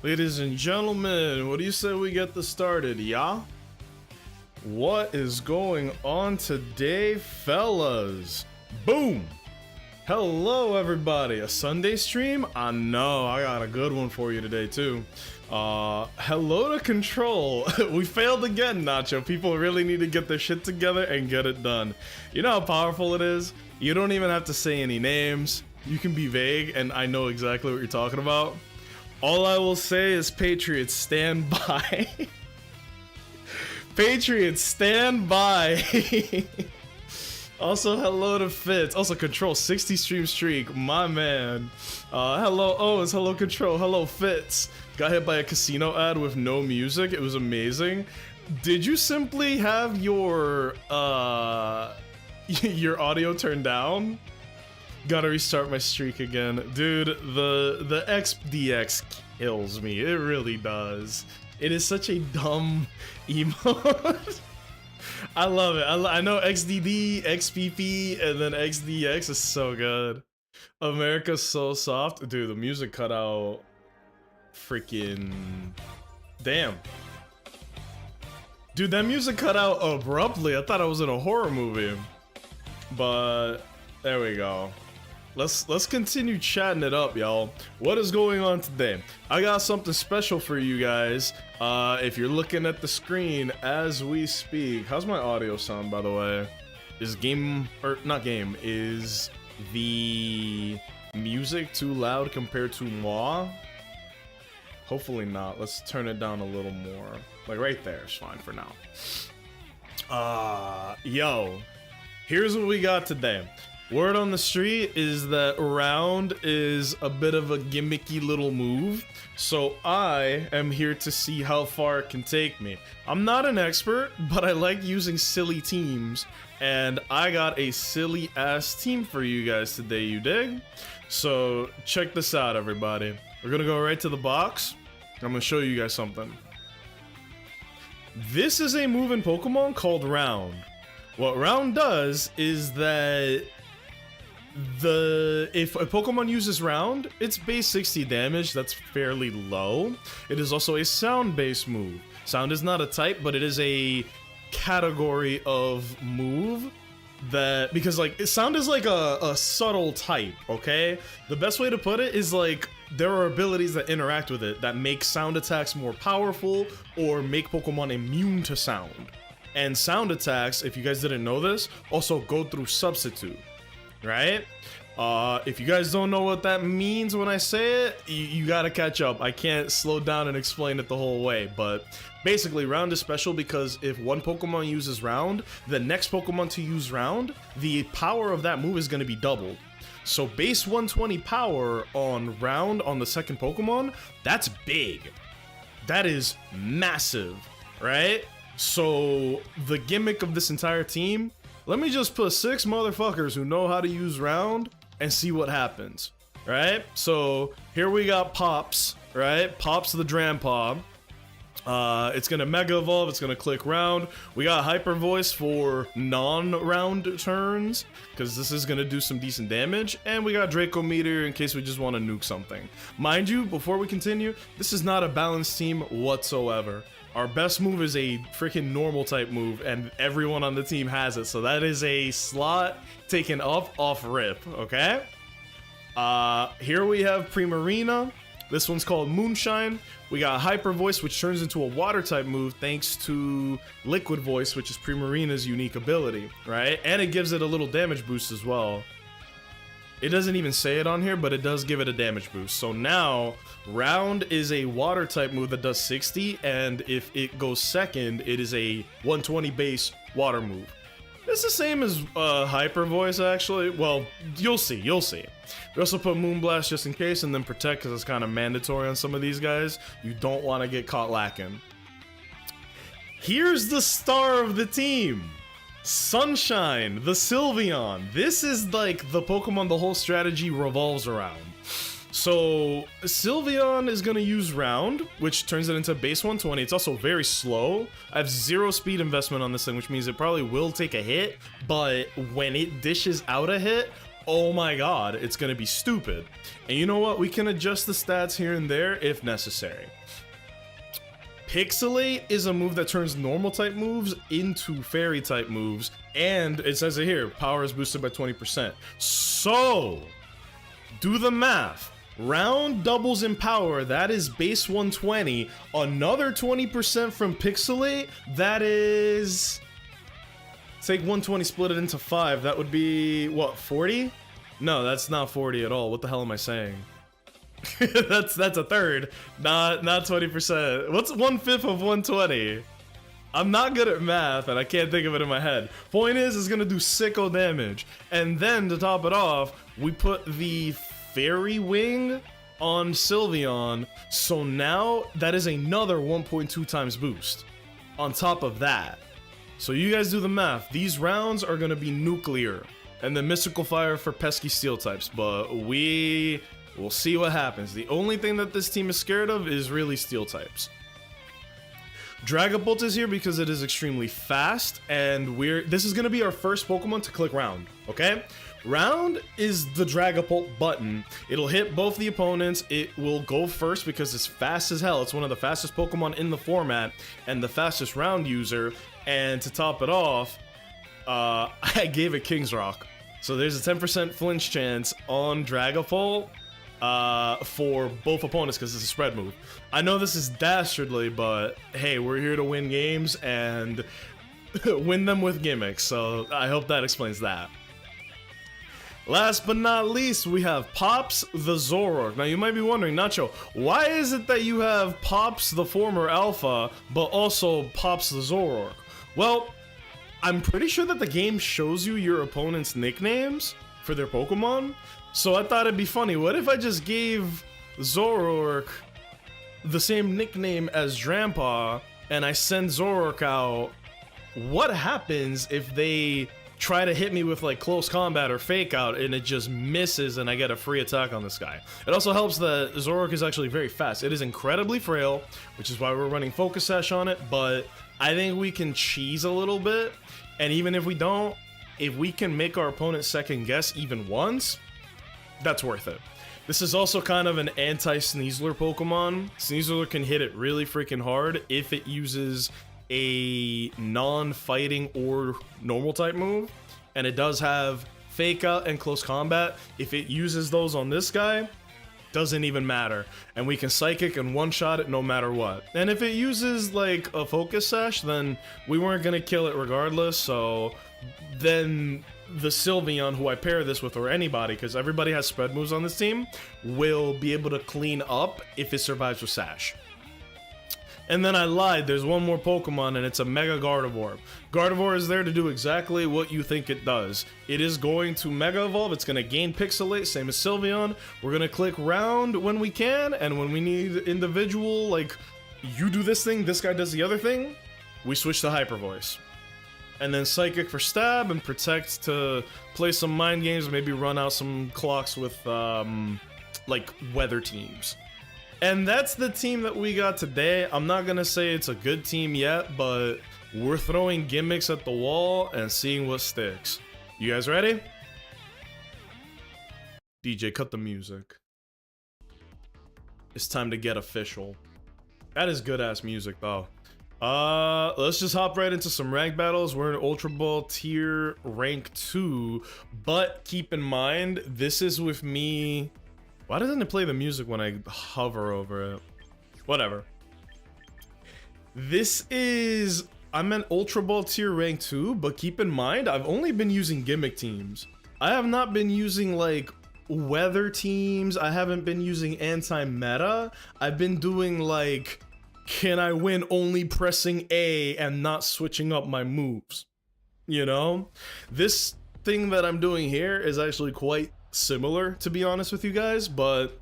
Ladies and gentlemen, what do you say we get this started, yeah? What is going on today, fellas? Boom! Hello, everybody. A Sunday stream? I know, I got a good one for you today, too. Hello to Control. We failed again, Nacho. People really need to get their shit together and get it done. You know how powerful it is? You don't even have to say any names. You can be vague, and I know exactly what you're talking about. All I will say is Patriots, stand by. Patriots, stand by. Also, hello to Fitz. Also, Control, 60 stream streak, my man. Hello Owens, hello Control, hello Fitz. Got hit by a casino ad with no music. It was amazing. Did you simply have your audio turned down? Gotta restart my streak again. Dude, the XDX kills me. It really does. It is such a dumb emote. I love it. I know XDD, XPP, and then XDX is so good. America's so soft. Dude, the music cut out freaking... Damn. Dude, that music cut out abruptly. I thought I was in a horror movie. But there we go. Let's continue chatting it up, y'all. What is going on today? I got something special for you guys. If you're looking at the screen as we speak, how's my audio sound, by the way? Is is the music too loud compared to moi? Hopefully not. Let's turn it down a little more. Like right there is fine for now. Yo, here's what we got today. Word on the street is that round is a bit of a gimmicky little move, so I am here to see how far it can take me. I'm not an expert, but I like using silly teams, and I got a silly ass team for you guys today, you dig? So check this out, everybody. We're gonna go right to the box. I'm gonna show you guys something. This is a move in Pokemon called Round. What Round does is that if a Pokemon uses Round, it's base 60 damage. That's fairly low. It is also a sound-based move. Sound is not a type, but it is a category of move that, because like sound is like a subtle type, okay? The best way to put it is like there are abilities that interact with it that make sound attacks more powerful or make Pokemon immune to sound. And sound attacks, if you guys didn't know this, also go through substitute. Right? If you guys don't know what that means when I say it, you gotta catch up. I can't slow down and explain it the whole way, but basically Round is special because if one Pokemon uses Round, the next Pokemon to use Round, the power of that move is gonna be doubled. So base 120 power on Round on the second Pokemon, that's big. That is massive, right? So the gimmick of this entire team, let me just put 6 motherfuckers who know how to use Round and see what happens, right? So here we got Pops, right? Pops the Drampa. It's gonna Mega Evolve, it's gonna click Round. We got Hyper Voice for non-round turns, because this is gonna do some decent damage. And we got Draco Meteor in case we just want to nuke something. Mind you, before we continue, this is not a balanced team whatsoever. Our best move is a freaking normal type move, and everyone on the team has it. So that is a slot taken off rip, okay? Here we have Primarina. This one's called Moonshine. We got Hyper Voice, which turns into a water type move thanks to Liquid Voice, which is Primarina's unique ability, right? And it gives it a little damage boost as well. It doesn't even say it on here, but it does give it a damage boost. So now, Round is a water type move that does 60, and if it goes second, it is a 120 base water move. It's the same as Hyper Voice, actually. Well, you'll see. We also put Moonblast just in case, and then Protect, because it's kind of mandatory on some of these guys. You don't want to get caught lacking. Here's the star of the team. Sunshine, the Sylveon. This is like the Pokemon the whole strategy revolves around. So Sylveon is going to use Round, which turns it into base 120. It's also very slow. I have 0 speed investment on this thing, which means it probably will take a hit, but when it dishes out a hit, oh my god, it's gonna be stupid. And you know what? We can adjust the stats here and there if necessary. Pixelate is a move that turns normal type moves into fairy type moves, and it says it here, power is boosted by 20%. So, do the math. Round doubles in power, that is base 120. Another 20% from Pixelate, that is... Take 120, split it into 5, that would be, what, 40? No, that's not 40 at all. What the hell am I saying? that's a third, not 20%. What's 1/5 of 120? I'm not good at math and I can't think of it in my head. Point is, it's gonna do sicko damage. And then to top it off, we put the fairy wing on Sylveon, so now that is another 1.2 times boost on top of that. So you guys do the math. These rounds are gonna be nuclear and then mystical fire for pesky steel types, but we'll see what happens. The only thing that this team is scared of is really steel types. Dragapult is here because it is extremely fast, and this is gonna be our first Pokemon to click round, okay? Round is the Dragapult button. It'll hit both the opponents. It will go first because it's fast as hell. It's one of the fastest Pokemon in the format and the fastest round user. And to top it off, I gave it King's Rock. So there's a 10% flinch chance on Dragapult for both opponents because it's a spread move. I know this is dastardly, but hey, we're here to win games and win them with gimmicks, so I hope that explains that. Last but not least, we have Pops the Zoroark. Now you might be wondering, Nacho, why is it that you have Pops the former Alpha, but also Pops the Zoroark? Well, I'm pretty sure that the game shows you your opponent's nicknames for their Pokemon, so I thought it'd be funny. What if I just gave Zoroark the same nickname as Drampa, and I send Zoroark out? What happens if they try to hit me with like close combat or fake out and it just misses and I get a free attack on this guy? It also helps that Zoroark is actually very fast. It is incredibly frail, which is why we're running Focus Sash on it, but I think we can cheese a little bit, and even if we don't, if we can make our opponent second guess even once, that's worth it. This is also kind of an anti-Sneasler Pokemon. Sneasler can hit it really freaking hard if it uses a non-fighting or normal type move, and it does have fake out and close combat. If it uses those on this guy, doesn't even matter, and we can psychic and one-shot it no matter what. And if it uses like a Focus Sash, then we weren't gonna kill it regardless, so then the Sylveon, who I pair this with, or anybody, because everybody has spread moves on this team, will be able to clean up if it survives with Sash. And then I lied, there's one more Pokemon, and it's a Mega Gardevoir. Gardevoir is there to do exactly what you think it does. It is going to Mega Evolve, it's going to gain Pixelate, same as Sylveon. We're going to click round when we can, and when we need individual, like, you do this thing, this guy does the other thing, we switch to Hyper Voice. And then Psychic for stab, and Protect to play some mind games, maybe run out some clocks with, like, weather teams. And that's the team that we got today. I'm not gonna say it's a good team yet, but we're throwing gimmicks at the wall and seeing what sticks. You guys ready? DJ, cut the music. It's time to get official. That is good-ass music, though. Let's just hop right into some rank battles. We're in Ultra Ball tier rank 2, but keep in mind, this is with me. Why doesn't it play the music when I hover over it? Whatever. I'm an Ultra Ball tier rank 2, but keep in mind, I've only been using gimmick teams. I have not been using like weather teams. I haven't been using anti-meta. I've been doing like, can I win only pressing A and not switching up my moves? You know? This thing that I'm doing here is actually quite similar, to be honest with you guys, but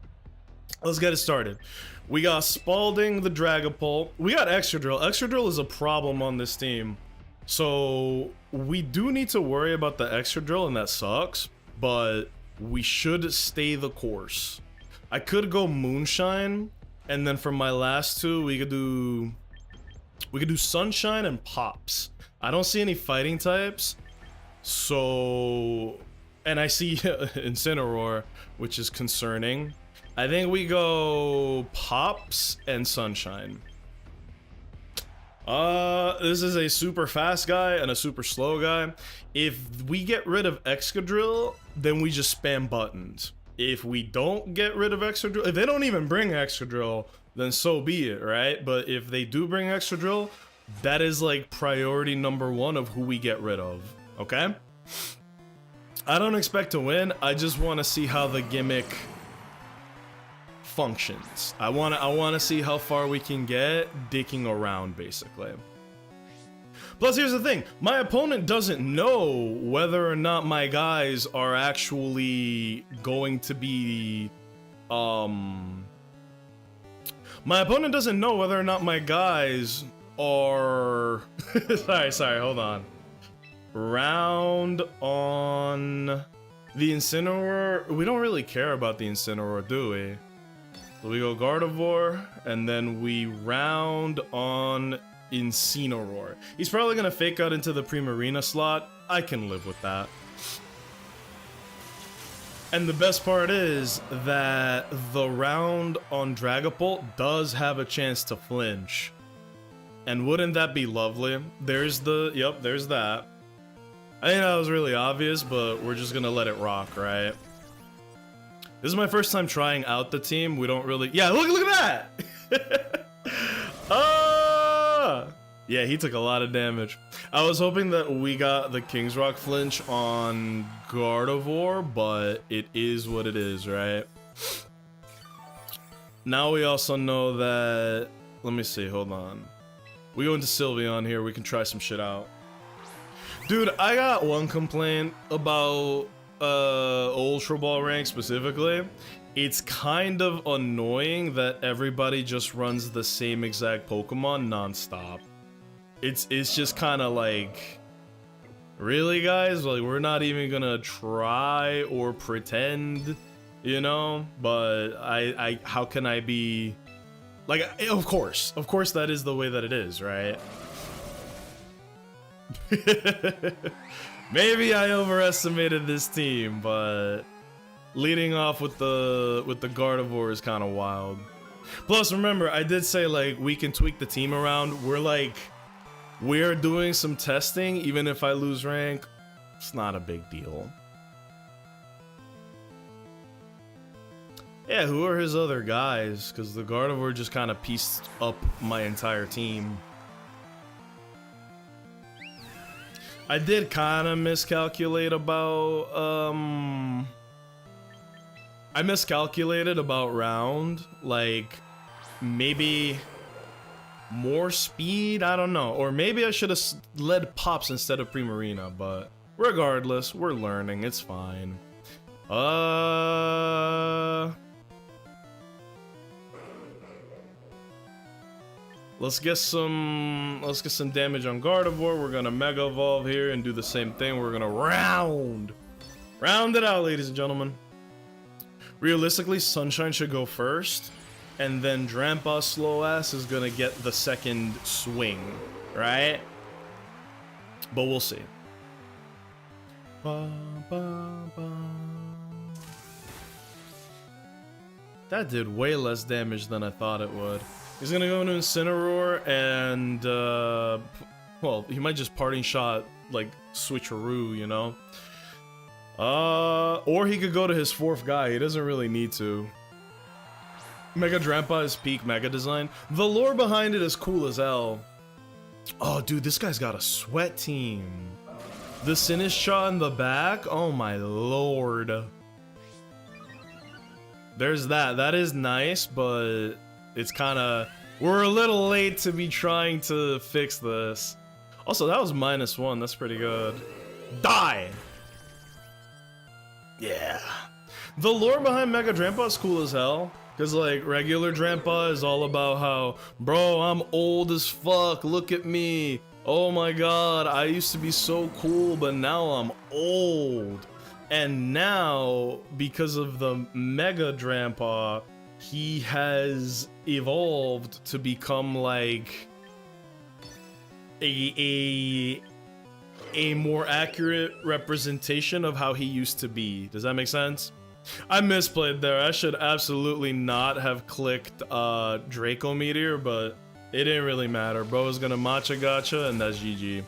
let's get it started. We got Spalding the Dragapult. We got Excadrill. Excadrill is a problem on this team, so we do need to worry about the Excadrill, and that sucks, but we should stay the course. I could go Moonshine, and then for my last two, we could do Sunshine and Pops. I don't see any fighting types, so And I see Incineroar, which is concerning. I think we go Pops and Sunshine. This is a super fast guy and a super slow guy. If we get rid of Excadrill, then we just spam buttons. If we don't get rid of Excadrill, if they don't even bring Excadrill, then so be it, right? But if they do bring Excadrill, that is like priority number one of who we get rid of, okay? I don't expect to win, I just want to see how the gimmick functions. I want to see how far we can get dicking around, basically. Plus, here's the thing. My opponent doesn't know whether or not my guys are actually going to be... My opponent doesn't know whether or not my guys are... sorry, hold on. Round on... The Incineroar... We don't really care about the Incineroar, do we? So we go Gardevoir, and then we round on Incineroar. He's probably gonna fake out into the Primarina slot. I can live with that. And the best part is that the round on Dragapult does have a chance to flinch. And wouldn't that be lovely? There's the... Yep, there's that. I think that was really obvious, but we're just gonna let it rock, right? This is my first time trying out the team. We don't really... Yeah, look at that! Yeah, he took a lot of damage. I was hoping that we got the King's Rock flinch on Gardevoir, but it is what it is, right? Now we also know that... Let me see, hold on. We go into Sylveon here, we can try some shit out. Dude, I got one complaint about... Ultra Ball rank specifically. It's kind of annoying that everybody just runs the same exact Pokemon non-stop. It's just kind of like, really, guys? Like, we're not even gonna try or pretend, you know? But I how can I be like, of course that is the way that it is, right? Maybe I overestimated this team, but leading off with the Gardevoir is kind of wild. Plus, remember, I did say, like, we can tweak the team around. We're doing some testing. Even if I lose rank, it's not a big deal. Yeah, who are his other guys? Because the Gardevoir just kind of pieced up my entire team. I did kind of miscalculate about, I miscalculated about round, like, maybe more speed, I don't know. Or maybe I should have led Pops instead of Primarina, but regardless, we're learning, it's fine. Let's get some damage on Gardevoir. We're gonna Mega Evolve here and do the same thing. We're gonna round it out, ladies and gentlemen. Realistically, Sunshine should go first, and then Drampa slow ass is gonna get the second swing, right? But we'll see. That did way less damage than I thought it would. He's gonna go into Incineroar and, well, he might just parting shot, like, switcheroo, you know? Or he could go to his fourth guy, he doesn't really need to. Mega Drampa is peak Mega Design. The lore behind it is cool as hell. Oh, dude, this guy's got a sweat team. The Sinistcha in the back? Oh my lord. There's that. That is nice, but... it's kinda... we're a little late to be trying to fix this. Also, that was -1. That's pretty good. Die! Yeah. The lore behind Mega Drampa is cool as hell. Because, like, regular Drampa is all about how, bro, I'm old as fuck, look at me. Oh my god, I used to be so cool, but now I'm old. And now, because of the Mega Drampa, he has evolved to become like a a more accurate representation of how he used to be. Does that make sense? I misplayed there. I should absolutely not have clicked Draco Meteor, but it didn't really matter. Bro was gonna matcha gotcha, and that's GG.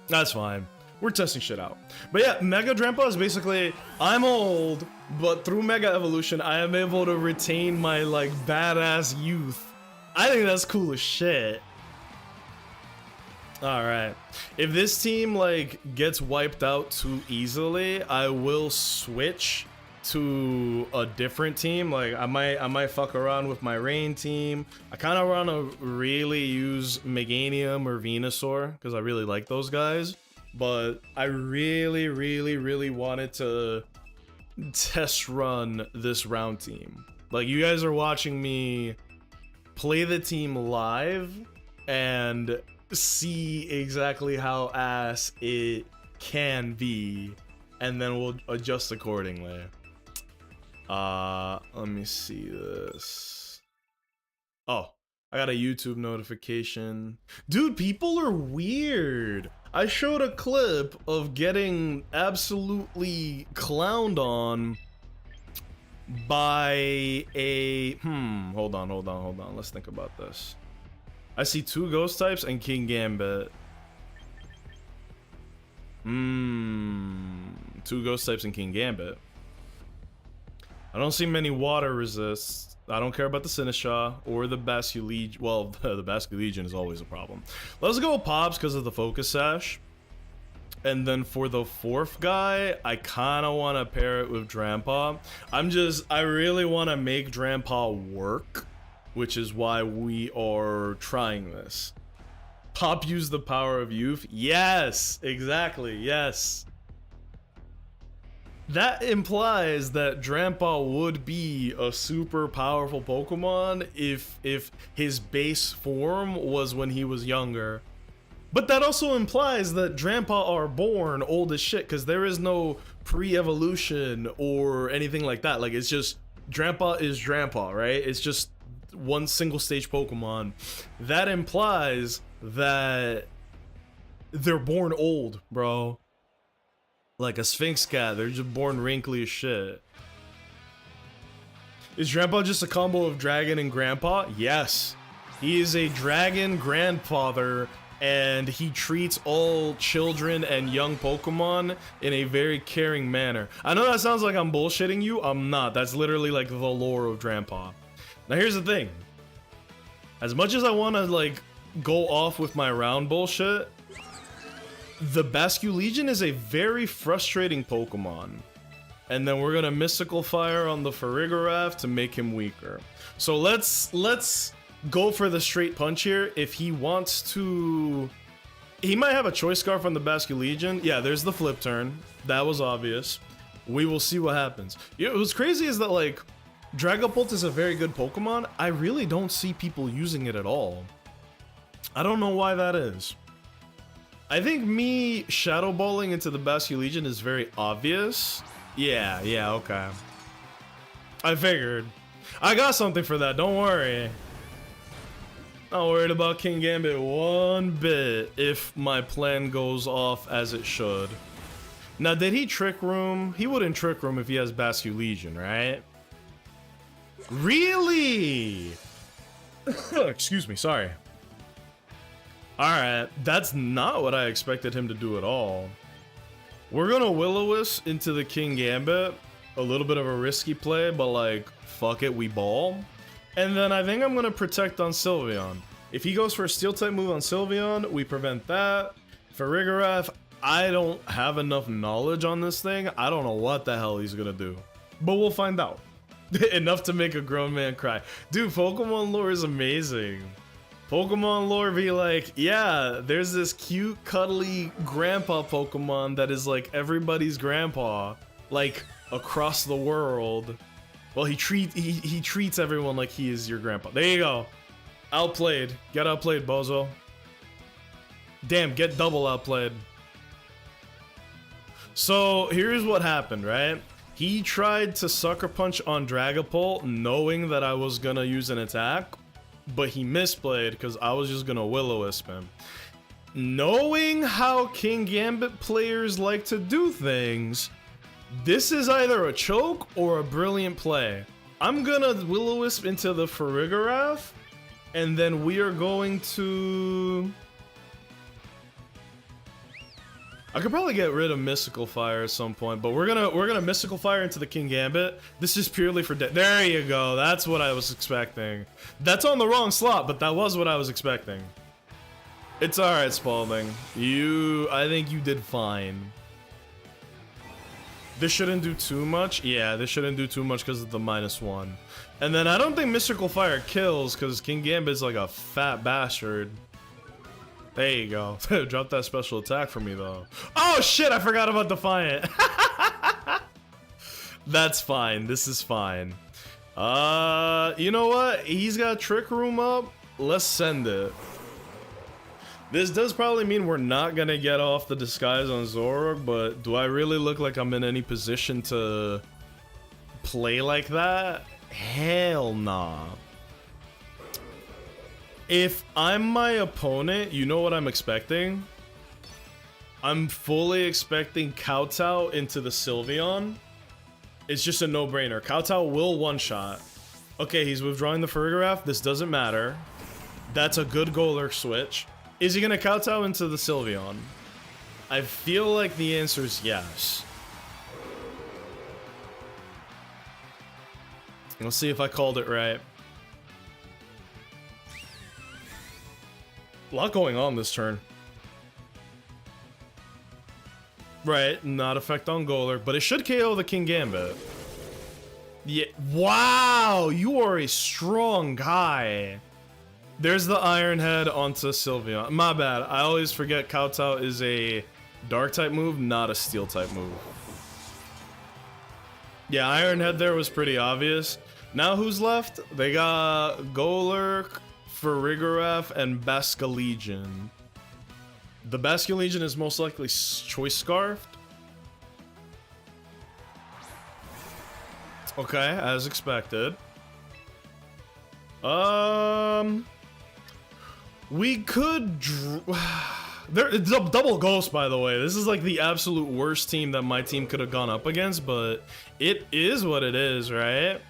That's fine. We're testing shit out. But yeah, Mega Drampa is basically, I'm old, but through Mega Evolution, I am able to retain my, like, badass youth. I think that's cool as shit. Alright. If this team, like, gets wiped out too easily, I will switch to a different team. Like, I might fuck around with my Rain team. I kind of want to really use Meganium or Venusaur, because I really like those guys. But I really wanted to test run this round team. Like, you guys are watching me play the team live and see exactly how ass it can be, and then we'll adjust accordingly. Let me see this. Oh, I got a YouTube notification. Dude, people are weird. I showed a clip of getting absolutely clowned on by a... hold on. Let's think about this. I see 2 ghost types and King Gambit. 2 ghost types and King Gambit. I don't see many water resists. I don't care about the Sinistcha or the Basculegion. Well, the Basculegion is always a problem. Let's go with Pops because of the Focus Sash. And then for the 4th guy, I kind of want to pair it with Drampa. I really want to make Drampa work, which is why we are trying this. Pop used the power of youth. Yes, exactly, yes. That implies that Drampa would be a super powerful Pokemon if his base form was when he was younger. But that also implies that Drampa are born old as shit, because there is no pre-evolution or anything like that. Like, it's just Drampa is Drampa, right? It's just one single stage Pokemon. That implies that they're born old, bro. Like a Sphinx cat, they're just born wrinkly as shit. Is Grandpa just a combo of dragon and grandpa? Yes. He is a dragon grandfather, and he treats all children and young Pokemon in a very caring manner. I know that sounds like I'm bullshitting you. I'm not. That's literally like the lore of Grandpa. Now here's the thing. As much as I want to like go off with my round bullshit, the Basculegion is a very frustrating Pokemon. And then we're gonna Mystical Fire on the Farigiraf to make him weaker. So let's go for the straight punch here. If he wants to... He might have a Choice Scarf on the Basculegion. Yeah, there's the flip turn. That was obvious. We will see what happens. You know, what's crazy is that, like, Dragapult is a very good Pokemon. I really don't see people using it at all. I don't know why that is. I think me Shadow Balling into the Basculegion is very obvious. Yeah, okay. I figured. I got something for that, don't worry. Not worried about King Gambit one bit if my plan goes off as it should. Now, did he Trick Room? He wouldn't Trick Room if he has Basculegion, right? Really? Excuse me, sorry. Alright, that's not what I expected him to do at all. We're gonna Will-O-Wisp into the King Gambit. A little bit of a risky play, but like, fuck it, we ball. And then I think I'm gonna Protect on Sylveon. If he goes for a Steel-type move on Sylveon, we prevent that. For Farigiraf, I don't have enough knowledge on this thing. I don't know what the hell he's gonna do. But we'll find out. Enough to make a grown man cry. Dude, Pokemon lore is amazing. Pokemon lore be like, yeah, there's this cute, cuddly grandpa Pokemon that is like everybody's grandpa, like across the world. Well, he treats everyone like he is your grandpa. There you go. Outplayed. Get outplayed, bozo. Damn, get double outplayed. So here's what happened, right? He tried to Sucker Punch on Dragapult knowing that I was gonna use an attack, but he misplayed because I was just gonna Will-O-Wisp him. Knowing how King Gambit players like to do things, this is either a choke or a brilliant play. I'm gonna Will-O-Wisp into the Farigiraf, and then we are going to... I could probably get rid of Mystical Fire at some point, but we're gonna Mystical Fire into the King Gambit. This is purely for there you go. That's what I was expecting. That's on the wrong slot, but that was what I was expecting. It's alright, Spalding. I think you did fine. This shouldn't do too much. Yeah, this shouldn't do too much because of the -1. And then I don't think Mystical Fire kills because King Gambit's like a fat bastard. There you go. Drop that special attack for me, though. Oh, shit, I forgot about Defiant. That's fine. This is fine. You know what? He's got Trick Room up. Let's send it. This does probably mean we're not gonna get off the disguise on Zorog, but do I really look like I'm in any position to play like that? Hell nah. If I'm my opponent, you know what I'm expecting? I'm fully expecting Kowtow into the Sylveon. It's just a no-brainer. Kowtow will one-shot. Okay, he's withdrawing the Farigiraf. This doesn't matter. That's a good Golurk switch. Is he gonna Kowtow into the Sylveon? I feel like the answer is yes. Let's see if I called it right. A lot going on this turn. Right, not effect on Golurk, but it should KO the King Gambit. Yeah, wow, you are a strong guy. There's the Iron Head onto Sylveon. My bad, I always forget Kowtow is a Dark type move, not a Steel type move. Yeah, Iron Head there was pretty obvious. Now who's left? They got Golurk, Farigiraf, and Basculegion. The Basculegion is most likely Choice Scarfed. Okay, as expected. We could it's a double ghost, by the way. This is like the absolute worst team that my team could have gone up against, but it is what it is, right?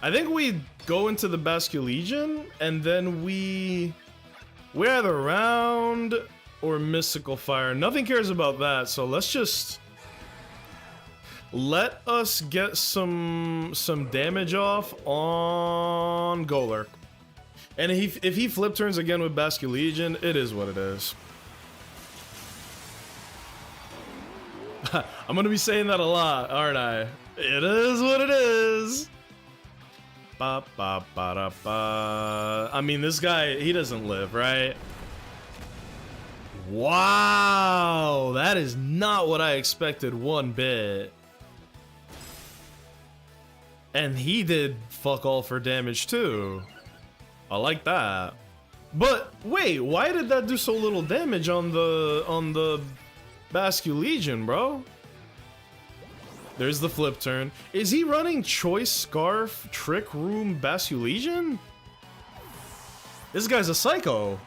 I think we go into the Basculegion, and then we either round or Mystical Fire. Nothing cares about that, so let's just let us get some damage off on Golurk. And if he flip turns again with Basculegion, it is what it is. I'm gonna be saying that a lot, aren't I? It is what it is. Ba, ba, ba, da, ba. I mean, this guy, he doesn't live, right? Wow, that is not what I expected one bit. And he did fuck all for damage too. I like that. But wait, why did that do so little damage on the Basculegion, bro? There's the flip turn. Is he running Choice Scarf, Trick Room, Basculegion? This guy's a psycho.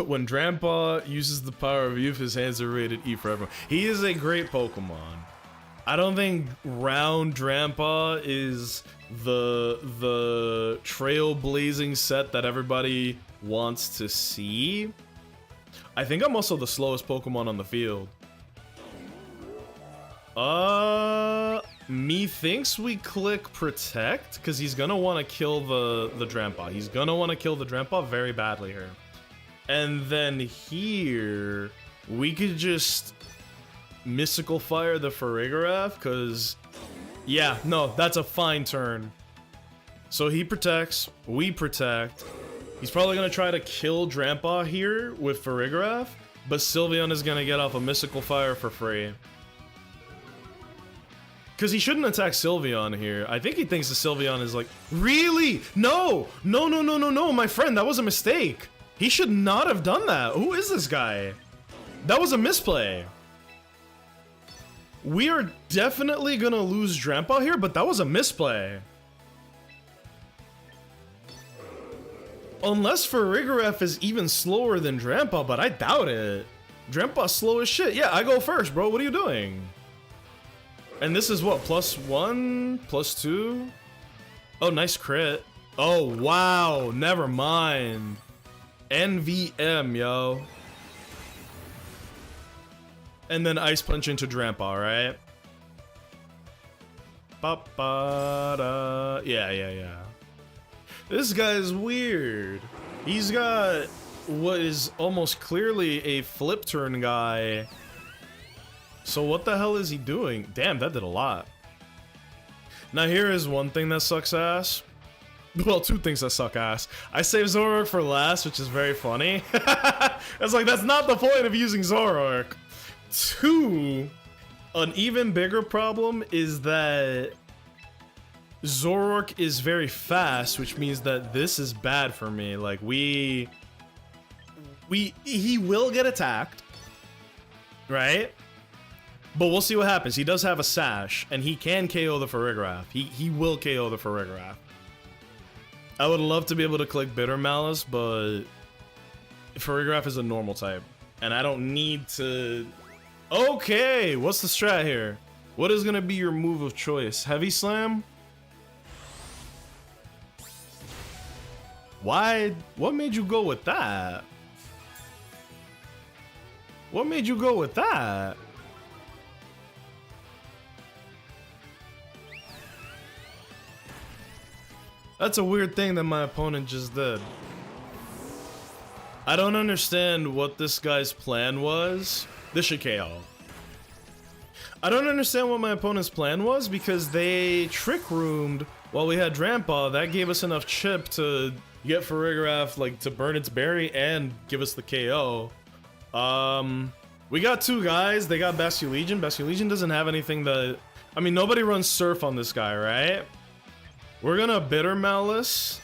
When Drampa uses the power of youth, his hands are rated E for everyone. He is a great Pokemon. I don't think Round Drampa is the trailblazing set that everybody wants to see. I think I'm also the slowest Pokemon on the field. Methinks we click Protect, because he's gonna want to kill the Drampa. He's gonna want to kill the Drampa very badly here. And then here, we could just Mystical Fire the Farigiraf, because, yeah, no, that's a fine turn. So he protects, we protect. He's probably going to try to kill Drampa here with Farigiraf, but Sylveon is going to get off a Mystical Fire for free. Because he shouldn't attack Sylveon here. I think he thinks the Sylveon is like, really? No! No, no, no, no, no, my friend, that was a mistake. He should not have done that. Who is this guy? That was a misplay. We are definitely gonna lose Drampa here, but that was a misplay. Unless Farigiraf is even slower than Drampa, but I doubt it. Drampa's slow as shit. Yeah, I go first, bro. What are you doing? And this is what, +1, +2? Oh, nice crit. Oh, wow. Never mind. NVM, yo. And then Ice Punch into Drampa, right? Ba-ba-da. Yeah. This guy is weird. He's got what is almost clearly a flip turn guy. So what the hell is he doing? Damn, that did a lot. Now here is one thing that sucks ass. Well, two things that suck ass. I saved Zoroark for last, which is very funny. It's like, that's not the point of using Zoroark. Two, an even bigger problem is that Zoroark is very fast, which means that this is bad for me. Like, he will get attacked, right? But we'll see what happens. He does have a sash, and he can KO the Farigiraf. He will KO the Farigiraf. I would love to be able to click Bitter Malice, but Farigiraf is a normal type, and I don't need to... Okay, what's the strat here? What is gonna be your move of choice? Heavy Slam? Why? What made you go with that? What made you go with that? That's a weird thing that my opponent just did. I don't understand what this guy's plan was. This should KO. I don't understand what my opponent's plan was because they trick roomed while we had Drampa. That gave us enough chip to get Farigiraf, like, to burn its berry and give us the KO. We got two guys. They got Basculegion. Basculegion doesn't have anything that... I mean, nobody runs Surf on this guy, right? We're gonna Bitter Malice,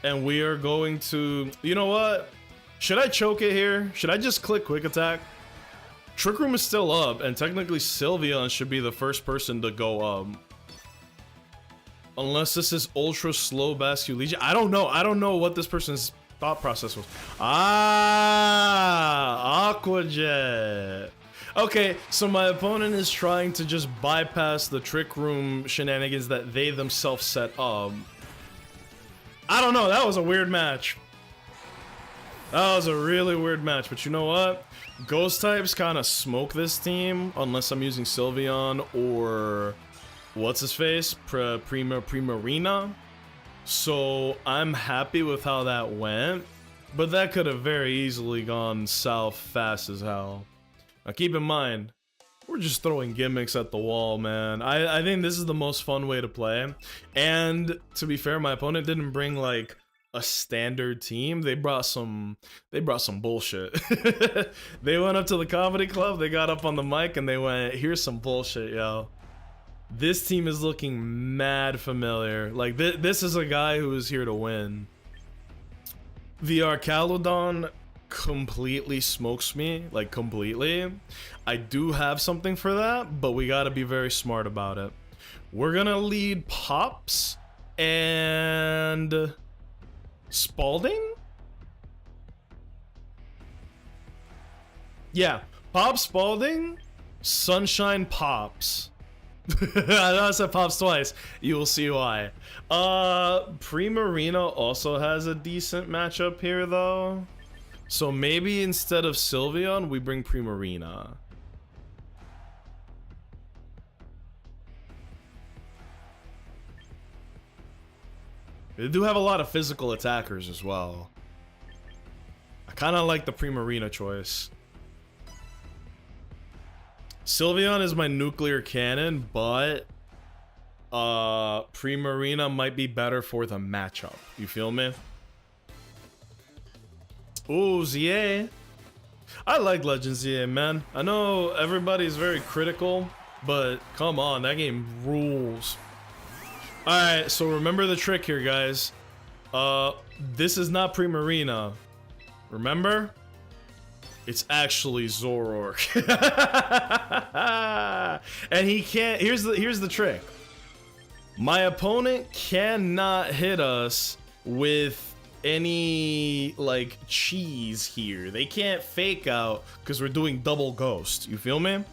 and we are going to... You know what? Should I choke it here? Should I just click Quick Attack? Trick Room is still up, and technically Sylveon should be the first person to go up. Unless this is ultra slow Basculegion. I don't know. I don't know what this person's thought process was. Ah, Aqua Jet. Okay, so my opponent is trying to just bypass the Trick Room shenanigans that they themselves set up. I don't know. That was a weird match. That was a really weird match, but you know what? Ghost types kind of smoke this team, unless I'm using Sylveon or what's his face, Primarina. So I'm happy with how that went, but that could have very easily gone south fast as hell. Now keep in mind, we're just throwing gimmicks at the wall, man. I think this is the most fun way to play. And to be fair, my opponent didn't bring like a standard team. They brought some bullshit. They went up to the comedy club, they got up on the mic and they went, here's some bullshit, yo. This team is looking mad familiar. Like this is a guy who is here to win. The Archaludon completely smokes me, like completely. I do have something for that, but we gotta be very smart about it. We're gonna lead Pops and Spalding? Yeah, Pop Spalding, Sunshine Pops. I know I said Pops twice. You will see why. Primarina also has a decent matchup here though. So maybe instead of Sylveon, we bring Primarina. They do have a lot of physical attackers as well. I kind of like the Primarina choice. Sylveon is my nuclear cannon, but Primarina might be better for the matchup. You feel me? Ooh, ZA. I like Legend ZA, man. I know everybody's very critical, but come on, that game rules. Alright, so remember the trick here, guys. This is not Primarina. Remember? It's actually Zoroark. And he can't... Here's the trick. My opponent cannot hit us with any like cheese here. They can't fake out because we're doing double ghost. You feel me?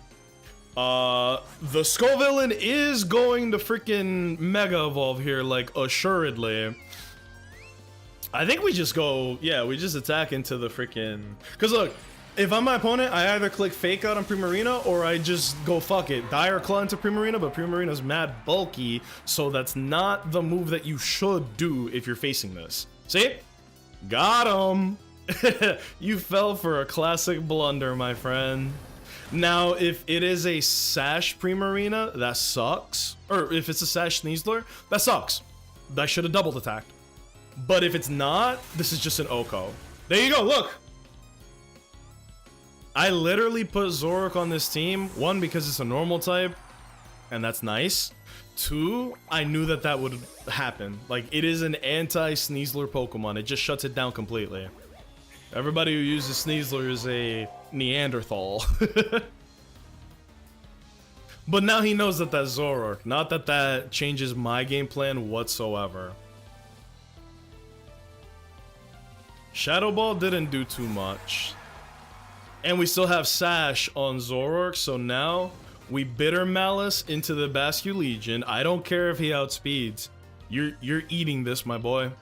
The Skull Villain is going to freaking Mega Evolve here, like, assuredly. I think we just go, yeah, we just attack into the freaking... Because look, if I'm my opponent, I either click Fake Out on Primarina, or I just go, fuck it, Dire Claw into Primarina, but Primarina's mad bulky, so that's not the move that you should do if you're facing this. See? Got him! You fell for a classic blunder, my friend. Now, if it is a Sash Primarina, that sucks. Or if it's a Sash Sneasler, that sucks. I should have doubled attacked. But if it's not, this is just an Oko. There you go, look! I literally put Zoroark on this team. One, because it's a normal type, and that's nice. Two, I knew that that would happen. Like, it is an anti-Sneasler Pokemon. It just shuts it down completely. Everybody who uses Sneasler is a Neanderthal. But now he knows that that's Zoroark. Not that that changes my game plan whatsoever. Shadow Ball didn't do too much. And we still have Sash on Zoroark, so now we Bitter Malice into the Basculegion. I don't care if he outspeeds. You're eating this, my boy.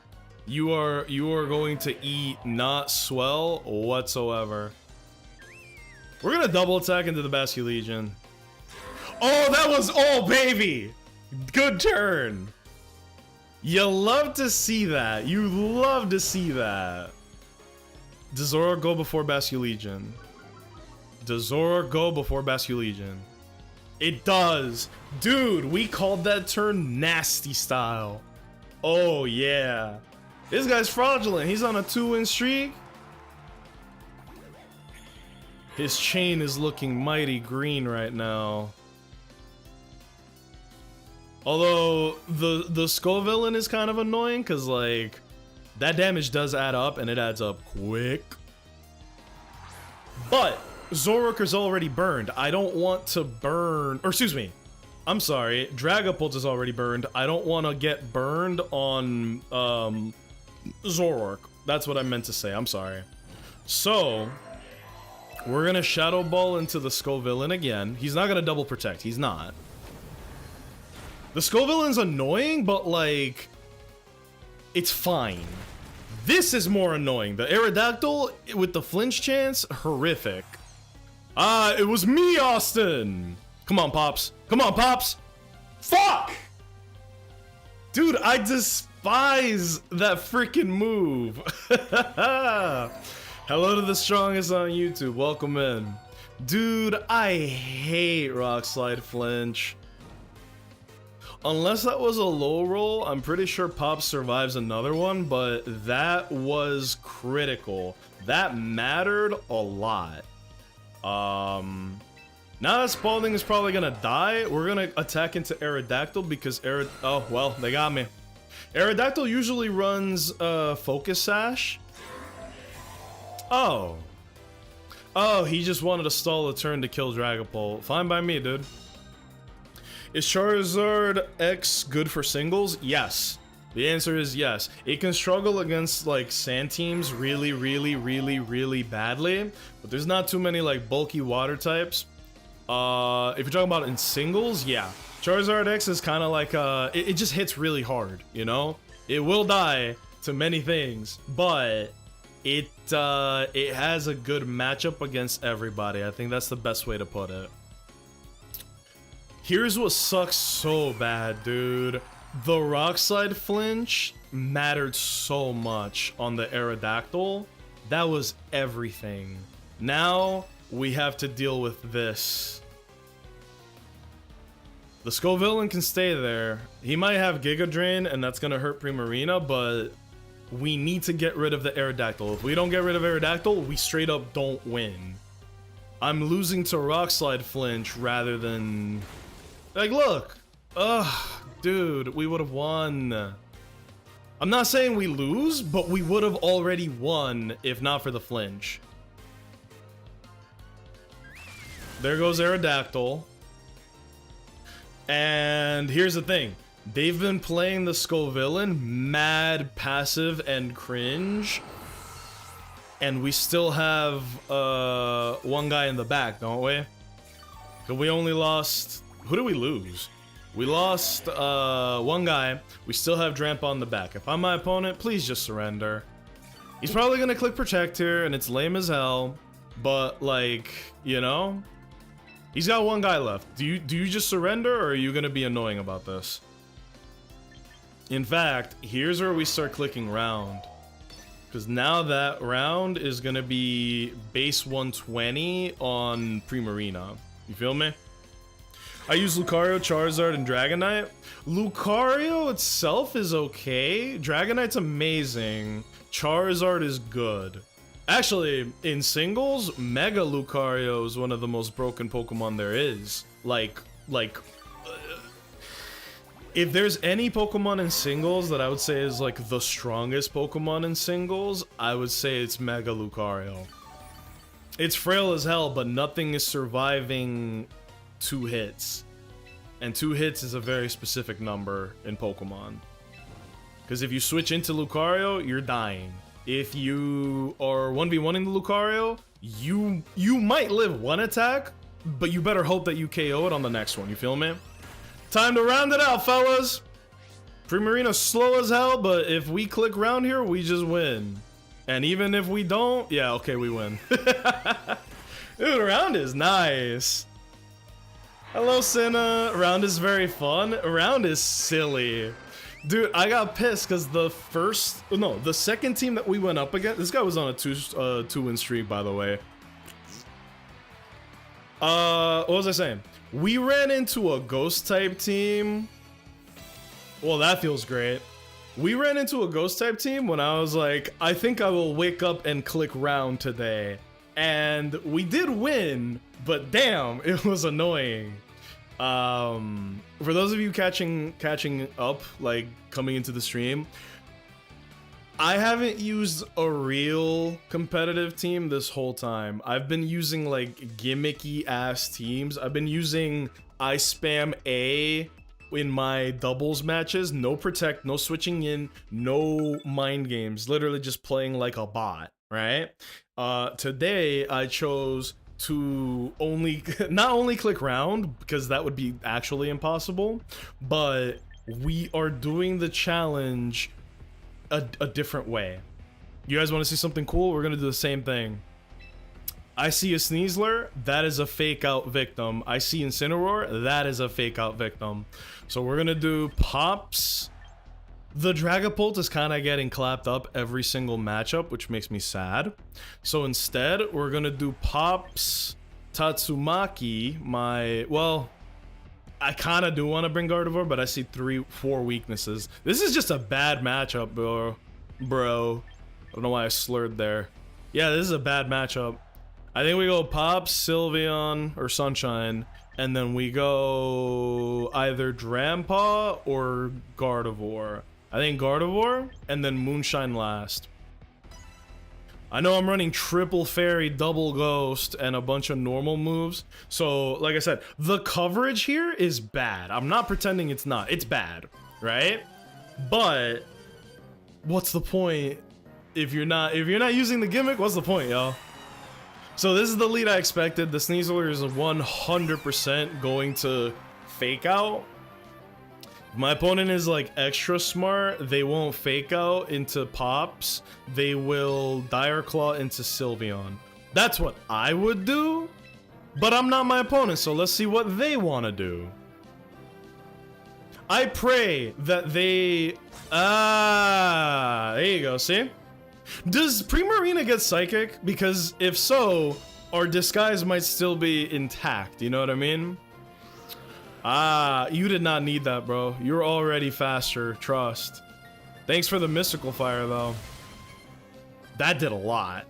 You are going to eat, not swell whatsoever. We're gonna double attack into the Basculegion. Oh, that was all, baby! Good turn. You love to see that. You love to see that. Does Zoroark go before Basculegion? Does Zoroark go before Basculegion? It does. Dude, we called that turn nasty style. Oh, yeah. This guy's fraudulent. He's on a 2-win streak. His chain is looking mighty green right now. Although, the Skull Villain is kind of annoying, because, like, that damage does add up, and it adds up quick. But Zoroark is already burned. I don't want to burn... Or, excuse me. I'm sorry. Dragapult is already burned. I don't want to get burned on Zoroark. That's what I meant to say. I'm sorry. So, we're going to Shadow Ball into the Skull Villain again. He's not going to double protect. He's not. The Skull Villain's annoying, but, like, it's fine. This is more annoying. The Aerodactyl with the flinch chance, horrific. Ah, it was me, Austin! Come on, Pops. Come on, Pops! Fuck! Dude, I despise that freaking move. Hello to the strongest on YouTube. Welcome in. Dude, I hate Rock Slide Flinch. Unless that was a low roll, I'm pretty sure Pop survives another one, but that was critical. That mattered a lot. Now that Spalding is probably gonna die, we're gonna attack into Aerodactyl because oh, well, they got me. Aerodactyl usually runs Focus Sash. Oh. Oh, he just wanted to stall a turn to kill Dragapult. Fine by me, dude. Is Charizard X good for singles? Yes. The answer is yes. It can struggle against, like, sand teams really, really, really, really badly. But there's not too many, like, bulky water types. If you're talking about in singles, yeah. Charizard X is kind of like, it just hits really hard, you know? It will die to many things, but it has a good matchup against everybody. I think that's the best way to put it. Here's what sucks so bad, dude. The Rock Slide flinch mattered so much on the Aerodactyl. That was everything. Now we have to deal with this. The Skull Villain can stay there. He might have Giga Drain, and that's gonna hurt Primarina, but we need to get rid of the Aerodactyl. If we don't get rid of Aerodactyl, we straight up don't win. I'm losing to Rock Slide flinch rather than... Like, look. Ugh, dude, we would have won. I'm not saying we lose, but we would have already won if not for the flinch. There goes Aerodactyl. And here's the thing. They've been playing the Scovillain mad passive and cringe. And we still have one guy in the back, don't we? But we only lost... Who did we lose? We lost one guy. We still have Drampa on the back. If I'm my opponent, please just surrender. He's probably gonna click Protect here, and it's lame as hell. But, like, you know? He's got one guy left. Do you just surrender, or are you gonna be annoying about this? In fact, here's where we start clicking round. Because now that round is gonna be base 120 on Primarina. You feel me? I use Lucario, Charizard, and Dragonite. Lucario itself is okay. Dragonite's amazing. Charizard is good. Actually, in singles, Mega Lucario is one of the most broken Pokemon there is. If there's any Pokemon in singles that I would say is like the strongest Pokemon in singles, I would say it's Mega Lucario. It's frail as hell, but nothing is surviving 2 hits. And 2 hits is a very specific number in Pokemon. Because if you switch into Lucario, you're dying. If you are 1v1ing the Lucario, you might live 1 attack, but you better hope that you KO it on the next one, you feel me? Time to round it out, fellas! Primarina's slow as hell, but if we click round here, we just win. And even if we don't, yeah, okay, we win. Dude, round is nice. Hello, Senna. Round is very fun. Round is silly. Dude, I got pissed because the second team that we went up against, this guy was on a two-win streak, by the way. What was I saying? We ran into a ghost type team. Well, that feels great. We ran into a ghost type team when I was like, I think I will wake up and click round today. And we did win, but damn, it was annoying. For those of you catching up, like coming into the stream, I haven't used a real competitive team this whole time. I've been using like gimmicky ass teams. I've been using I spam A in my doubles matches. No protect, no switching in, no mind games. Literally just playing like a bot, right? Today I chose to not only click round, because that would be actually impossible, but we are doing the challenge a different way. You guys want to see something cool? We're gonna do the same thing. I see a Sneasler, that is a fake out victim. I see Incineroar, that is a fake out victim. So we're gonna do Pops. The Dragapult is kind of getting clapped up every single matchup, which makes me sad. So instead, we're gonna do Pops, Tatsumaki, well, I kind of do want to bring Gardevoir, but I see 3-4 weaknesses. This is just a bad matchup, bro. I don't know why I slurred there. Yeah, this is a bad matchup. I think we go Pops, Sylveon, or Sunshine, and then we go either Drampa or Gardevoir. I think Gardevoir, and then Moonshine last. I know I'm running triple fairy, double ghost, and a bunch of normal moves. So, like I said, the coverage here is bad. I'm not pretending it's not. It's bad, right? But what's the point if you're not using the gimmick? What's the point, y'all? So this is the lead I expected. The Sneasler is 100% going to fake out. If my opponent is like extra smart, they won't fake out into Pops. They will Dire Claw into Sylveon. That's what I would do, but I'm not my opponent, so let's see what they want to do. I pray that they... there you go, see? Does Primarina get Psychic? Because if so, our disguise might still be intact, you know what I mean? You did not need that, bro. You're already faster, trust. Thanks for the Mystical Fire, though. That did a lot.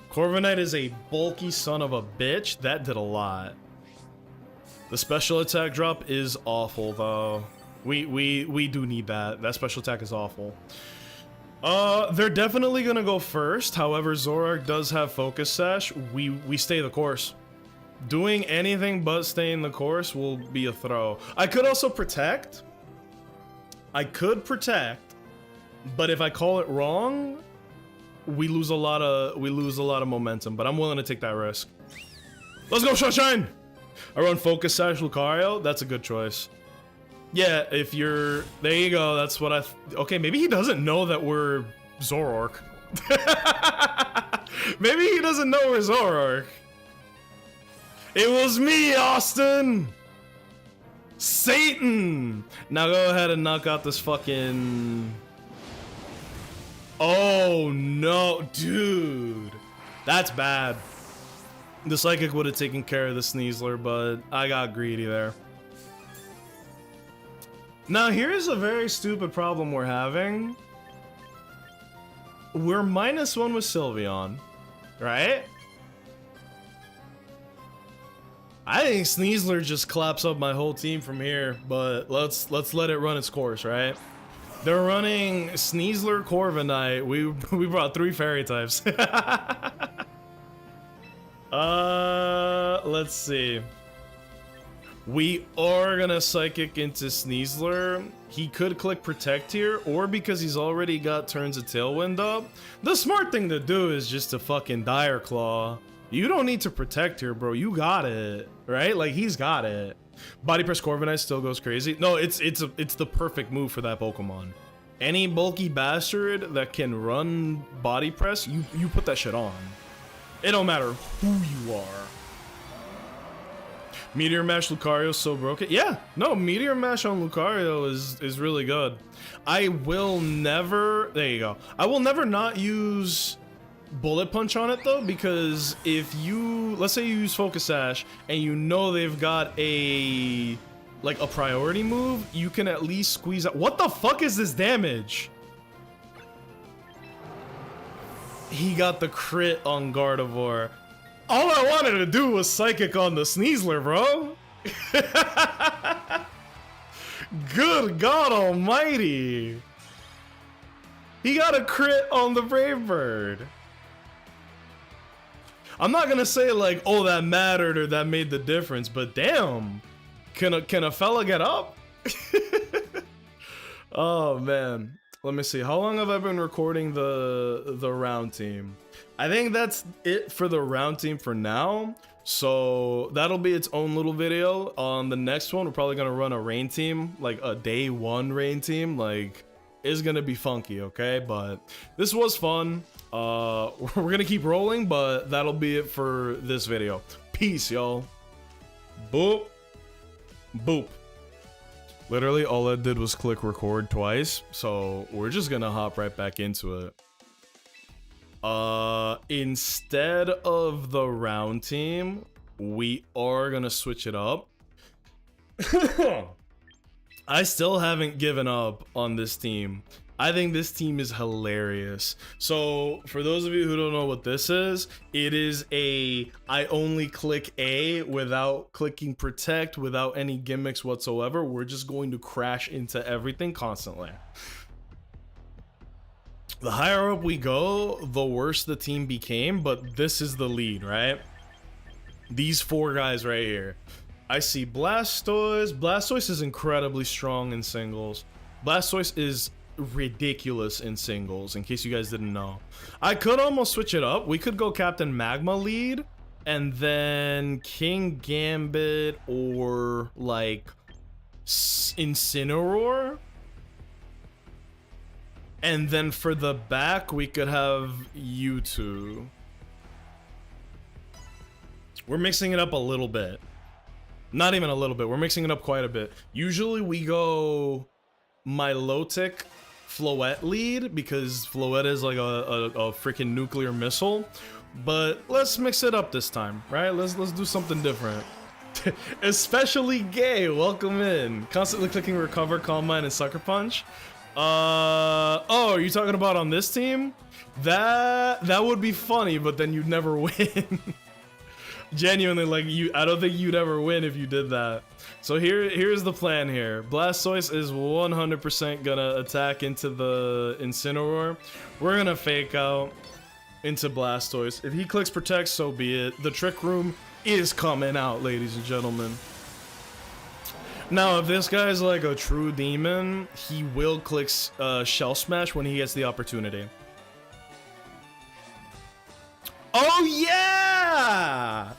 Corviknight is a bulky son of a bitch. That did a lot. The special attack drop is awful, though. We do need that. That special attack is awful. They're definitely gonna go first. However, Zoroark does have Focus Sash. We stay the course. Doing anything but staying the course will be a throw. I could also protect. I could protect, but if I call it wrong, we lose a lot of momentum. But I'm willing to take that risk. Let's go, Sunshine! I run Focus Sash Lucario. That's a good choice. Yeah, if you're... There you go, that's what I... Okay, maybe he doesn't know that we're Zoroark. Maybe he doesn't know we're Zoroark. It was me, Austin! Satan! Now go ahead and knock out this fucking... Oh, no, dude. That's bad. The Psychic would have taken care of the Sneasler, but I got greedy there. Now, here's a very stupid problem we're having. We're -1 with Sylveon, right? I think Sneasler just claps up my whole team from here, but let's let it run its course, right? They're running Sneasler, Corviknight. We brought 3 fairy types. Let's see. We are gonna Psychic into Sneasler. He could click Protect here, or because he's already got turns of Tailwind up. The smart thing to do is just to fucking Dire Claw. You don't need to Protect here, bro. You got it, right? Like, he's got it. Body Press Corviknight still goes crazy. No, it's the perfect move for that Pokemon. Any bulky bastard that can run Body Press, you put that shit on. It don't matter who you are. Meteor Mash Lucario is so broken. Yeah, no, Meteor Mash on Lucario is really good. I will never... There you go. I will never not use Bullet Punch on it, though, because if you... Let's say you use Focus Sash, and you know they've got a... like, a priority move, you can at least squeeze out... What the fuck is this damage? He got the crit on Gardevoir. All I wanted to do was Psychic on the Sneasler, bro. Good God almighty. He got a crit on the Brave Bird. I'm not gonna say like, oh, that mattered or that made the difference, but damn. Can a fella get up? Oh man. Let me see. How long have I been recording the round team? I think that's it for the round team for now. So that'll be its own little video. On the next one, we're probably gonna run a rain team, like a day 1 rain team. Like, it's gonna be funky, okay? But this was fun. We're gonna keep rolling, but that'll be it for this video. Peace, y'all. Boop. Boop. Literally, all I did was click record twice, so we're just gonna hop right back into it. Instead of the round team, we are gonna switch it up. I still haven't given up on this team. I think this team is hilarious. So for those of you who don't know what this is, it is I only click A without clicking Protect, without any gimmicks whatsoever. We're just going to crash into everything constantly. The higher up we go, the worse the team became, but this is the lead, right? These 4 guys right here. I see Blastoise. Blastoise is incredibly strong in singles. Blastoise is ridiculous in singles, in case you guys didn't know. I could almost switch it up. We could go Captain Magma lead, and then King Gambit or like Incineroar. And then for the back, we could have U2. We're mixing it up a little bit. Not even a little bit. We're mixing it up quite a bit. Usually we go Milotic Floette lead, because Floette is like a freaking nuclear missile. But let's mix it up this time, right? Let's do something different. Especially Gay, welcome in. Constantly clicking Recover, Calm Mind, and Sucker Punch. Oh, are you talking about on this team? That would be funny, but then you'd never win. Genuinely, like, I don't think you'd ever win if you did that. So here's the plan here. Blastoise is 100% gonna attack into the Incineroar. We're gonna fake out into Blastoise. If he clicks Protect, so be it. The Trick Room is coming out, ladies and gentlemen. Now, if this guy's like a true demon, he will click Shell Smash when he gets the opportunity. Oh yeah!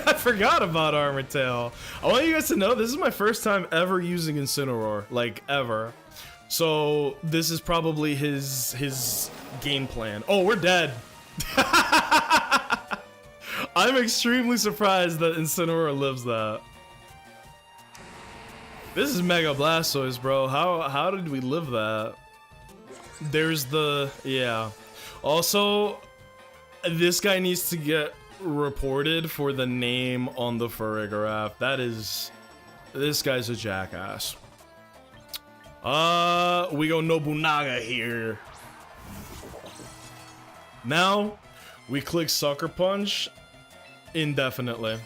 I forgot about Armor Tail. I want you guys to know this is my first time ever using Incineroar, like ever. So this is probably his game plan. Oh, we're dead. I'm extremely surprised that Incineroar lives that. This is Mega Blastoise, bro. How did we live that? There's the yeah. Also, this guy needs to get reported for the name on the Farigiraf. That is, this guy's a jackass. We go Nobunaga here. Now, we click Sucker Punch indefinitely.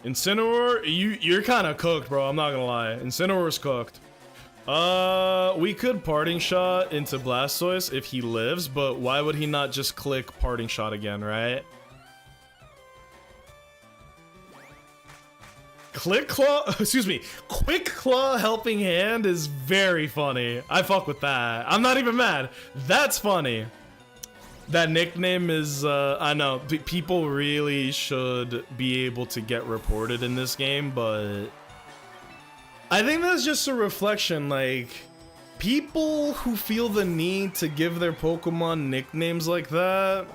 Incineroar, you're kind of cooked, bro. I'm not gonna lie. Incineroar's cooked. We could Parting Shot into Blastoise if he lives, but why would he not just click Parting Shot again, right? Click Claw, excuse me, Quick Claw Helping Hand is very funny. I fuck with that. I'm not even mad. That's funny. That nickname is, I know, people really should be able to get reported in this game, but I think that's just a reflection, like, people who feel the need to give their Pokemon nicknames like that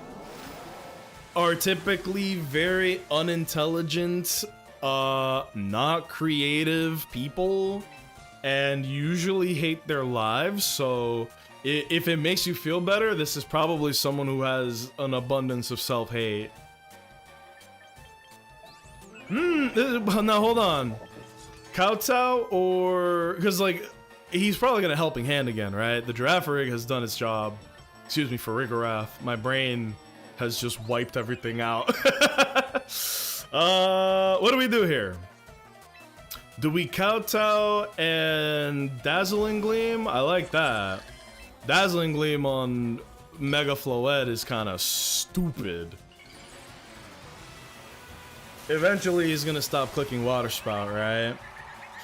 are typically very unintelligent, not creative people, and usually hate their lives. So if it makes you feel better, this is probably someone who has an abundance of self-hate. Now hold on. Kowtow or... because, like, he's probably gonna Helping Hand again, right? The Girafarig has done its job. Excuse me, Farigiraf. My brain has just wiped everything out. What do we do here? Do we Kowtow and Dazzling Gleam? I like that. Dazzling Gleam on Mega Floette is kind of stupid. Eventually, he's gonna stop clicking Water Spout, right?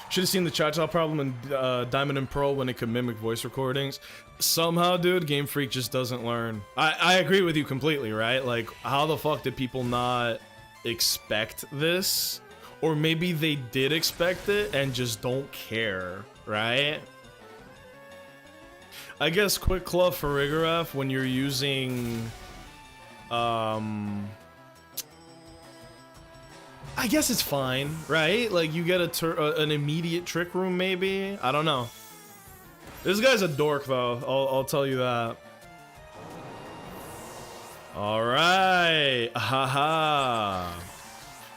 Should have seen the Cha-Cha problem in Diamond and Pearl when it could mimic voice recordings. Somehow, dude, Game Freak just doesn't learn. I agree with you completely, right? Like, how the fuck did people not expect this? Or maybe they did expect it and just don't care, right? I guess Quick Claw Farigiraf when you're using... I guess it's fine, right? Like, you get an immediate Trick Room, maybe? I don't know. This guy's a dork, though. I'll tell you that. Alright. Haha.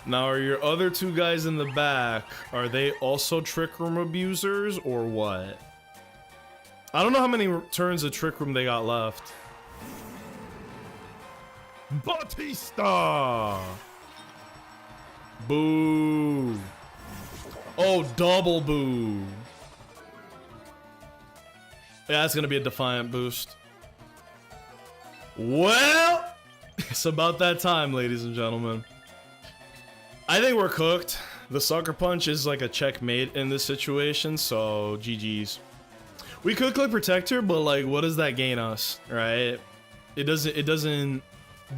Now, are your other two guys in the back, are they also Trick Room abusers, or what? I don't know how many turns of Trick Room they got left. Batista! Boo! Oh, double boo! Yeah, that's gonna be a Defiant boost. Well, it's about that time, ladies and gentlemen. I think we're cooked. The Sucker Punch is like a checkmate in this situation, so GG's. We could click Protector, but like, what does that gain us, right? It doesn't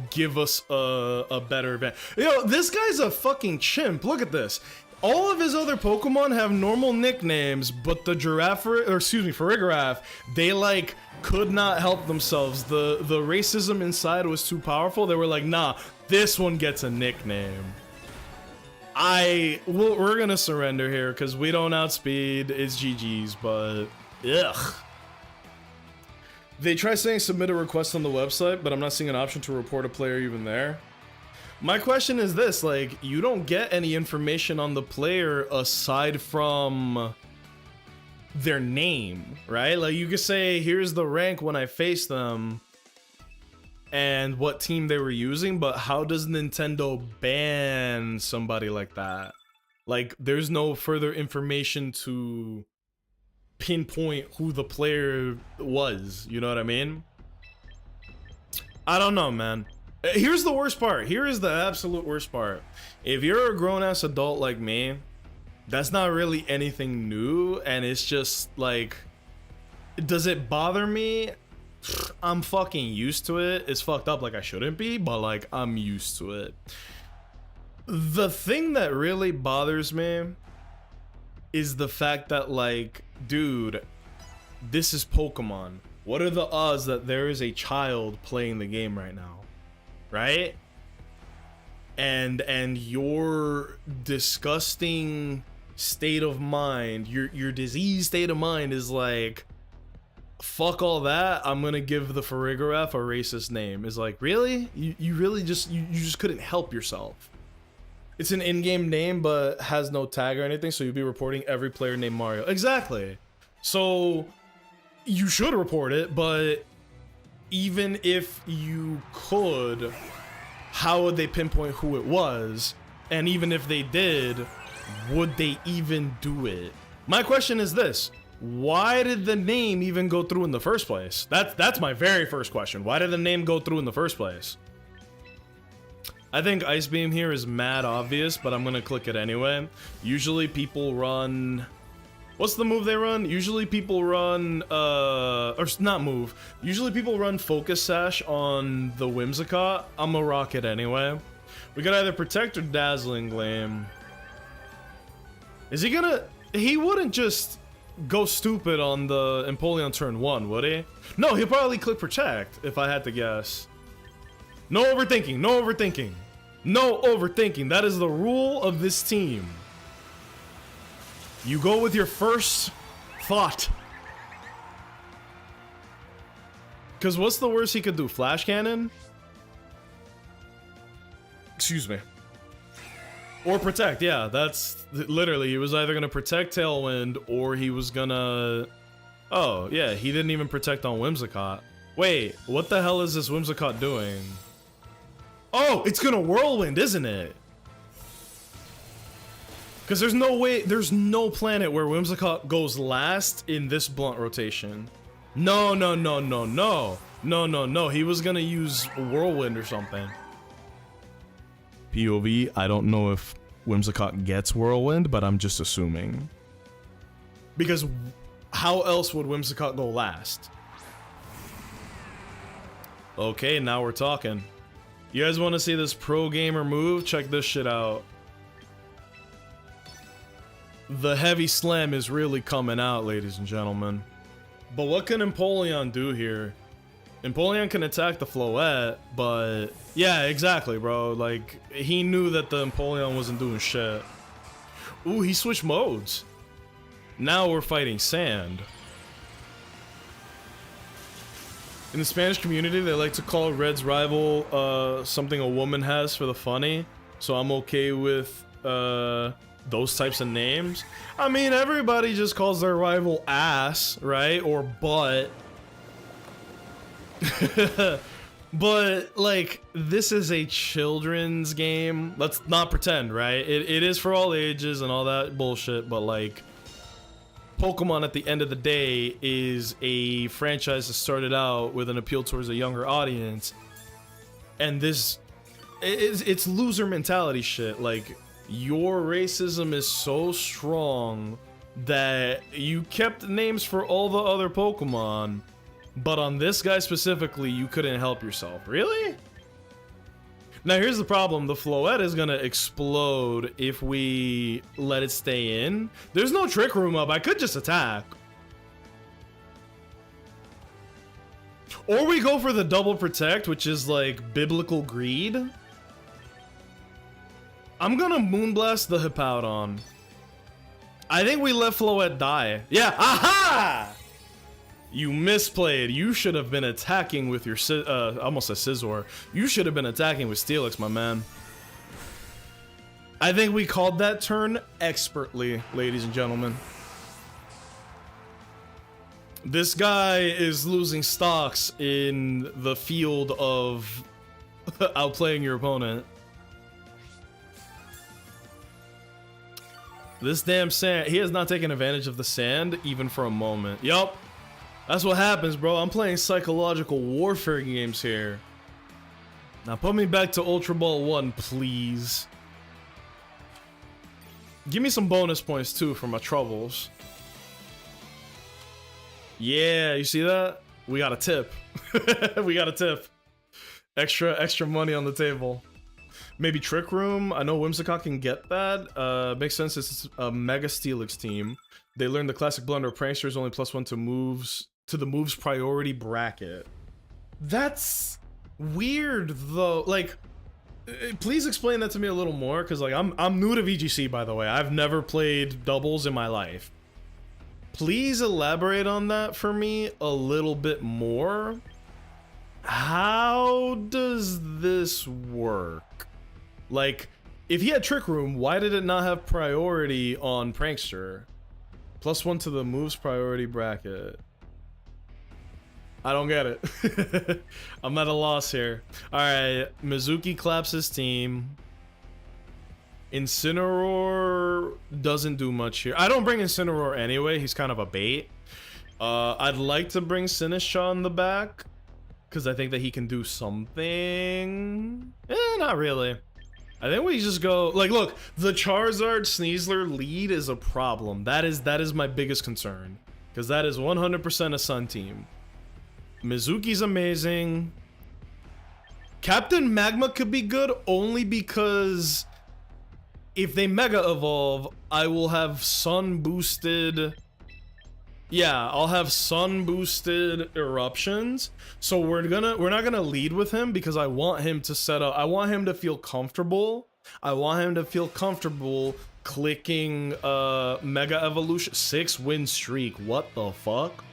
give us a better advantage. Yo, this guy's a fucking chimp. Look at this. All of his other Pokemon have normal nicknames, but the Farigiraf, they like could not help themselves. The racism inside was too powerful. They were like, nah, this one gets a nickname. We're gonna surrender here because we don't outspeed. It's GG's, but ugh. They try saying submit a request on the website, but I'm not seeing an option to report a player even there. My question is this, like, you don't get any information on the player aside from their name, right? Like, you could say, here's the rank when I face them and what team they were using, but how does Nintendo ban somebody like that? Like, there's no further information to pinpoint who the player was, you know what I mean? I don't know, man. Here's the worst part. Here is the absolute worst part. If you're a grown-ass adult like me, That's not really anything new, and it's just like, does it bother me? I'm fucking used to it. It's fucked up like I shouldn't be, but like I'm used to it. The thing that really bothers me is the fact that like, dude, this is Pokemon. What are the odds that there is a child playing the game right now? Right? And your disgusting state of mind, your diseased state of mind is like, fuck all that, I'm gonna give the Farigiraf a racist name. Is like, really? You really just you just couldn't help yourself. It's an in-game name but has no tag or anything, so you'd be reporting every player named Mario. Exactly. So you should report it, but even if you could, how would they pinpoint who it was? And even if they did, would they even do it? My question is this: why did the name even go through in the first place? That's my very first question. Why did the name go through in the first place? I think Ice Beam here is mad obvious, but I'm gonna click it anyway. Usually people run... What's the move they run? Usually people run, or not move. Usually people run Focus Sash on the Whimsicott. I'm gonna rock it anyway. We got either Protect or Dazzling Gleam. Is he gonna... He wouldn't just go stupid on the Empoleon turn 1, would he? No, he'll probably click Protect, if I had to guess. No overthinking, no overthinking. No overthinking. That is the rule of this team. You go with your first thought. Because what's the worst he could do? Flash Cannon? Excuse me. Or Protect, yeah. That's literally, he was either going to Protect Tailwind or he was gonna... Oh, yeah, he didn't even Protect on Whimsicott. Wait, what the hell is this Whimsicott doing? Oh, it's gonna Whirlwind, isn't it? Because there's no way, there's no planet where Whimsicott goes last in this blunt rotation. No, no, no, no, no. No, no, no. He was gonna use Whirlwind or something. POV, I don't know if Whimsicott gets Whirlwind, but I'm just assuming. Because how else would Whimsicott go last? Okay, now we're talking. You guys want to see this pro gamer move? Check this shit out. The heavy slam is really coming out, ladies and gentlemen. But what can Empoleon do here? Empoleon can attack the Floette, but... Yeah, exactly, bro. Like, he knew that the Empoleon wasn't doing shit. Ooh, he switched modes. Now we're fighting sand. In the Spanish community, they like to call Red's rival something a woman has for the funny. So I'm okay with those types of names. I mean, everybody just calls their rival ass, right? Or butt. But, like, this is a children's game. Let's not pretend, right? It is for all ages and all that bullshit, but, like... Pokemon at the end of the day is a franchise that started out with an appeal towards a younger audience, and this it's loser mentality shit. Like, your racism is so strong that you kept names for all the other Pokemon, but on this guy specifically you couldn't help yourself. Really? Now here's the problem, the Floette is gonna explode if we let it stay in. There's no Trick Room up, I could just attack. Or we go for the double Protect, which is like biblical greed. I'm gonna Moonblast the Hippowdon. I think we let Floette die. Yeah, aha! You misplayed. You should have been attacking with your, almost a Scizor. You should have been attacking with Steelix, my man. I think we called that turn expertly, ladies and gentlemen. This guy is losing stocks in the field of outplaying your opponent. This damn sand, he has not taken advantage of the sand even for a moment. Yup. That's what happens, bro. I'm playing psychological warfare games here. Now put me back to Ultra Ball 1, please. Give me some bonus points too for my troubles. Yeah, you see that? We got a tip. We got a tip. Extra money on the table. Maybe Trick Room. I know Whimsicott can get that. Makes sense. It's a Mega Steelix team. They learned the classic blunder of pranksters only +1 to moves to the moves priority bracket. That's weird though. Like, please explain that to me a little more, because like I'm new to VGC, by the way. I've never played doubles in my life. Please elaborate on that for me a little bit more. How does this work? Like, if he had Trick Room, why did it not have priority on Prankster? +1 to the moves priority bracket. I don't get it. I'm at a loss here. Alright, Mizuki claps his team. Incineroar doesn't do much here. I don't bring Incineroar anyway, he's kind of a bait. I'd like to bring Sinistcha in the back, because I think that he can do something. Not really. I think we just go, like, look, the Charizard Sneasler lead is a problem. That is my biggest concern, because that is 100% a Sun team. Mizuki's amazing. Captain Magma could be good only because if they Mega Evolve, I will have Sun boosted. Yeah, I'll have Sun boosted eruptions. So we're not gonna lead with him because I want him to set up. I want him to feel comfortable. I want him to feel comfortable clicking Mega Evolution 6-win streak. What the fuck?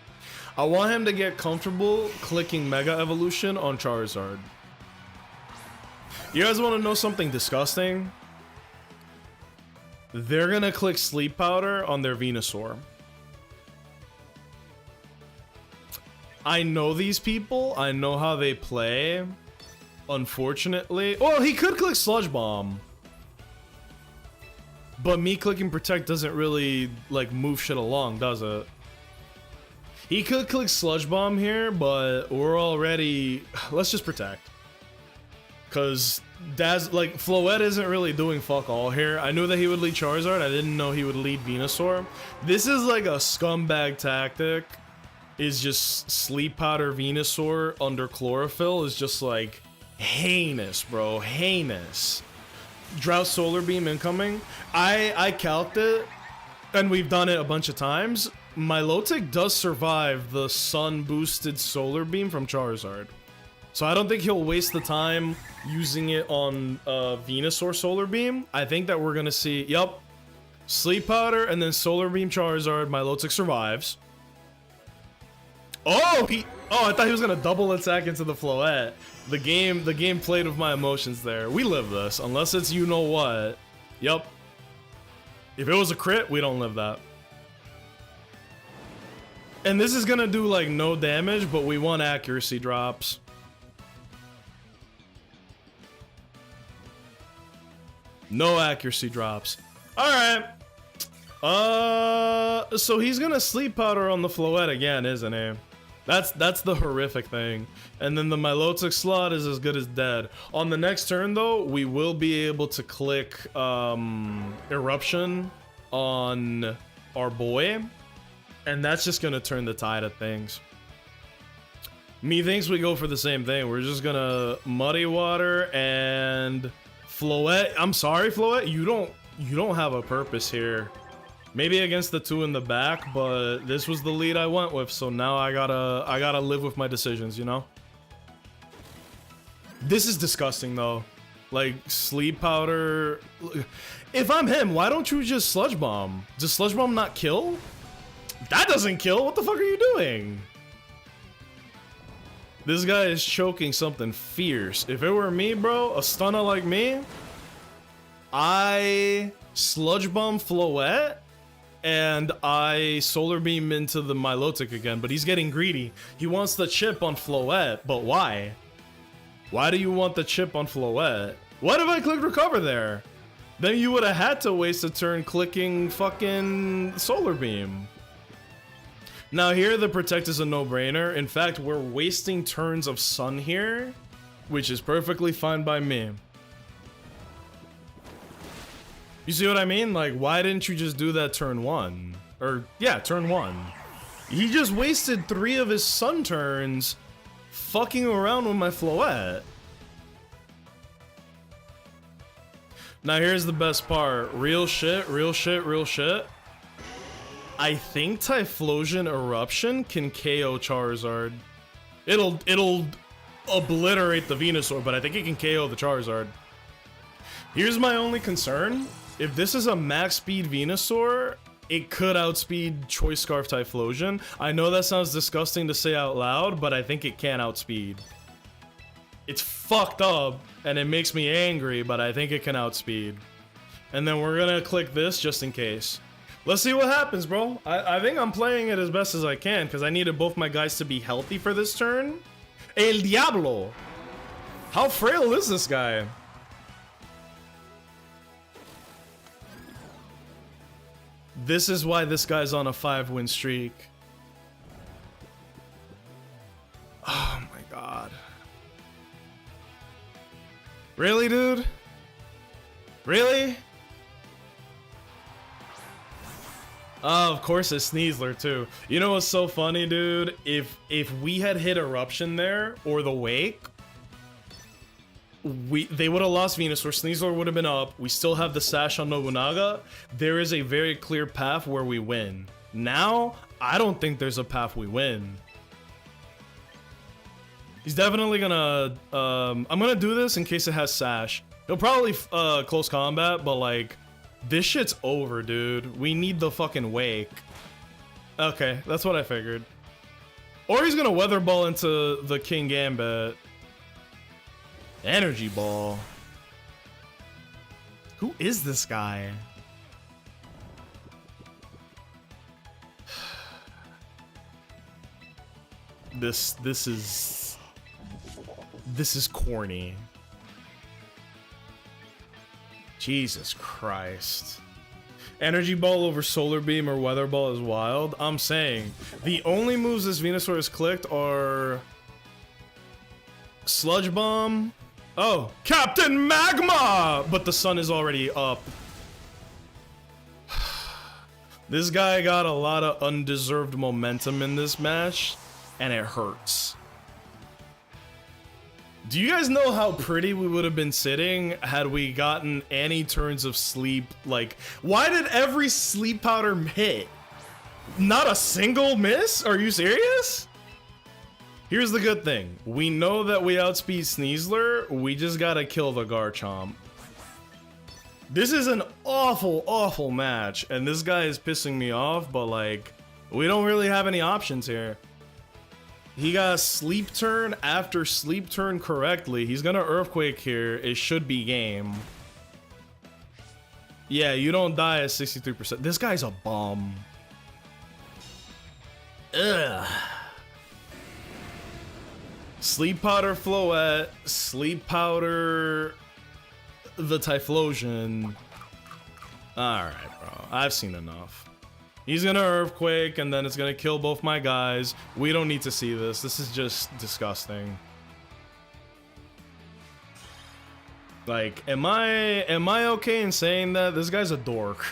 I want him to get comfortable clicking Mega Evolution on Charizard. You guys want to know something disgusting? They're gonna click Sleep Powder on their Venusaur. I know these people. I know how they play. Unfortunately. Well, he could click Sludge Bomb. But me clicking Protect doesn't really, like, move shit along, does it? He could click Sludge Bomb here, but we're already... Let's just Protect. Because like, Floette isn't really doing fuck all here. I knew that he would lead Charizard. I didn't know he would lead Venusaur. This is like a scumbag tactic. Is just Sleep Powder Venusaur under Chlorophyll is just like heinous, bro. Heinous. Drought Solar Beam incoming. I calced it, and we've done it a bunch of times. Milotic does survive the Sun boosted Solar Beam from Charizard. So I don't think he'll waste the time using it on Venusaur Solar Beam. I think that we're gonna see, yep, Sleep Powder and then Solar Beam Charizard. Milotic survives. Oh, I thought he was gonna double attack into the Floette. The game played with my emotions there. We live this, unless it's you know what. Yep. If it was a crit, we don't live that. And this is gonna do like no damage, but we want accuracy drops. No accuracy drops. Alright. So he's gonna Sleep Powder on the Floette again, isn't he? That's the horrific thing. And then the Milotic slot is as good as dead. On the next turn though, we will be able to click Eruption on our boy. And that's just gonna turn the tide of things. Methinks we go for the same thing. We're just gonna Muddy Water and Floette. I'm sorry, Floette, you don't have a purpose here. Maybe against the two in the back, but this was the lead I went with, so now I gotta live with my decisions, you know? This is disgusting though. Like, Sleep Powder. If I'm him, why don't you just Sludge Bomb? Does Sludge Bomb not kill? That doesn't kill. What the fuck are you doing? This guy is choking something fierce. If it were me, bro, a stunner like me, I Sludge Bomb Floette and I Solar Beam into the Milotic again, but he's getting greedy. He wants the chip on Floette, but why? Why do you want the chip on Floette? What if I clicked Recover there? Then you would have had to waste a turn clicking fucking Solar Beam. Now here, the Protect is a no-brainer. In fact, we're wasting turns of Sun here, which is perfectly fine by me. You see what I mean? Like, why didn't you just do that turn 1? Or, yeah, turn 1. He just wasted 3 of his sun turns fucking around with my Floette. Now here's the best part. Real shit, real shit, real shit. I think Typhlosion Eruption can KO Charizard. It'll obliterate the Venusaur, but I think it can KO the Charizard. Here's my only concern. If this is a max speed Venusaur, it could outspeed Choice Scarf Typhlosion. I know that sounds disgusting to say out loud, but I think it can outspeed. It's fucked up, and it makes me angry, but I think it can outspeed. And then we're gonna click this just in case. Let's see what happens, bro. I think I'm playing it as best as I can, because I needed both my guys to be healthy for this turn. El Diablo! How frail is this guy? This is why this guy's on a 5-win streak. Oh my god. Really, dude? Really? Oh, of course it's Sneasler too. You know what's so funny, dude? If we had hit Eruption there, or the Wake, they would have lost Venusaur, Sneasler would have been up, we still have the Sash on Nobunaga, there is a very clear path where we win. Now, I don't think there's a path we win. He's definitely gonna, I'm gonna do this in case it has Sash. He'll probably close combat, but like, this shit's over, dude. We need the fucking Wake. Okay, that's what I figured. Or he's gonna Weather Ball into the King Gambit. Energy Ball. Who is this guy? This is corny. Jesus Christ. Energy Ball over Solar Beam or Weather Ball is wild. I'm saying the only moves this Venusaur has clicked are Sludge Bomb. Oh, Captain Magma! But the sun is already up. This guy got a lot of undeserved momentum in this match, and it hurts. Do you guys know how pretty we would have been sitting had we gotten any turns of sleep? Like, why did every sleep powder hit? Not a single miss? Are you serious? Here's the good thing. We know that we outspeed Sneasler. We just gotta kill the Garchomp. This is an awful, awful match, and this guy is pissing me off, but like, we don't really have any options here. He got sleep turn after sleep turn correctly. He's gonna Earthquake here. It should be game. Yeah, you don't die at 63%. This guy's a bum. Ugh. Sleep Powder Floette, Sleep Powder the Typhlosion. Alright, bro. I've seen enough. He's gonna Earthquake, and then it's gonna kill both my guys. We don't need to see this. This is just disgusting. Like, am I okay in saying that? This guy's a dork.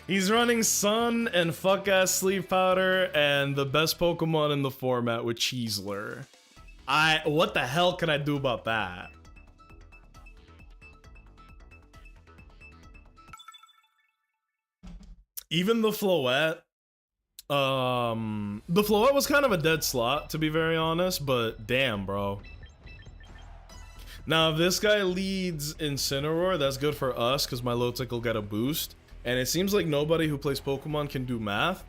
He's running Sun and fuck-ass Sleep Powder and the best Pokemon in the format with Cheesler. What the hell can I do about that? Even the Floette, the Floette was kind of a dead slot, to be very honest, but damn, bro. Now, if this guy leads Incineroar, that's good for us, because my Lotic will get a boost. And it seems like nobody who plays Pokemon can do math.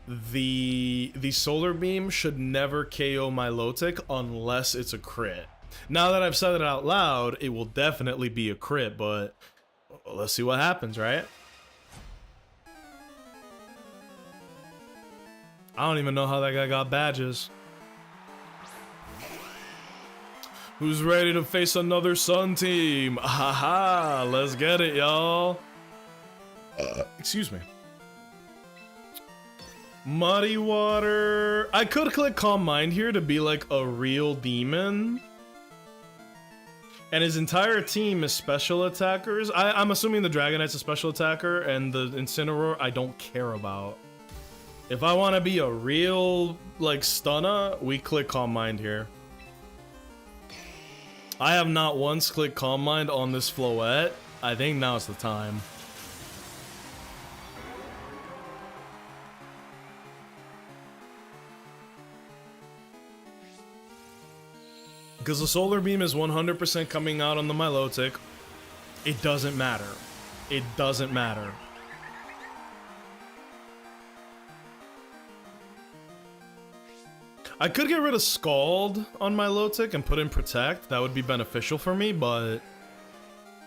The Solar Beam should never KO my Lotic unless it's a crit. Now that I've said it out loud, it will definitely be a crit, but let's see what happens, right? I don't even know how that guy got badges. Who's ready to face another Sun team? Haha, let's get it, y'all. Excuse me. Muddy Water. I could click Calm Mind here to be like a real demon. And his entire team is special attackers. I'm assuming the Dragonite's a special attacker, and the Incineroar I don't care about. If I want to be a real, like, stunner, we click Calm Mind here. I have not once clicked Calm Mind on this Floette. I think now's the time. Because the Solar Beam is 100% coming out on the Milotic. It doesn't matter. It doesn't matter. I could get rid of Scald on Milotic and put in Protect. That would be beneficial for me, but...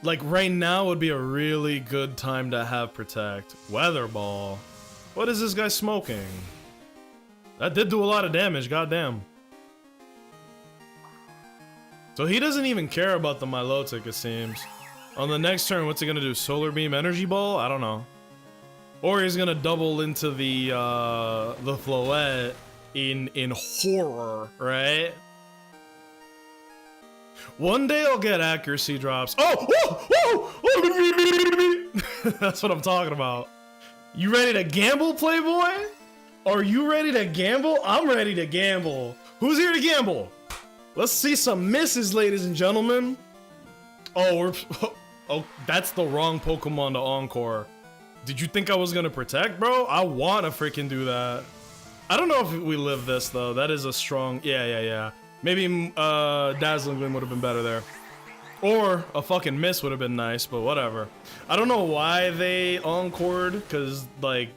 like, right now would be a really good time to have Protect. Weather Ball. What is this guy smoking? That did do a lot of damage, goddamn. So he doesn't even care about the Milotic, it seems. On the next turn, what's he gonna do? Solar Beam Energy Ball? I don't know. Or he's gonna double into the Floette in horror, right? One day I'll get accuracy drops. Oh! That's what I'm talking about. You ready to gamble, Playboy? Are you ready to gamble? I'm ready to gamble. Who's here to gamble? Let's see some misses, ladies and gentlemen. Oh, that's the wrong Pokemon to Encore. Did you think I was gonna protect, bro? I wanna freaking do that. I don't know if we live this, though. That is a strong... Yeah. Maybe Dazzling Gleam would have been better there. Or a fucking miss would have been nice, but whatever. I don't know why they encored, because, like,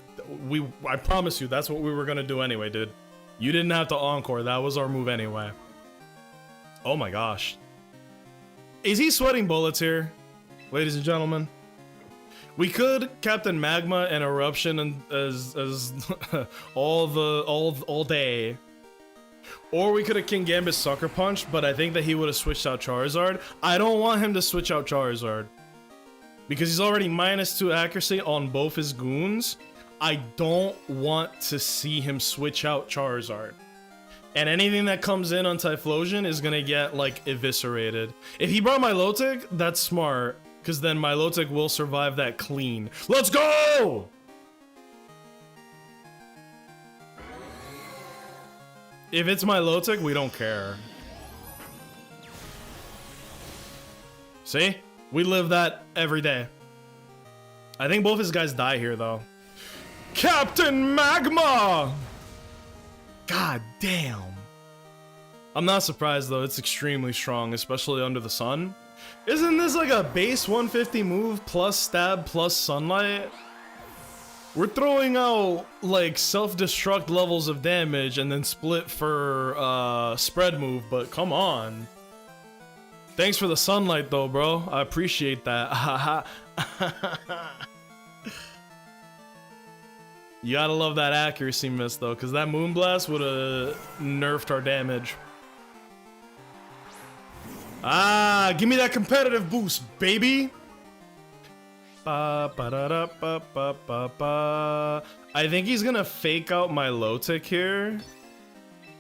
I promise you, that's what we were gonna do anyway, dude. You didn't have to encore. That was our move anyway. Oh my gosh. Is he sweating bullets here, ladies and gentlemen? We could Captain Magma and Eruption and as all day. Or we could have King Gambit Sucker Punch, but I think that he would have switched out Charizard. I don't want him to switch out Charizard. Because he's already -2 accuracy on both his goons. I don't want to see him switch out Charizard. And anything that comes in on Typhlosion is gonna get, like, eviscerated. If he brought Milotic, that's smart. Because then Milotic will survive that clean. Let's go! If it's Milotic, we don't care. See? We live that every day. I think both his guys die here, though. Captain Magma! God damn. I'm not surprised, though. It's extremely strong, especially under the sun. Isn't this like a base 150 move plus stab plus sunlight? We're throwing out, like, self-destruct levels of damage and then split for spread move, but come on. Thanks for the sunlight, though, bro. I appreciate that. You gotta love that accuracy miss, though, because that Moonblast would have nerfed our damage. Ah, give me that competitive boost, baby! I think he's gonna fake out Milotic here.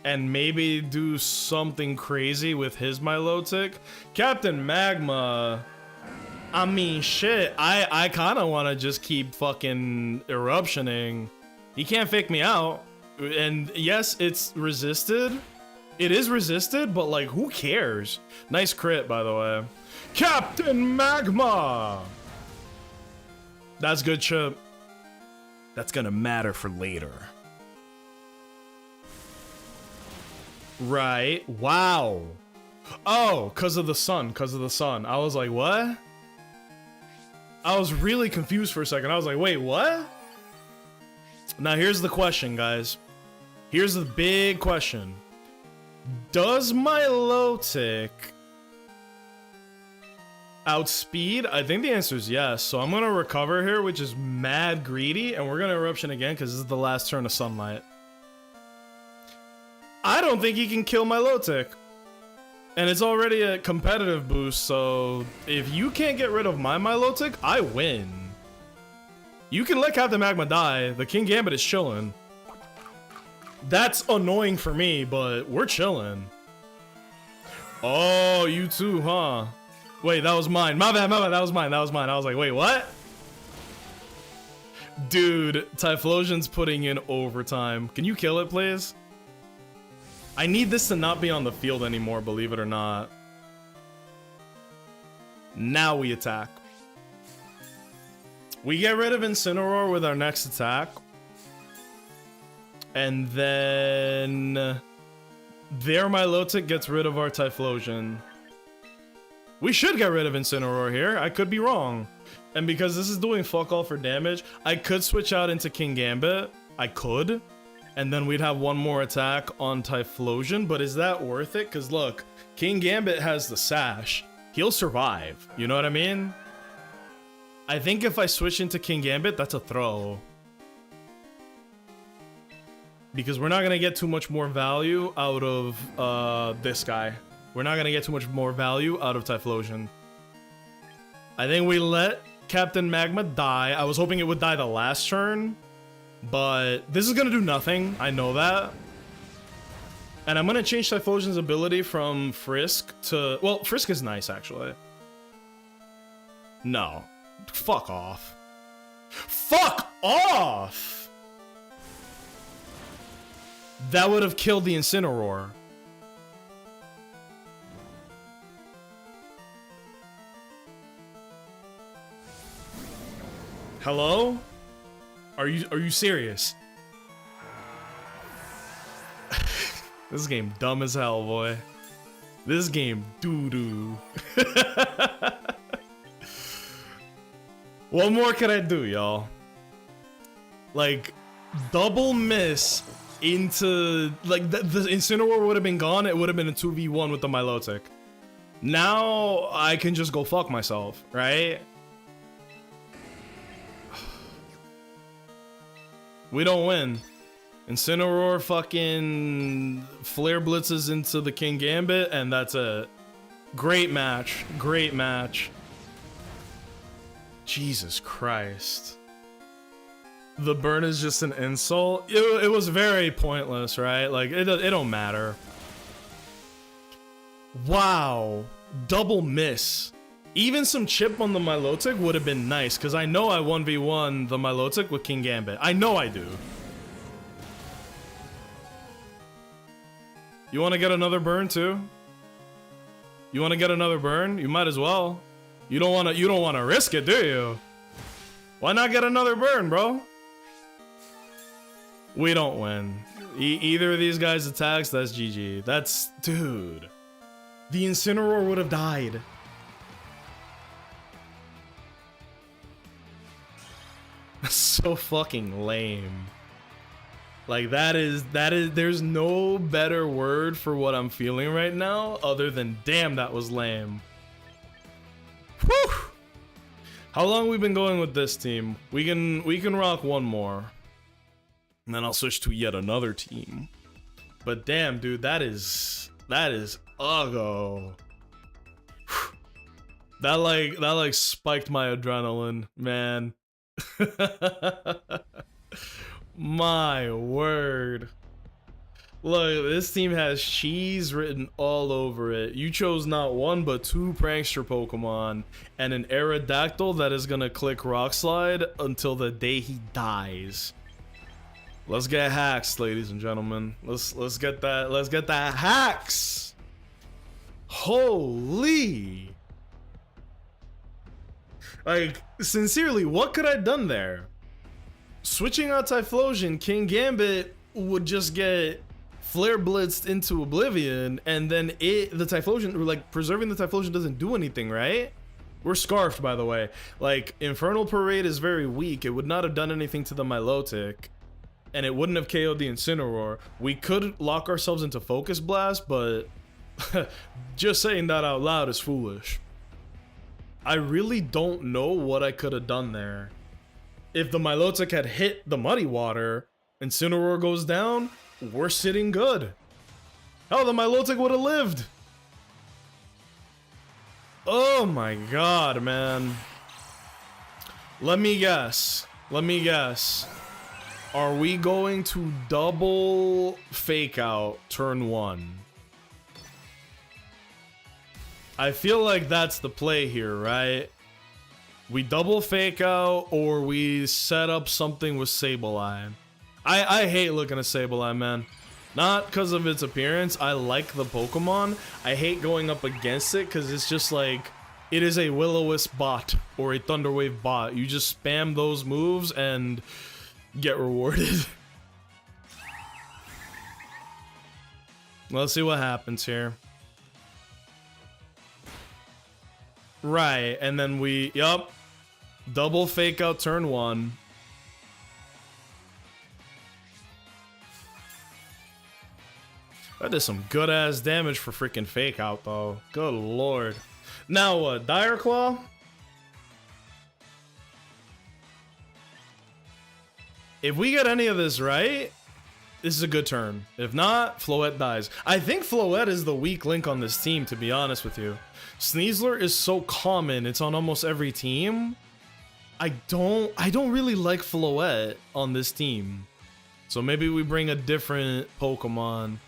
And maybe do something crazy with his Milotic. Captain Magma... I mean, shit, I kind of want to just keep fucking eruptioning. He can't fake me out. And yes, it's resisted. It is resisted, but, like, who cares? Nice crit, by the way. Captain Magma! That's good, Chip. That's gonna matter for later. Right. Wow. Oh, because of the sun. Because of the sun. I was like, what? I was really confused for a second. I was like, wait, what? Now, here's the question, guys. Here's the big question. Does Milotic outspeed? I think the answer is yes. So I'm going to recover here, which is mad greedy. And we're going to Eruption again because this is the last turn of Sunlight. I don't think he can kill Milotic. And it's already a competitive boost, so if you can't get rid of my Milotic, I win. You can let Captain Magma die. The King Gambit is chilling. That's annoying for me, but we're chilling. Oh, you too, huh? Wait, that was mine. My bad, that was mine. I was like, wait, what? Dude, Typhlosion's putting in overtime. Can you kill it, please? I need this to not be on the field anymore, believe it or not. Now we attack. We get rid of Incineroar with our next attack. And then their Milotic gets rid of our Typhlosion. We should get rid of Incineroar here. I could be wrong. And because this is doing fuck all for damage, I could switch out into King Gambit. I could. And then we'd have one more attack on Typhlosion. But is that worth it? Because look, King Gambit has the Sash. He'll survive. You know what I mean? I think if I switch into King Gambit, that's a throw. Because we're not going to get too much more value out of this guy. We're not going to get too much more value out of Typhlosion. I think we let Captain Magma die. I was hoping it would die the last turn. But this is going to do nothing. I know that. And I'm going to change Typhlosion's ability from Frisk to... Well, Frisk is nice, actually. No. Fuck off. Fuck off! That would have killed the Incineroar. Hello? Are you serious? This game dumb as hell, boy. This game doo-doo. What more can I do, y'all? Like, double miss into... Like, the Incineroar would have been gone. It would have been a 2v1 with the Milotic. Now, I can just go fuck myself, right? We don't win. Incineroar fucking flare blitzes into the King Gambit, and that's a great match. Great match. Jesus Christ. The burn is just an insult. It was very pointless, right? Like, it don't matter. Wow. Double miss. Even some chip on the Milotic would have been nice, because I know I 1v1 the Milotic with King Gambit. I know I do. You want to get another burn too? You want to get another burn? You might as well. You don't want to risk it, do you? Why not get another burn, bro? We don't win. Either of these guys attacks, that's GG. That's... Dude. The Incineroar would have died. That's so fucking lame. Like, that is, there's no better word for what I'm feeling right now other than, damn, that was lame. Whew! How long we been going with this team? We can rock one more. And then I'll switch to yet another team. But damn, dude, that is uggo. That like spiked my adrenaline, man. My word. Look, this team has cheese written all over it. You chose not one but two prankster Pokemon and an Aerodactyl that is gonna click Rock Slide until the day he dies. Let's get hacks, ladies and gentlemen. Let's get that hacks. Holy. Like, sincerely, what could I have done there? Switching out Typhlosion, King Gambit would just get flare blitzed into oblivion, and then the Typhlosion, like, preserving the Typhlosion doesn't do anything, right? We're scarfed, by the way. Like, Infernal Parade is very weak. It would not have done anything to the Milotic, and it wouldn't have KO'd the Incineroar. We could lock ourselves into Focus Blast, but just saying that out loud is foolish. I really don't know what I could have done there. If the Milotic had hit the Muddy Water, Incineroar goes down, we're sitting good. Hell, the Milotic would have lived. Oh my god, man. Let me guess. Are we going to double fake out turn one? I feel like that's the play here, right? We double fake out or we set up something with Sableye. I hate looking at Sableye, man. Not because of its appearance. I like the Pokemon. I hate going up against it because it's just like, it is a Will-O-Wisp bot or a Thunderwave bot. You just spam those moves and get rewarded. Let's see what happens here. Right, and then we, yup, double fake out turn 1. That did some good ass damage for freaking fake out though. Good lord. Now what, Dire Claw? If we get any of this right, this is a good turn. If not, Floette dies. I think Floette is the weak link on this team, to be honest with you. Sneasler is so common, it's on almost every team. I don't really like Floette on this team. So maybe we bring a different Pokemon.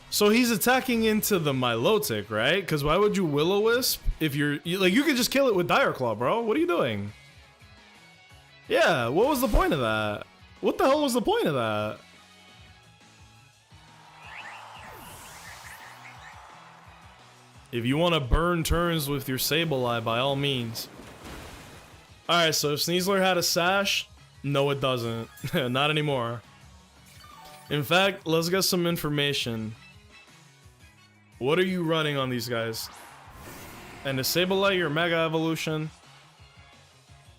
So he's attacking into the Milotic, right? Because why would you Will-O-Wisp if like, you could just kill it with Dire Claw, bro. What are you doing? Yeah, what was the point of that? What the hell was the point of that? If you want to burn turns with your Sableye, by all means. Alright, so if Sneasler had a Sash, no it doesn't. Not anymore. In fact, let's get some information. What are you running on these guys? And is Sableye your Mega Evolution?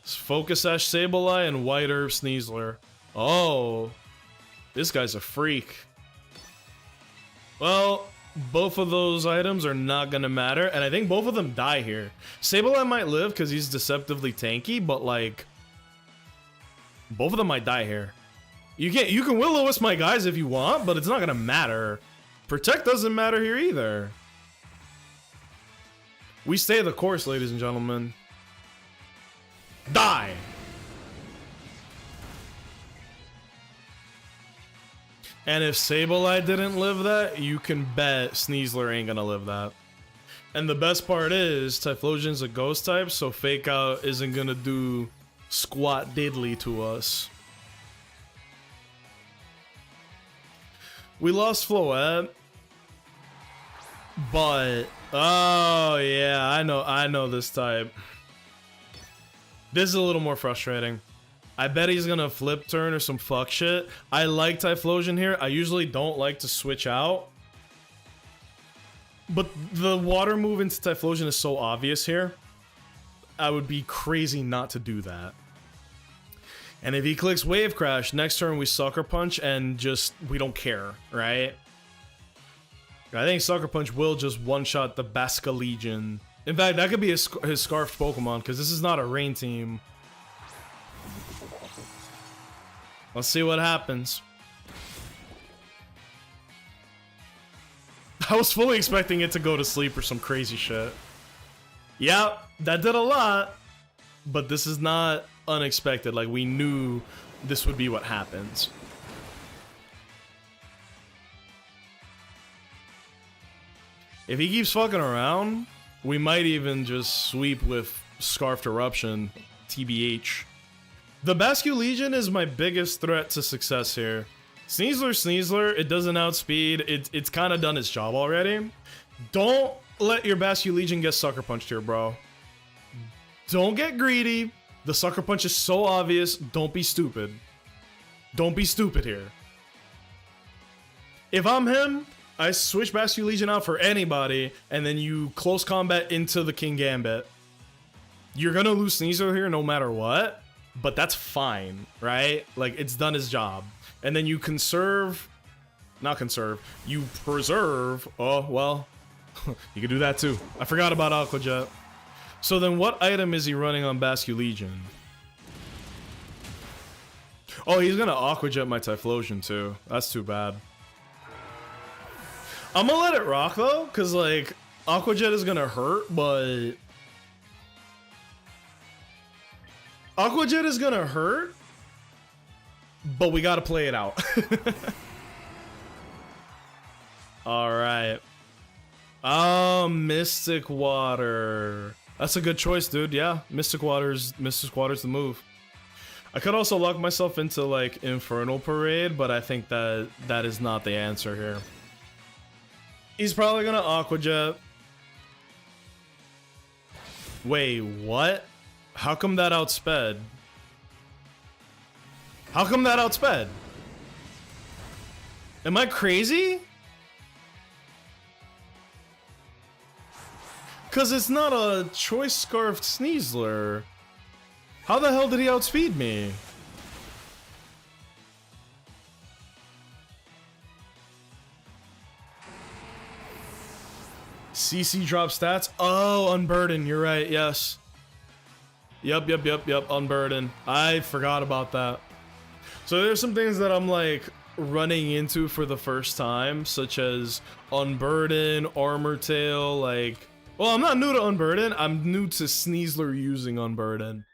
It's Focus Sash Sableye and White Herb Sneasler. Oh, this guy's a freak. Well, both of those items are not gonna matter, and I think both of them die here. Sableye might live because he's deceptively tanky, but like, both of them might die here. You can Will-O-Wisp my guys if you want, but it's not gonna matter. Protect doesn't matter here either. We stay the course, ladies and gentlemen. Die! And if Sableye didn't live that, you can bet Sneasler ain't gonna live that. And the best part is, Typhlosion's a ghost type, so Fake Out isn't gonna do squat diddly to us. We lost Floette. But, oh yeah, I know this type. This is a little more frustrating. I bet he's gonna flip turn or some fuck shit. I like Typhlosion here. I usually don't like to switch out. But the water move into Typhlosion is so obvious here. I would be crazy not to do that. And if he clicks Wave Crash, next turn we Sucker Punch and just, we don't care, right? I think Sucker Punch will just one-shot the Basculegion. In fact, that could be his Scarfed Pokemon, because this is not a Rain team. Let's see what happens. I was fully expecting it to go to sleep or some crazy shit. Yeah, that did a lot, but this is not unexpected. Like, we knew this would be what happens. If he keeps fucking around, we might even just sweep with Scarfed Eruption, TBH. The Basculegion is my biggest threat to success here. Sneasler, it doesn't outspeed, it's kind of done its job already. Don't let your Basculegion get Sucker Punched here, bro. Don't get greedy. The Sucker Punch is so obvious, don't be stupid. Don't be stupid here. If I'm him, I switch Basculegion out for anybody, and then you close combat into the King Gambit. You're gonna lose Sneasler here no matter what, but that's fine, right? Like, it's done its job. And then you conserve, not conserve, you preserve, oh, well, you can do that too. I forgot about Aqua Jet. So then what item is he running on Basculegion? Oh, he's gonna Aqua Jet my Typhlosion too. That's too bad. I'm gonna let it rock though, cause like, Aqua Jet is gonna hurt, but Aqua Jet is gonna hurt, but we gotta play it out. Alright. Oh, Mystic Water. That's a good choice, dude. Yeah, Mystic Water's the move. I could also lock myself into like Infernal Parade, but I think that is not the answer here. He's probably gonna Aqua Jet. Wait, what? How come that outsped? How come that outsped? Am I crazy? Cause it's not a Choice Scarfed Sneasler. How the hell did he outspeed me? CC drop stats? Oh, Unburden, you're right, yes. Yep, Unburden. I forgot about that. So there's some things that I'm like running into for the first time, such as Unburden, Armor Tail, like... Well, I'm not new to Unburden, I'm new to Sneasler using Unburden.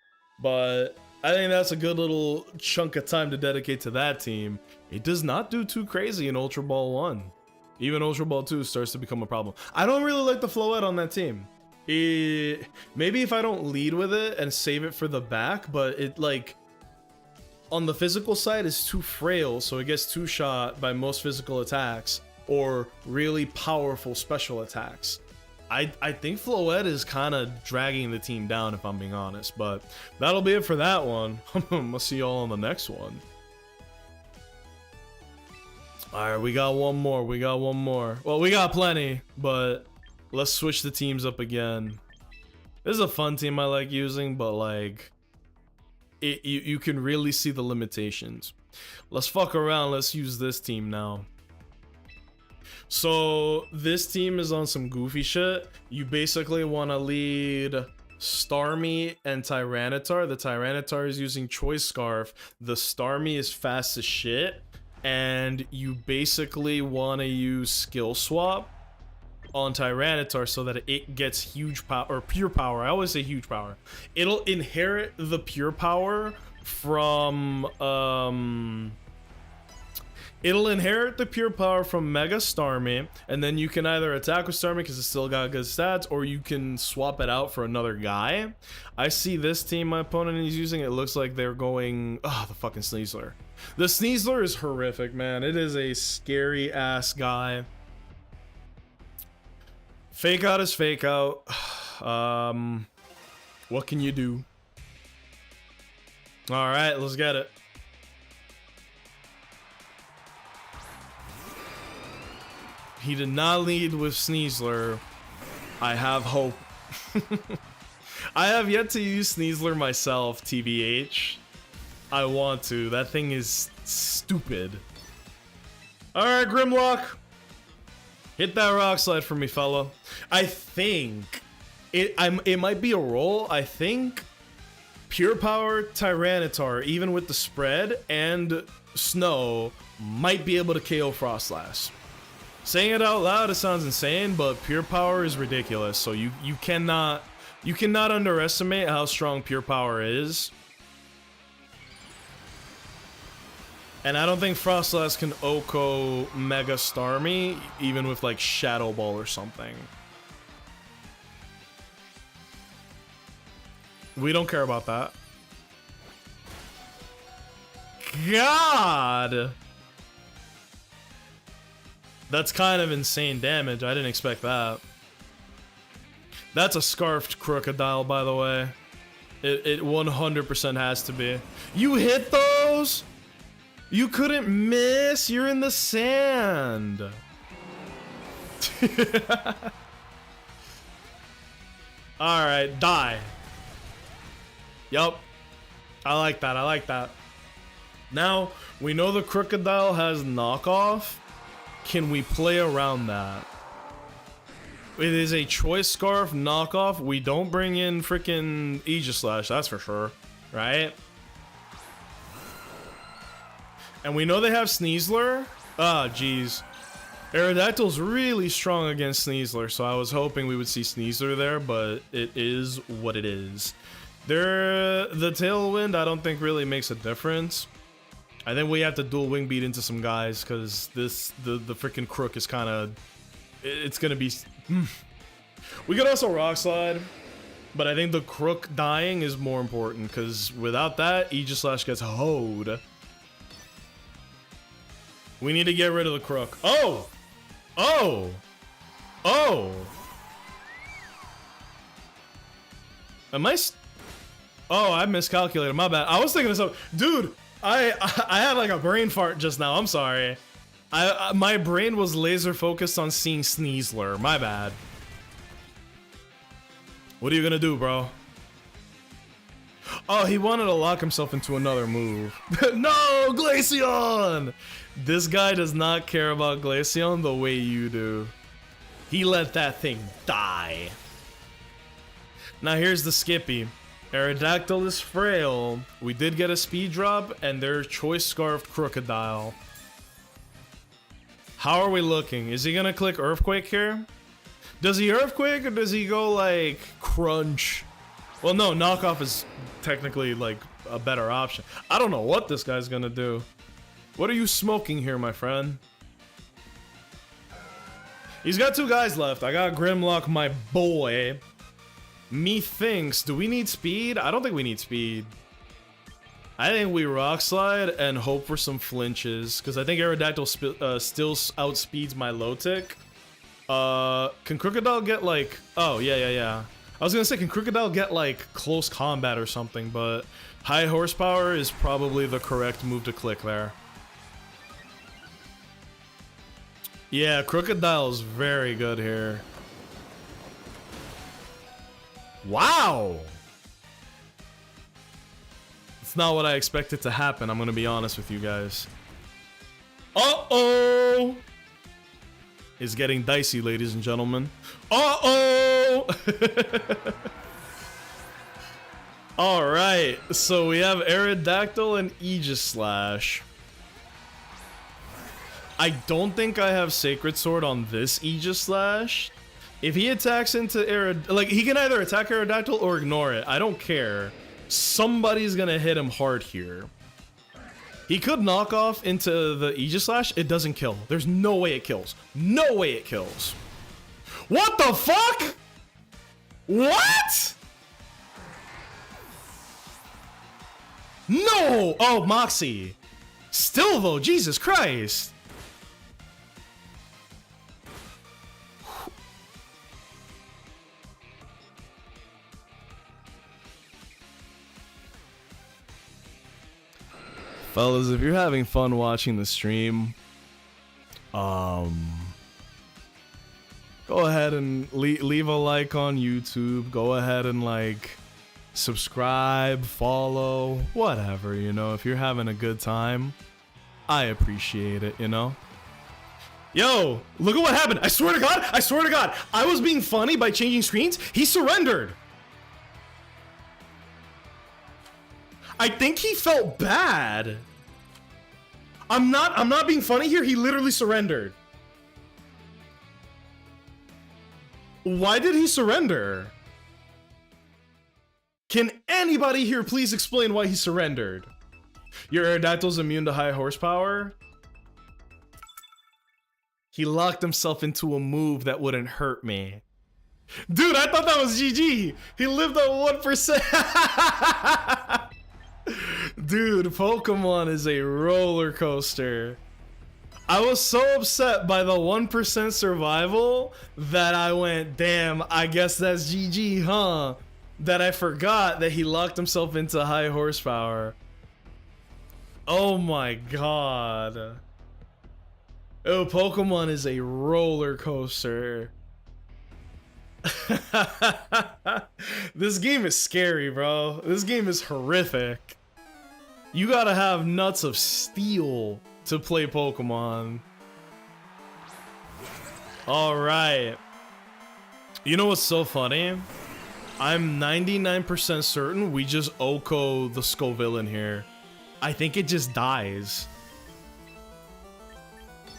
But I think that's a good little chunk of time to dedicate to that team. It does not do too crazy in Ultra Ball 1. Even Ultra Ball 2 starts to become a problem. I don't really like the Floette on that team. Maybe if I don't lead with it and save it for the back, but it like... On the physical side is too frail, so it gets two-shot by most physical attacks or really powerful special attacks. I think Floette is kind of dragging the team down, if I'm being honest, but that'll be it for that one. I'm gonna see y'all on the next one. Alright, we got one more. Well, we got plenty, but let's switch the teams up again. This is a fun team I like using, but like, you can really see the limitations. Let's fuck around. Let's use this team now. So this team is on some goofy shit. You basically want to lead Starmie and Tyranitar. The Tyranitar is using Choice Scarf. The Starmie is fast as shit. And you basically want to use Skill Swap on Tyranitar so that it gets huge power, or pure power. I always say huge power. It'll inherit the pure power from Mega Starmie, and then you can either attack with Starmie because it's still got good stats, or you can swap it out for another guy. I see this team my opponent is using. It looks like they're going... Oh, the fucking Sneasler. The Sneasler is horrific, man. It is a scary ass guy. Fake out is fake out. What can you do? Alright, let's get it. He did not lead with Sneasler. I have hope. I have yet to use Sneasler myself, TBH. I want to. That thing is stupid. Alright, Grimlock. Hit that rock slide for me, fella. I think it might be a roll. I think Pure Power Tyranitar, even with the spread and Snow, might be able to KO Frostlass. Saying it out loud, it sounds insane, but Pure Power is ridiculous. So you cannot underestimate how strong Pure Power is. And I don't think Frostlass can Oko Mega Starmie, even with like Shadow Ball or something. We don't care about that. God! That's kind of insane damage. I didn't expect that. That's a Scarfed Crocodile, by the way. It 100% has to be. You hit those? You couldn't miss. You're in the sand. Alright, die. Yup. I like that. I like that. Now, we know the Crocodile has knockoff. Can we play around that? It is a Choice Scarf knockoff. We don't bring in freaking Aegislash, that's for sure. Right? And we know they have Sneasler. Ah, jeez. Aerodactyl's really strong against Sneasler, so I was hoping we would see Sneasler there, but it is what it is. The Tailwind, I don't think really makes a difference. I think we have to dual wing beat into some guys, because the freaking crook is kind of... It's gonna be... We could also rock slide, but I think the crook dying is more important, because without that, Aegis Slash gets hoed. We need to get rid of the crook. Oh! Oh! Oh! Am I... Oh, I miscalculated. My bad. I was thinking of something. Dude, I had like a brain fart just now. I'm sorry. My brain was laser focused on seeing Sneasler. My bad. What are you gonna do, bro? Oh, he wanted to lock himself into another move. No, Glaceon! This guy does not care about Glaceon the way you do. He let that thing die. Now here's the Skippy. Aerodactyl is frail. We did get a speed drop, and their choice scarfed Crocodile. How are we looking? Is he gonna click Earthquake here? Does he Earthquake, or does he go like Crunch? Well, no, Knockoff is technically like a better option. I don't know what this guy's gonna do. What are you smoking here, my friend? He's got two guys left. I got Grimlock, my boy. Methinks, do we need speed? I don't think we need speed. I think we rock slide and hope for some flinches, because I think Aerodactyl still outspeeds my low tick. Can Crocodile get like... Oh, yeah. I was gonna say, can Crocodile get like close combat or something, but high horsepower is probably the correct move to click there. Yeah, Crocodile's very good here. Wow! It's not what I expected to happen, I'm gonna be honest with you guys. Uh-oh! It's getting dicey, ladies and gentlemen. Uh-oh! Alright, so we have Aerodactyl and Aegis Slash. I don't think I have Sacred Sword on this Aegis Slash. If he attacks into like, he can either attack Aerodactyl or ignore it. I don't care. Somebody's gonna hit him hard here. He could knock off into the Aegis Slash. It doesn't kill. There's no way it kills. No way it kills. What the fuck? What? No! Oh, Moxie. Still though, Jesus Christ. Fellas, if you're having fun watching the stream, go ahead and leave a like on YouTube. Go ahead and like subscribe, follow, whatever, you know. If you're having a good time, I appreciate it, you know. Yo, look at what happened. I swear to God, I was being funny by changing screens. He surrendered. I think he felt bad. I'm not being funny here. He literally surrendered. Why did he surrender? Can anybody here please explain why he surrendered? Your Aerodactyl's immune to high horsepower? He locked himself into a move that wouldn't hurt me. Dude, I thought that was GG. He lived on 1%. Dude, Pokemon is a roller coaster. I was so upset by the 1% survival that I went, damn, I guess that's GG, huh? That I forgot that he locked himself into high horsepower. Oh my god. Oh, Pokemon is a roller coaster. This game is scary, bro. This game is horrific. You gotta have nuts of steel to play Pokemon. Alright. You know what's so funny? I'm 99% certain we just Oko the Scovillain here. I think it just dies.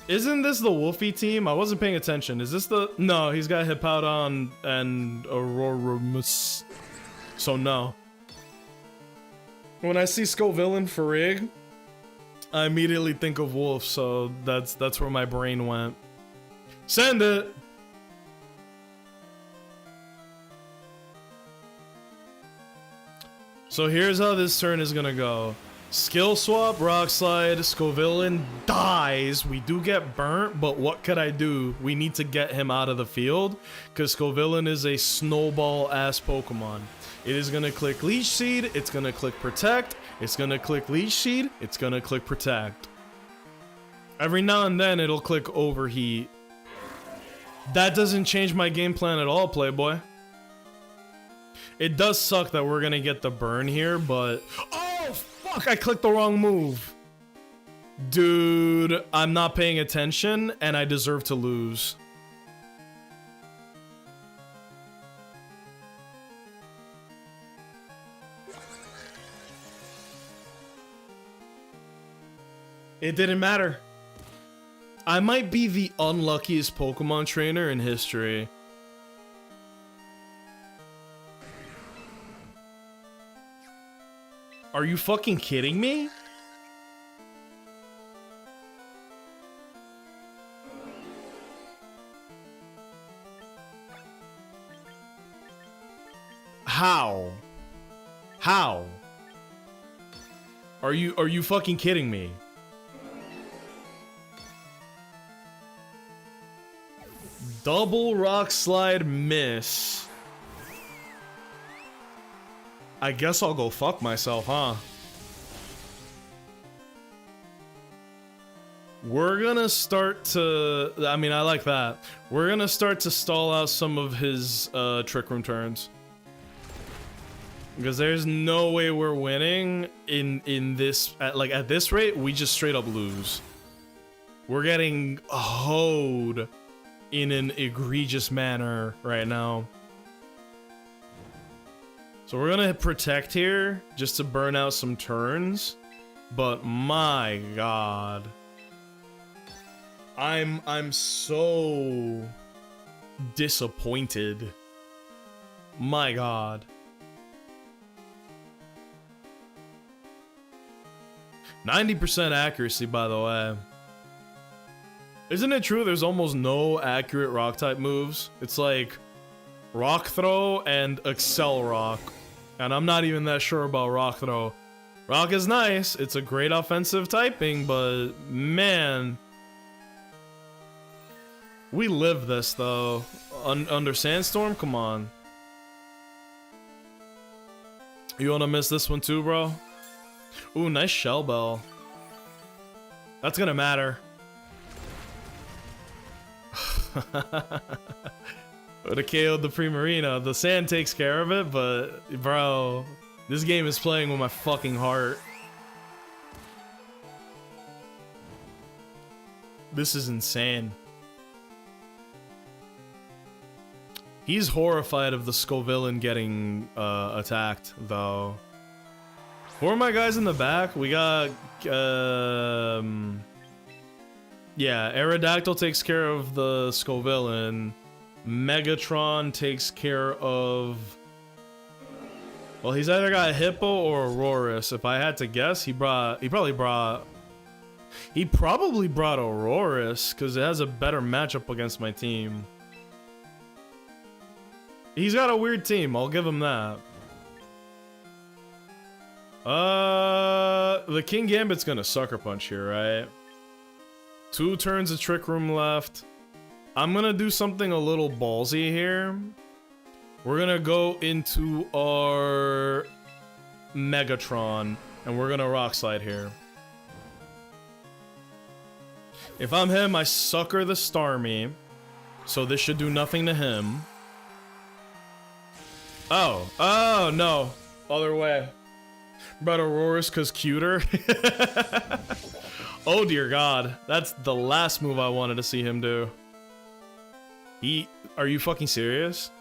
Isn't this the Wolfie team? I wasn't paying attention. Is this the... No, he's got Hippowdon and Auroramus. So no. When I see Scovillain Farrig, I immediately think of wolf, so that's where my brain went. Send it! So here's how this turn is gonna go. Skill swap, rock slide, Scovillain dies. We do get burnt, but what could I do? We need to get him out of the field, because Scovillain is a snowball-ass Pokemon. It is gonna click Leech Seed, it's gonna click Protect, it's gonna click Leech Seed, it's gonna click Protect. Every now and then it'll click Overheat. That doesn't change my game plan at all, Playboy. It does suck that we're gonna get the burn here, but... Oh, fuck! I clicked the wrong move. Dude, I'm not paying attention, and I deserve to lose. It didn't matter. I might be the unluckiest Pokemon trainer in history. Are you fucking kidding me? How? How? Are you fucking kidding me? Double rock slide miss. I guess I'll go fuck myself, huh? We're gonna start to... I mean, I like that. We're gonna start to stall out some of his Trick Room turns. Because there's no way we're winning in this... At this rate, we just straight up lose. We're getting hoed in an egregious manner right now. So we're gonna protect here just to burn out some turns, but my god, I'm so disappointed. My god. 90% accuracy, by the way. Isn't it true there's almost no accurate rock type moves? It's like Rock Throw and Excel Rock. And I'm not even that sure about Rock Throw. Rock is nice, it's a great offensive typing, but man. We live this though. Under Sandstorm? Come on. You wanna miss this one too, bro? Ooh, nice Shell Bell. That's gonna matter. Would have KO'd the Primarina. The sand takes care of it, but bro, this game is playing with my fucking heart. This is insane. He's horrified of the Scovillain getting attacked, though. Who are my guys in the back? We got yeah, Aerodactyl takes care of the Scovillain. Megatron takes care of... Well, he's either got a Hippo or Aurorus. If I had to guess, he probably brought Aurorus, because it has a better matchup against my team. He's got a weird team, I'll give him that. The King Gambit's gonna Sucker Punch here, right? 2 turns of Trick Room left. I'm gonna do something a little ballsy here. We're gonna go into our Megatron, and we're gonna Rock Slide here. If I'm him, I sucker the Starmie, so this should do nothing to him. Oh no, other way. Brought Aurorus cause cuter. Oh dear god, that's the last move I wanted to see him do. Are you fucking serious?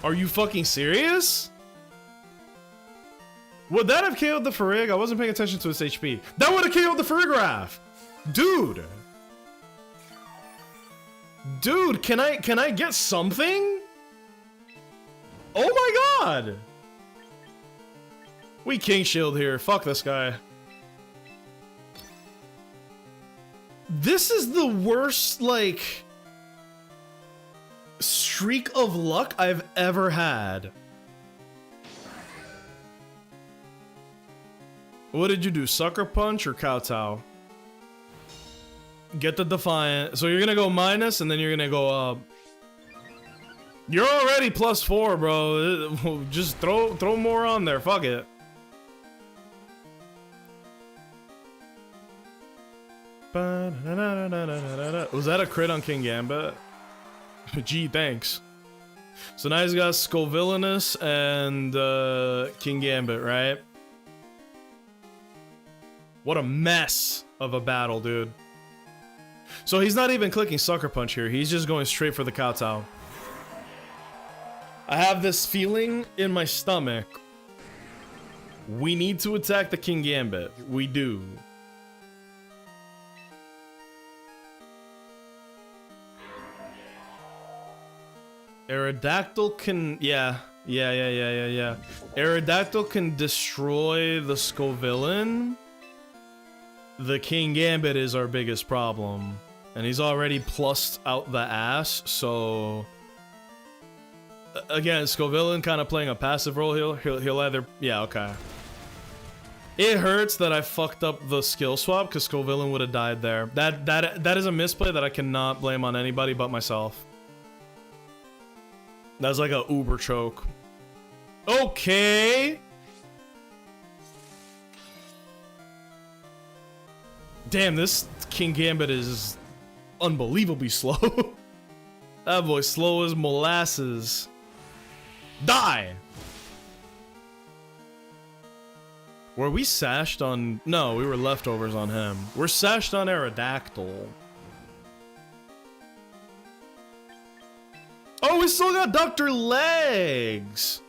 Are you fucking serious? Would that have KO'd the Farigiraf? I wasn't paying attention to its HP. That would have KO'd the Farigiraf! Dude! Dude, can I get something? Oh my god! We King Shield here. Fuck this guy. This is the worst, like, streak of luck I've ever had. What did you do? Sucker Punch or Kowtow? Get the Defiant. So you're gonna go minus and then you're gonna go up. You're already +4, bro. Just throw more on there. Fuck it. Was that a crit on King Gambit? Gee, thanks. So now he's got Skullvillainous and King Gambit, right? What a mess of a battle, dude. So he's not even clicking Sucker Punch here. He's just going straight for the Kowtow. I have this feeling in my stomach. We need to attack the King Gambit. We do. Aerodactyl can... Yeah. Aerodactyl can destroy the Skullvillain. The King Gambit is our biggest problem. And he's already plussed out the ass, so... Again, Skullvillain kind of playing a passive role. He'll either... Yeah, okay. It hurts that I fucked up the skill swap, because Skullvillain would have died there. That is a misplay that I cannot blame on anybody but myself. That's like a uber choke. Okay. Damn, this King Gambit is unbelievably slow. That boy's slow as molasses. Die! Were we sashed on... No, we were leftovers on him. We're sashed on Aerodactyl. Oh, we still got Dr. Legs!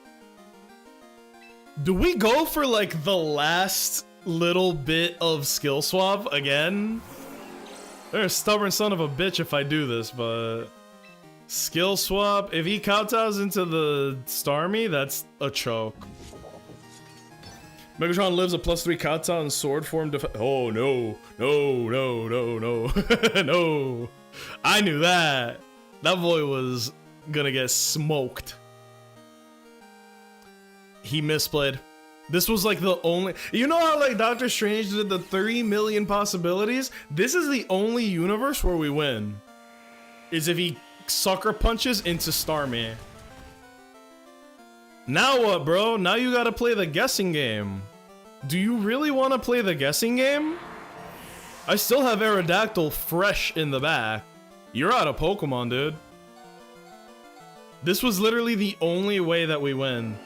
Do we go for, like, the last little bit of skill swap again? They're a stubborn son of a bitch if I do this, but... Skill swap. If he kowtows into the Starmie, that's a choke. Megatron lives a +3 kowtow and sword form Oh, no. No. No. I knew that. That boy was gonna get smoked. He misplayed. This was like the only... You know how like Doctor Strange did the 3 million possibilities? This is the only universe where we win. Is if he sucker punches into Starmie. Now what, bro? Now you gotta play the guessing game. Do you really want to play the guessing game? I still have Aerodactyl fresh in the back. You're out of Pokemon, dude. This was literally the only way that we win.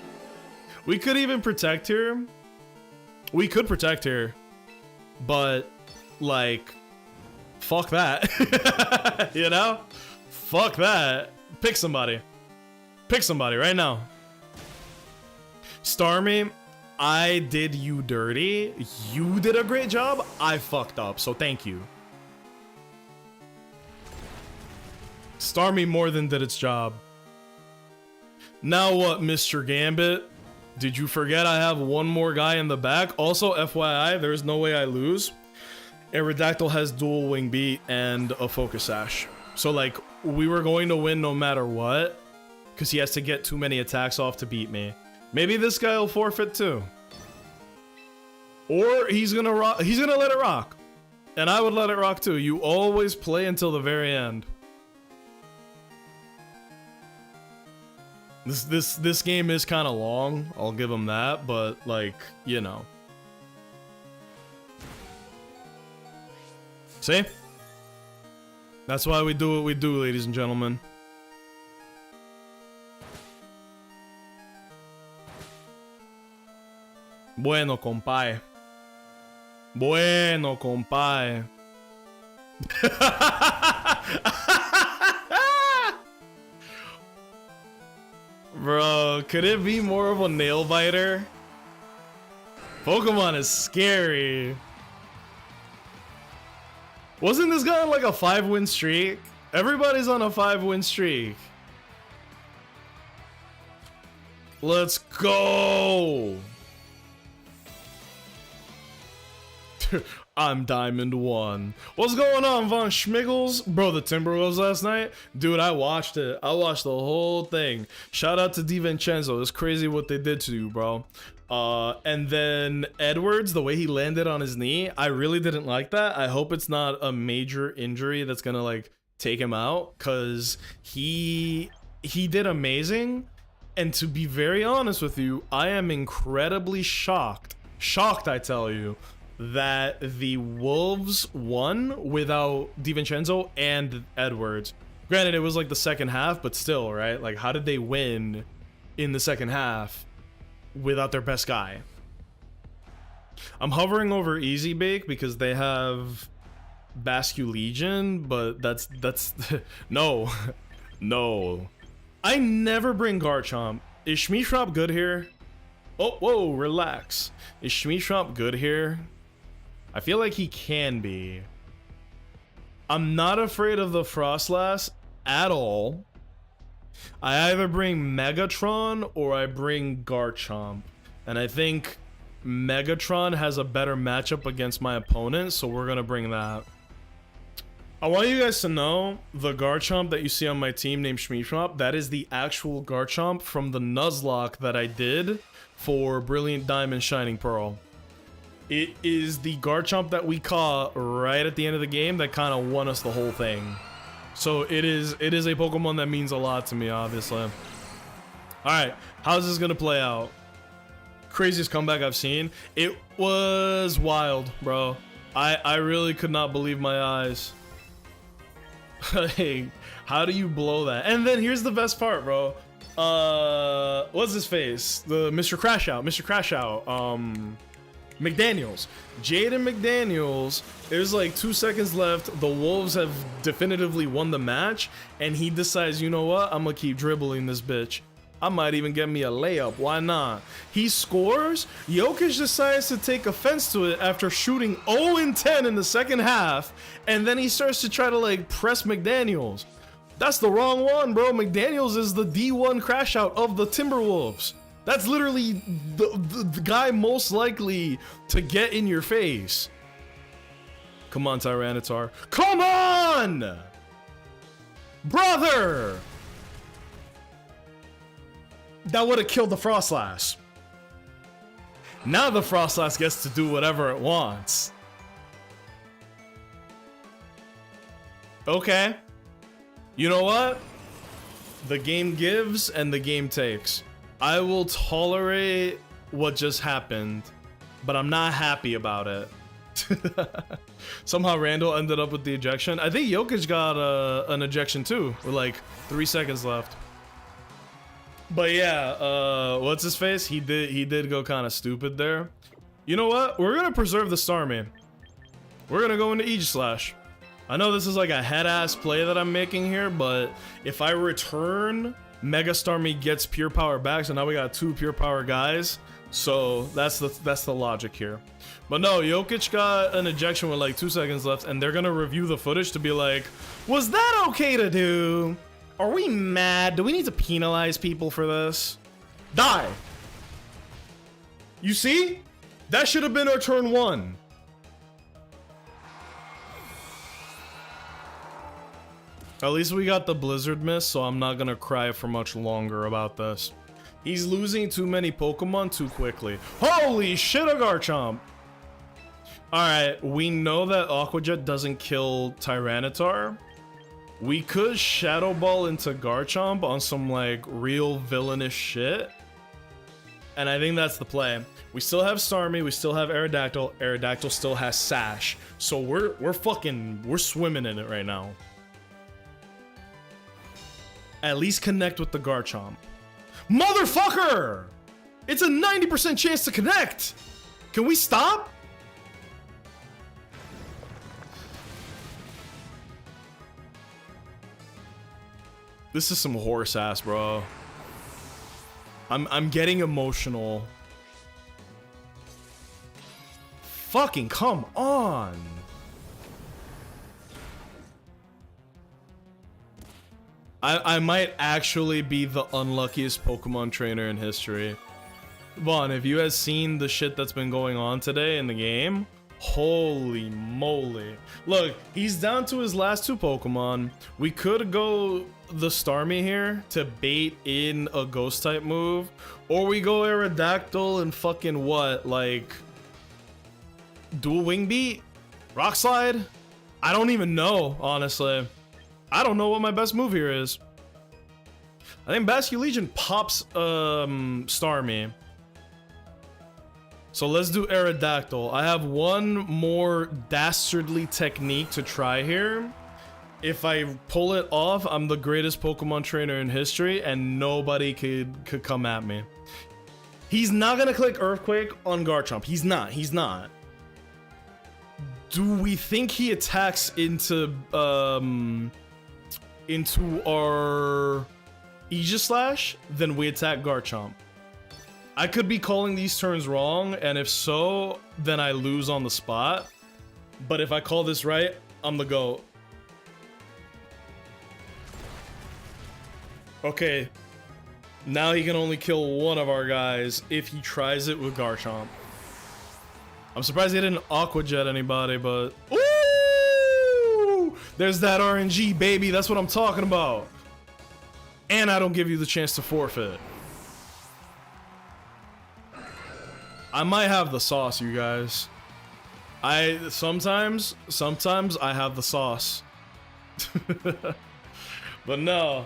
We could even protect here. We could protect here. But, like, fuck that. You know? Fuck that. Pick somebody. Pick somebody right now. Starmie, I did you dirty. You did a great job. I fucked up, so thank you. Starmie more than did its job. Now what, Mr. Gambit? Did you forget I have one more guy in the back? Also, FYI, there's no way I lose. Aerodactyl has dual wing beat and a focus sash. So, like, we were going to win no matter what, because he has to get too many attacks off to beat me. Maybe this guy will forfeit too. Or he's gonna let it rock. And I would let it rock too. You always play until the very end. This game is kind of long, I'll give him that, but like, you know. See? That's why we do what we do, ladies and gentlemen. Bueno, compay. Bueno, compay. Bro, could it be more of a nail biter? Pokemon is scary. Wasn't this guy on like a 5-win streak? Everybody's on a 5-win streak. Let's go. I'm Diamond 1. What's going on, Von Schmiggles? Bro, the Timberwolves last night? Dude, I watched it. I watched the whole thing. Shout out to DiVincenzo. It's crazy what they did to you, bro. And then Edwards, the way he landed on his knee, I really didn't like that. I hope it's not a major injury that's gonna, like, take him out, because he did amazing. And to be very honest with you, I am incredibly shocked, I tell you, that the Wolves won without DiVincenzo and Edwards. Granted, it was like the second half, but still, right? Like, how did they win in the second half without their best guy? I'm hovering over Easy Bake because they have Basque Legion, but that's no. No. I never bring Garchomp. Is Shmeeshop good here? Oh, whoa, relax. Is Shmeeshop good here? I feel like he can be. I'm not afraid of the Frostlass at all. I either bring Megatron or I bring Garchomp. And I think Megatron has a better matchup against my opponent, so we're gonna bring that. I want you guys to know the Garchomp that you see on my team named Shmeeshop, that is the actual Garchomp from the Nuzlocke that I did for Brilliant Diamond Shining Pearl. It is the Garchomp that we caught right at the end of the game that kind of won us the whole thing. So it is a Pokemon that means a lot to me, obviously. Alright, how's this gonna play out? Craziest comeback I've seen. It was wild, bro. I really could not believe my eyes. Hey, how do you blow that? And then here's the best part, bro. What's his face? The Mr. Crash Out. McDaniels. Jaden McDaniels, there's like 2 seconds left. The Wolves have definitively won the match, and he decides, you know what? I'm gonna keep dribbling this bitch. I might even get me a layup. Why not? He scores. Jokic decides to take offense to it after shooting 0-10 in the second half, and then he starts to try to like press McDaniels. That's the wrong one, bro. McDaniels is the D1 crash out of the Timberwolves. That's literally the guy most likely to get in your face. Come on, Tyranitar. Come on! Brother! That would have killed the Frostlass. Now the Frostlass gets to do whatever it wants. Okay. You know what? The game gives and the game takes. I will tolerate what just happened, but I'm not happy about it. Somehow Randall ended up with the ejection. I think Jokic got an ejection too, with like 3 seconds left. But yeah, what's his face? He did go kind of stupid there. You know what? We're gonna preserve the Starmie. We're gonna go into Aegislash. I know this is like a head-ass play that I'm making here, but if I return, Mega Starmie gets pure power back, so now we got 2 pure power guys. So that's the logic here. But no, Jokic got an ejection with like 2 seconds left, and they're gonna review the footage to be like, was that okay to do? Are we mad? Do we need to penalize people for this? Die! You see? That should have been our turn 1. At least we got the Blizzard Mist, so I'm not gonna cry for much longer about this. He's losing too many Pokemon too quickly. Holy shit, a Garchomp! Alright, we know that Aqua Jet doesn't kill Tyranitar. We could Shadow Ball into Garchomp on some like real villainous shit. And I think that's the play. We still have Starmie, we still have Aerodactyl. Aerodactyl still has Sash. So we're swimming in it right now. At least connect with the Garchomp. Motherfucker! It's a 90% chance to connect! Can we stop? This is some horse ass, bro. I'm getting emotional. Fucking come on. I might actually be the unluckiest Pokemon trainer in history. Vaughn, have you guys seen the shit that's been going on today in the game? Holy moly. Look, he's down to his last 2 Pokemon. We could go the Starmie here to bait in a ghost type move. Or we go Aerodactyl and fucking what? Like, dual wing beat? Rock slide? I don't even know, honestly. I don't know what my best move here is. I think Basculegion pops Starmie. So let's do Aerodactyl. I have one more dastardly technique to try here. If I pull it off, I'm the greatest Pokemon trainer in history and nobody could come at me. He's not gonna click Earthquake on Garchomp. He's not. Do we think he attacks into our Aegislash? Then we attack Garchomp. I could be calling these turns wrong, and if so, then I lose on the spot. But if I call this right, I'm the GOAT. Okay. Now he can only kill one of our guys if he tries it with Garchomp. I'm surprised he didn't Aqua Jet anybody, but... Ooh! There's that RNG, baby. That's what I'm talking about. And I don't give you the chance to forfeit. I might have the sauce, you guys. Sometimes I have the sauce. But no,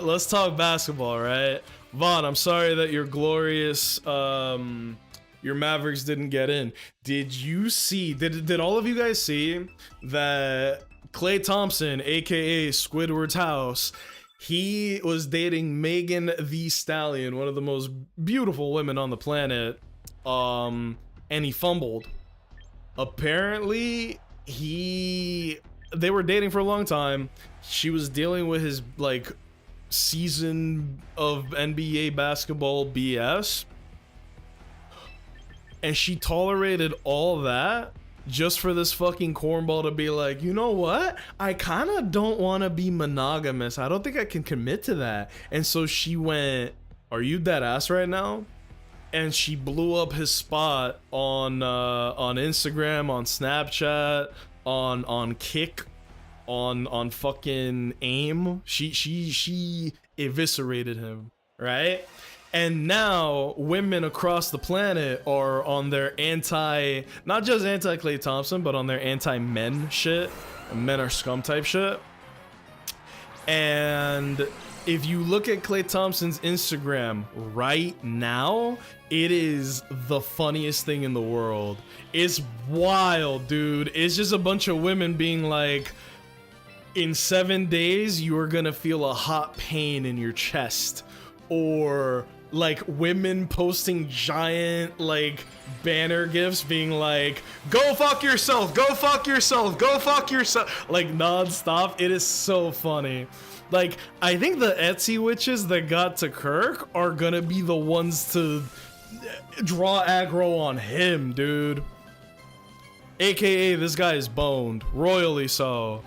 let's talk basketball, right? Vaughn, I'm sorry that your glorious, your Mavericks didn't get in. Did you see, did all of you guys see that Klay Thompson, aka Squidward's house, he was dating Megan Thee Stallion, one of the most beautiful women on the planet, and he fumbled. Apparently, they were dating for a long time. She was dealing with his, like, season of NBA basketball BS. And she tolerated all that just for this fucking cornball to be like, you know what? I kind of don't want to be monogamous. I don't think I can commit to that. And so she went, are you dead ass right now? And she blew up his spot on Instagram, on Snapchat, on Kick, on fucking AIM. She eviscerated him, right? And now women across the planet are on their not just anti Klay Thompson, but on their anti-men shit. Men are scum type shit. And if you look at Klay Thompson's Instagram right now, it is the funniest thing in the world. It's wild, dude. It's just a bunch of women being like, in 7 days, you are gonna feel a hot pain in your chest. Or like women posting giant like banner gifs being like, go fuck yourself, go fuck yourself, go fuck yourself, like non-stop. It is so funny. Like, I think the Etsy witches that got to Kirk are gonna be the ones to draw aggro on him, dude. AKA, this guy is boned, royally so.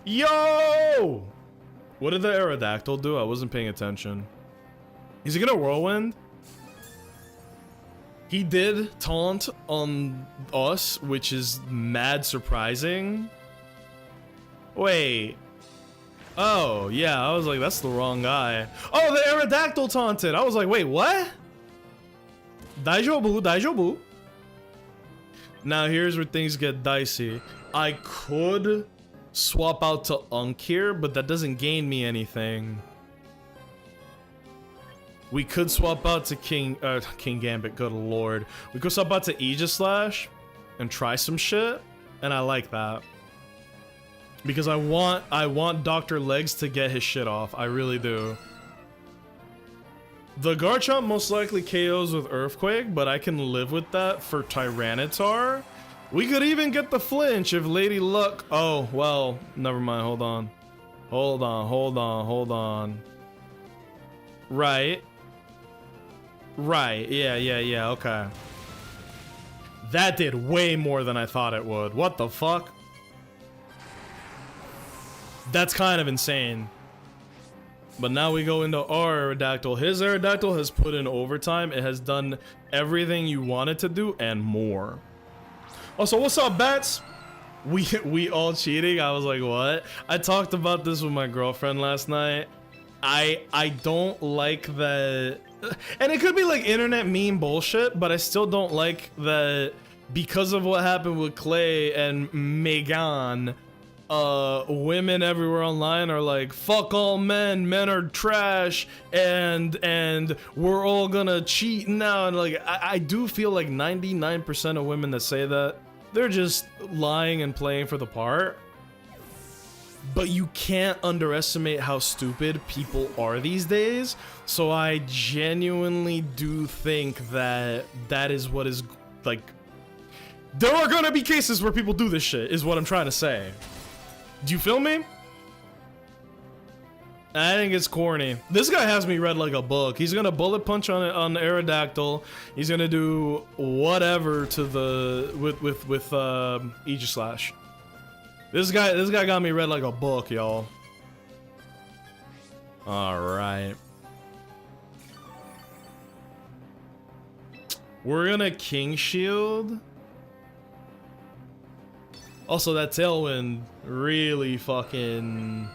Yo! What did the Aerodactyl do? I wasn't paying attention. Is he gonna Whirlwind? He did taunt on us, which is mad surprising. Wait. Oh, yeah, I was like, that's the wrong guy. Oh, the Aerodactyl taunted! I was like, wait, what? Daijobu, Daijobu. Now here's where things get dicey. I could swap out to Unk here, but that doesn't gain me anything. We could swap out to King Gambit, good lord. We could swap out to Aegislash and try some shit, and I like that. Because I want Dr. Legs to get his shit off, I really do. The Garchomp most likely KOs with Earthquake, but I can live with that for Tyranitar. We could even get the flinch if Lady Luck... Oh, well, never mind, hold on. Hold on. Right, yeah, okay. That did way more than I thought it would. What the fuck? That's kind of insane. But now we go into our Aerodactyl. His Aerodactyl has put in overtime. It has done everything you want it to do and more. Also, what's up, Bats? We all cheating? I was like, what? I talked about this with my girlfriend last night. I don't like that, and it could be like internet meme bullshit, but I still don't like that because of what happened with Clay and Megan. Women everywhere online are like, fuck all men are trash, and we're all gonna cheat now. And like, I do feel like 99% of women that say that, they're just lying and playing for the part. But you can't underestimate how stupid people are these days. So I genuinely do think that that is what is, like, there are gonna be cases where people do this shit, is what I'm trying to say. Do you feel me? I think it's corny. This guy has me read like a book. He's gonna bullet punch on Aerodactyl. He's gonna do whatever to the with Aegislash. This guy got me read like a book, y'all. All right. We're gonna King Shield. Also, that Tailwind really fucking...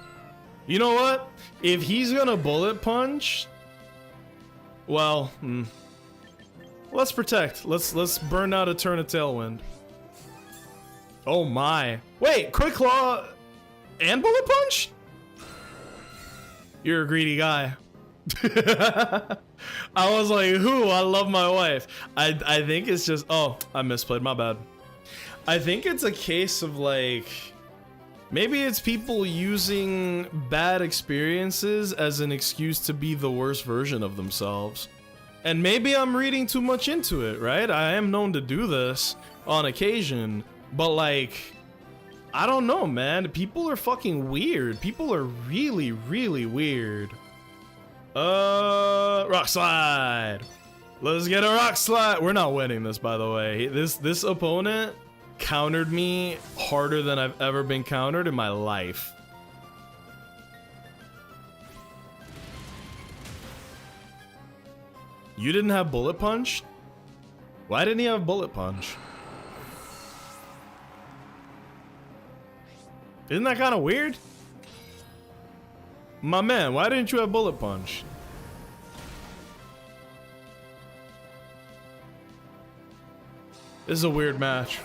You know what? If he's gonna bullet punch, well, let's protect. Let's burn out a turn of Tailwind. Oh my! Wait, Quick Claw and bullet punch? You're a greedy guy. I was like, who? I love my wife. I think it's just... Oh, I misplayed. My bad. I think it's a case of like... Maybe it's people using bad experiences as an excuse to be the worst version of themselves. And maybe I'm reading too much into it, right? I am known to do this on occasion, but like, I don't know, man. People are fucking weird. People are really, really weird. Rock Slide. Let's get a Rock Slide. We're not winning this, by the way. This opponent countered me harder than I've ever been countered in my life. You didn't have Bullet Punch? Why didn't he have Bullet Punch? Isn't that kind of weird? My man, why didn't you have Bullet Punch? This is a weird match.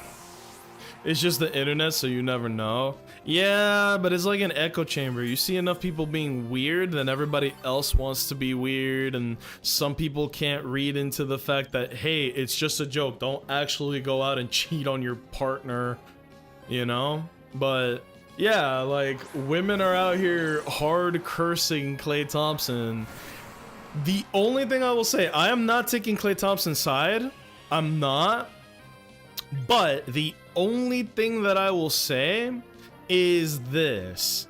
It's just the internet, so you never know. Yeah, but it's like an echo chamber. You see enough people being weird, then everybody else wants to be weird, and some people can't read into the fact that, hey, it's just a joke. Don't actually go out and cheat on your partner, you know? But yeah, like, women are out here hard cursing Klay Thompson. The only thing I will say, I am not taking Klay Thompson's side. I'm not. But the only thing that I will say is this.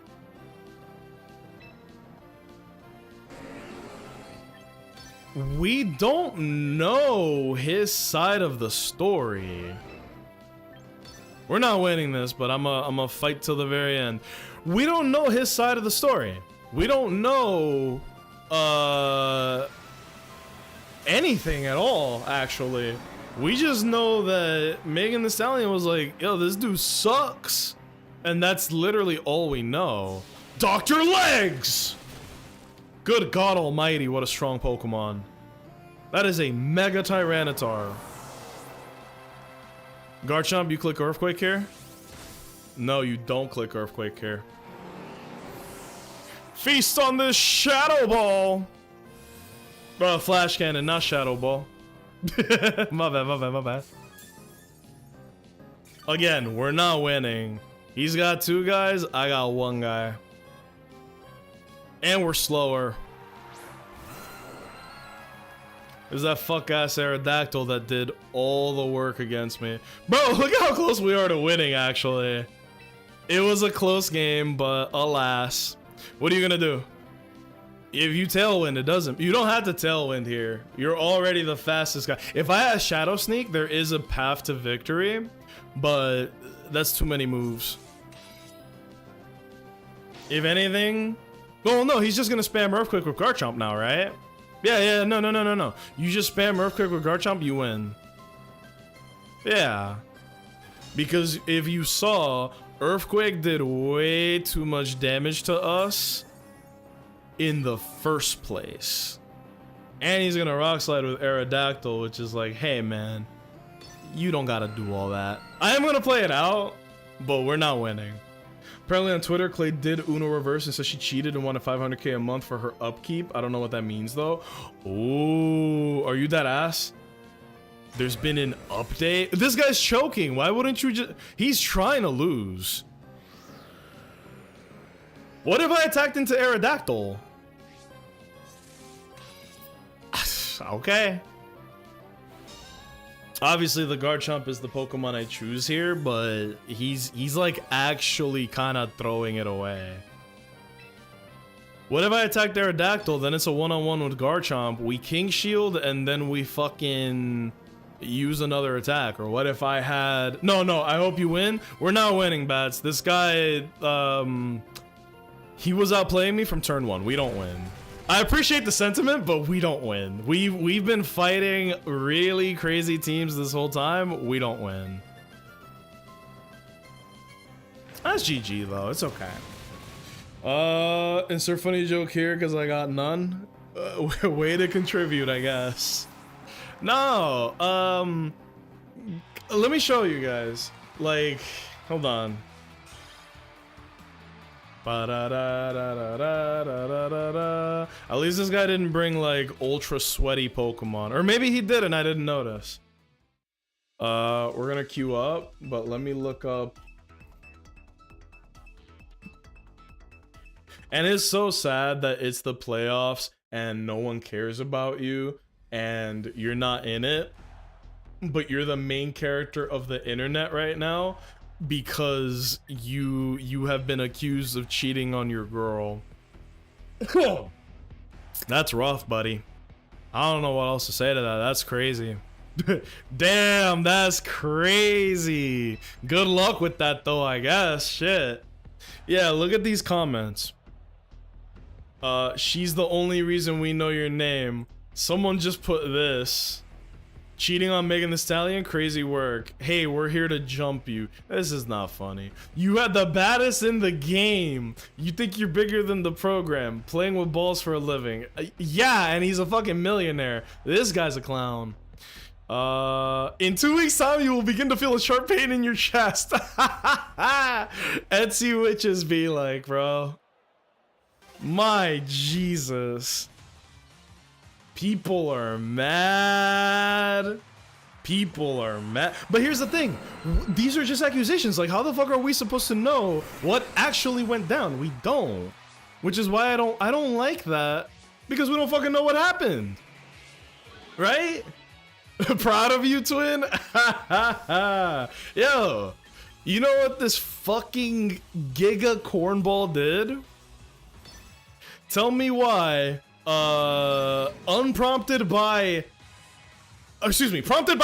We don't know his side of the story. We're not winning this, but I'm a fight till the very end. We don't know his side of the story. We don't know anything at all, actually. We just know that Megan Thee Stallion was like, yo, this dude sucks. And that's literally all we know. Dr. Legs! Good God almighty, what a strong Pokemon. That is a Mega Tyranitar. Garchomp, you click Earthquake here? No, you don't click Earthquake here. Feast on this Shadow Ball! Flash Cannon, not Shadow Ball. my bad. Again, we're not winning. He's got two guys, I got one guy. And we're slower. There's that fuck-ass Aerodactyl that did all the work against me. Bro, look how close we are to winning, actually. It was a close game, but alas. What are you gonna do? If you Tailwind, it doesn't. You don't have to Tailwind here. You're already the fastest guy. If I had Shadow Sneak, there is a path to victory, but that's too many moves. If anything, Oh no, he's just gonna spam Earthquake with Garchomp now, right? Yeah, no. You just spam Earthquake with Garchomp, you win. Yeah. Because if you saw, Earthquake did way too much damage to us in the first place. And he's gonna Rock Slide with Aerodactyl, which is like, hey man, you don't gotta do all that. I am gonna play it out, but we're not winning. Apparently on Twitter, Clay did Uno reverse and said she cheated and wanted 500k a month for her upkeep. I don't know what that means though. Oh, are you that ass? There's been an update. This guy's choking. Why wouldn't you just... He's trying to lose. What if I attacked into Aerodactyl? Okay. Obviously, the Garchomp is the Pokemon I choose here, but he's like actually kind of throwing it away. What if I attack Aerodactyl? Then it's a one-on-one with Garchomp. We King Shield and then we fucking use another attack. Or what if I had... No, I hope you win. We're not winning, Bats. This guy, he was outplaying me from turn 1. We don't win. I appreciate the sentiment, but we don't win. We've been fighting really crazy teams this whole time. We don't win. That's GG though. It's okay. Insert funny joke here because I got none. Way to contribute, I guess. No. Let me show you guys. Like, hold on. At least this guy didn't bring like ultra sweaty Pokemon, or maybe he did and I didn't notice. We're gonna queue up, but let me look up. And it's so sad that it's the playoffs and no one cares about you and you're not in it, but you're the main character of the internet right now. Because you have been accused of cheating on your girl. That's rough, buddy. I don't know what else to say to that. That's crazy. Damn, that's crazy. Good luck with that though, I guess. Shit. Yeah, look at these comments. She's the only reason we know your name. Someone just put this. Cheating on Megan Thee Stallion, crazy work. Hey, we're here to jump you. This is not funny. You had the baddest in the game. You think you're bigger than the program. Playing with balls for a living. Yeah, and he's a fucking millionaire. This guy's a clown. In 2 weeks time, you will begin to feel a sharp pain in your chest. Etsy witches be like, bro. My Jesus. People are mad. People are mad. But here's the thing. These are just accusations. Like, how the fuck are we supposed to know what actually went down? We don't. Which is why I don't like that. Because we don't fucking know what happened. Right? Proud of you, twin. Yo. You know what this fucking Giga Cornball did? Tell me why. Prompted by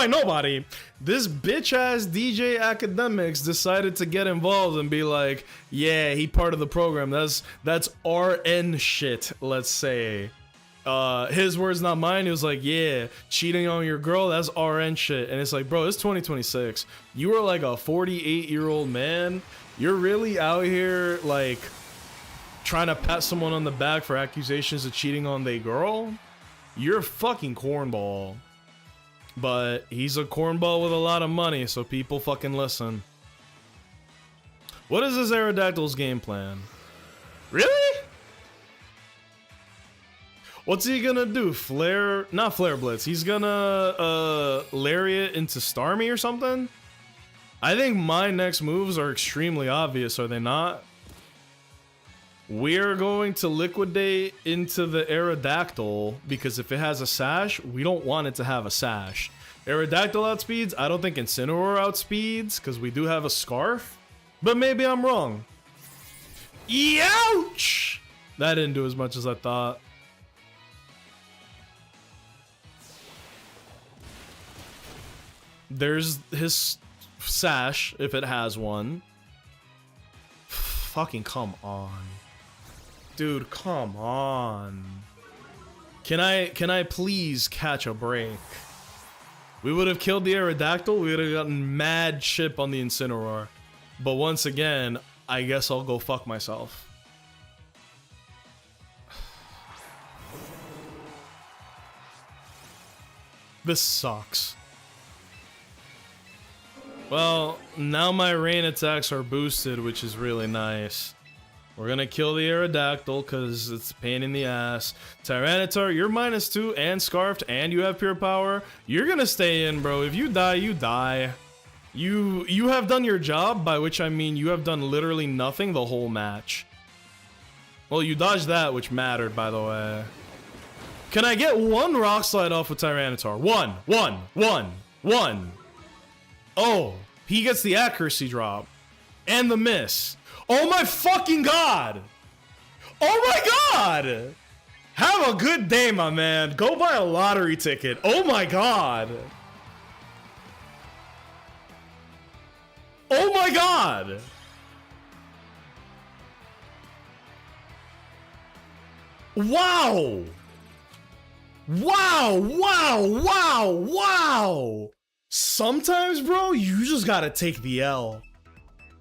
nobody, this bitch ass DJ Academics decided to get involved and be like, yeah, he part of the program. That's RN shit, let's say. His words, not mine. He was like, yeah, cheating on your girl, that's RN shit. And it's like, bro, it's 2026. You are like a 48-year-old man. You're really out here like trying to pat someone on the back for accusations of cheating on their girl? You're a fucking cornball. But he's a cornball with a lot of money, so people fucking listen. What is this Aerodactyl's game plan? Really? What's he gonna do? Not Flare Blitz. He's gonna Lariat into Starmie or something? I think my next moves are extremely obvious, are they not? We're going to liquidate into the Aerodactyl because if it has a sash, we don't want it to have a sash. Aerodactyl outspeeds. I don't think Incineroar outspeeds because we do have a Scarf, but maybe I'm wrong. Ouch! That didn't do as much as I thought. There's his sash if it has one. Fucking come on. Dude, come on. Can I please catch a break? We would have killed the Aerodactyl, we would have gotten mad chip on the Incineroar. But once again, I guess I'll go fuck myself. This sucks. Well, now my rain attacks are boosted, which is really nice. We're gonna kill the Aerodactyl because it's a pain in the ass. Tyranitar, you're -2 and Scarfed and you have Pure Power. You're gonna stay in, bro. If you die, you die. You have done your job, by which I mean you have done literally nothing the whole match. Well, you dodged that, which mattered, by the way. Can I get one Rock Slide off with Tyranitar? One. Oh, he gets the accuracy drop. And the miss. Oh my fucking god! Oh my god! Have a good day, my man. Go buy a lottery ticket. Oh my god! Oh my god! Wow! Wow! Sometimes, bro, you just gotta take the L.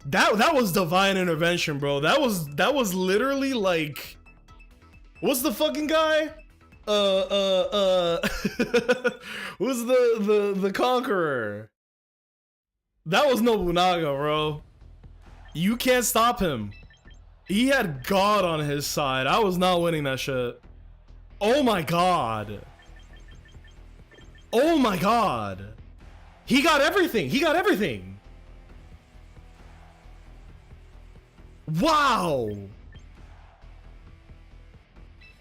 That was divine intervention, bro. That was literally like, what's the fucking guy? Who's the conqueror? That was Nobunaga, bro. You can't stop him. He had God on his side. I was not winning that shit. Oh my god. Oh my god. He got everything. He got everything. Wow!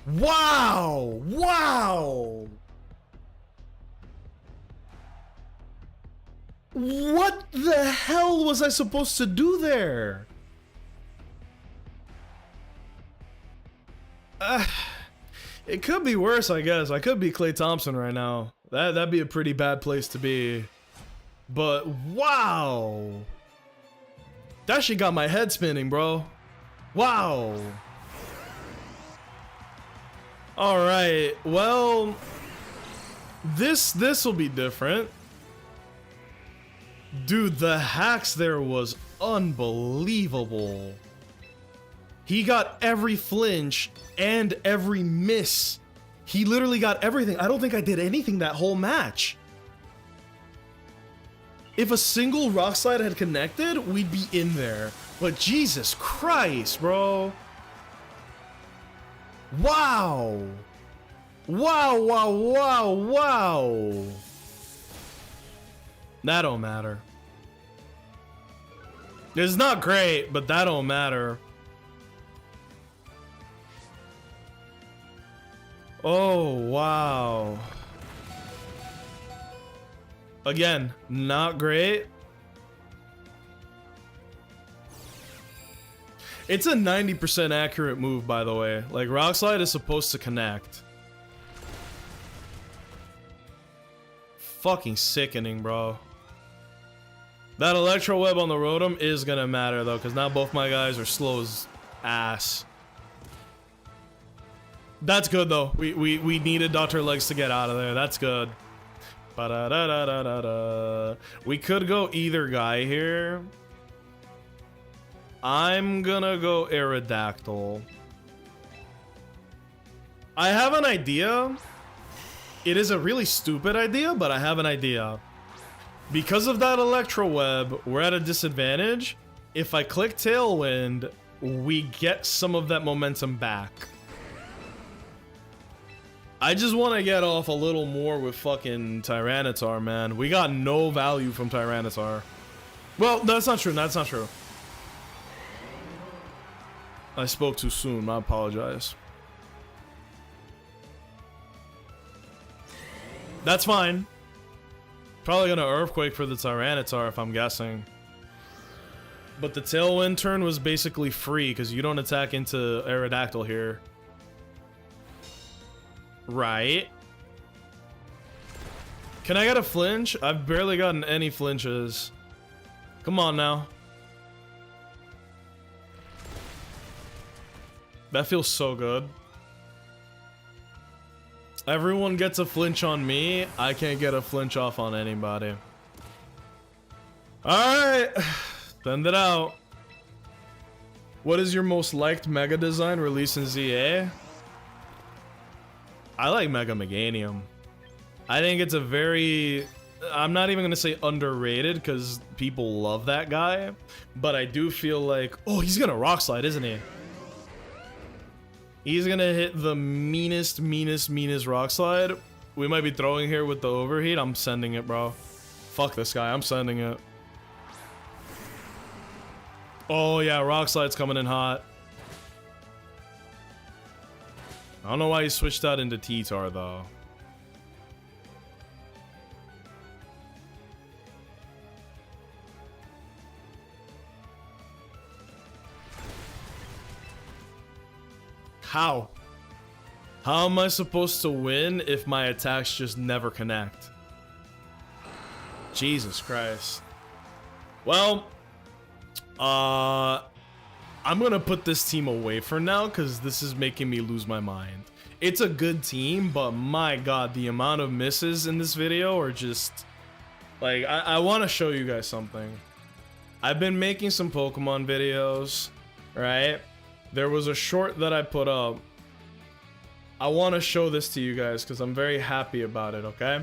Wow! Wow! What the hell was I supposed to do there? It could be worse, I guess. I could be Klay Thompson right now. That'd be a pretty bad place to be. But wow! That shit got my head spinning, bro. Wow. All right. Well, this will be different. Dude, the hacks there was unbelievable. He got every flinch and every miss. He literally got everything. I don't think I did anything that whole match. If a single Rock Slide had connected, we'd be in there. But Jesus Christ, bro. Wow. Wow. That don't matter. It's not great, but that don't matter. Oh, wow. Again, not great. It's a 90% accurate move, by the way. Like, Rock Slide is supposed to connect. Fucking sickening, bro. That Electro Web on the Rotom is gonna matter, though, because now both my guys are slow as ass. That's good, though. We needed Dr. Legs to get out of there. That's good. Ba-da-da-da-da-da-da. We could go either guy here. I'm gonna go Aerodactyl. I have an idea. It is a really stupid idea, but I have an idea. Because of that Electro Web, we're at a disadvantage. If I click Tailwind, we get some of that momentum back. I just want to get off a little more with fucking Tyranitar, man. We got no value from Tyranitar. Well, that's not true. That's not true. I spoke too soon. I apologize. That's fine. Probably gonna Earthquake for the Tyranitar if I'm guessing. But the Tailwind turn was basically free because you don't attack into Aerodactyl here. Right. Can I get a flinch? I've barely gotten any flinches. Come on now. That feels so good. Everyone gets a flinch on me. I can't get a flinch off on anybody. Alright. Send it out. What is your most liked Mega design released in ZA? I like Mega Meganium. I think it's a very... I'm not even going to say underrated because people love that guy. But I do feel like... Oh, he's going to Rock Slide, isn't he? He's going to hit the meanest Rock Slide. We might be throwing here with the Overheat. I'm sending it, bro. Fuck this guy. I'm sending it. Oh, yeah. Rock Slide's coming in hot. I don't know why he switched that into T-Tar, though. How? How am I supposed to win if my attacks just never connect? Jesus Christ. Well, I'm gonna put this team away for now because this is making me lose my mind. It's a good team, but my god, the amount of misses in this video are just... Like, I want to show you guys something. I've been making some Pokemon videos, right? There was a short that I put up. I want to show this to you guys because I'm very happy about it, okay?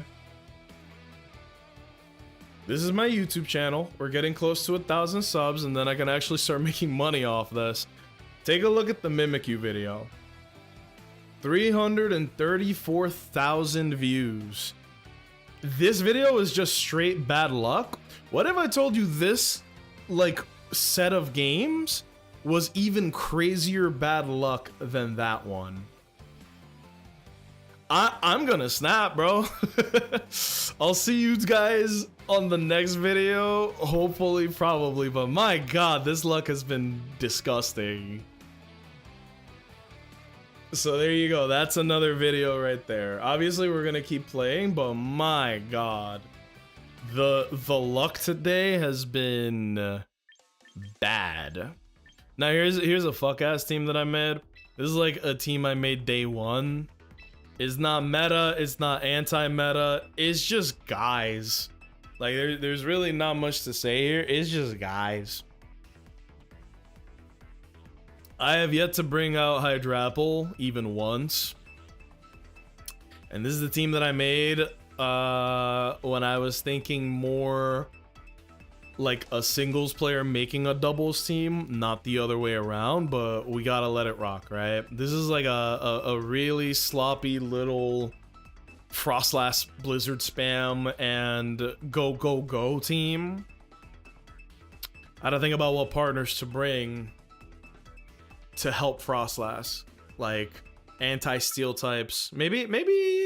This is my YouTube channel. We're getting close to 1,000 subs and then I can actually start making money off this. Take a look at the Mimic You video. 334,000 views. This video is just straight bad luck. What if I told you this, like, set of games was even crazier bad luck than that one? I'm gonna snap, bro. I'll see you guys on the next video. Hopefully, probably, but my god, this luck has been disgusting. So there you go. That's another video right there. Obviously, we're gonna keep playing, but my god. The luck today has been bad. Now here's a fuck ass team that I made. This is like a team I made day one. It's not meta, it's not anti-meta, it's just guys. Like there's really not much to say here. It's just guys. I have yet to bring out Hydrapple even once. And this is the team that I made when I was thinking more like a singles player making a doubles team, not the other way around, but we gotta let it rock, right? This is like a really sloppy little Frostlass Blizzard spam and go team. I had to think about what partners to bring to help Frostlass, like anti-steel types. Maybe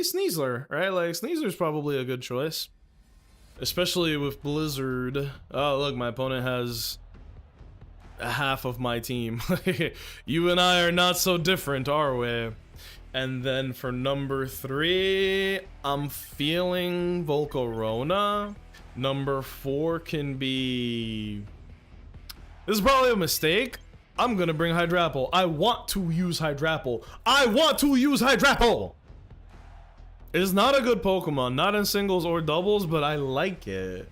Sneasler, right? Like Sneasler's probably a good choice. Especially with Blizzard. Oh, look, my opponent has half of my team. You and I are not so different, are we? And then for number 3, I'm feeling Volcarona. Number 4 can be... This is probably a mistake. I'm gonna bring Hydrapple. I want to use Hydrapple. I want to use Hydrapple! It's not a good Pokemon, not in singles or doubles, but I like it.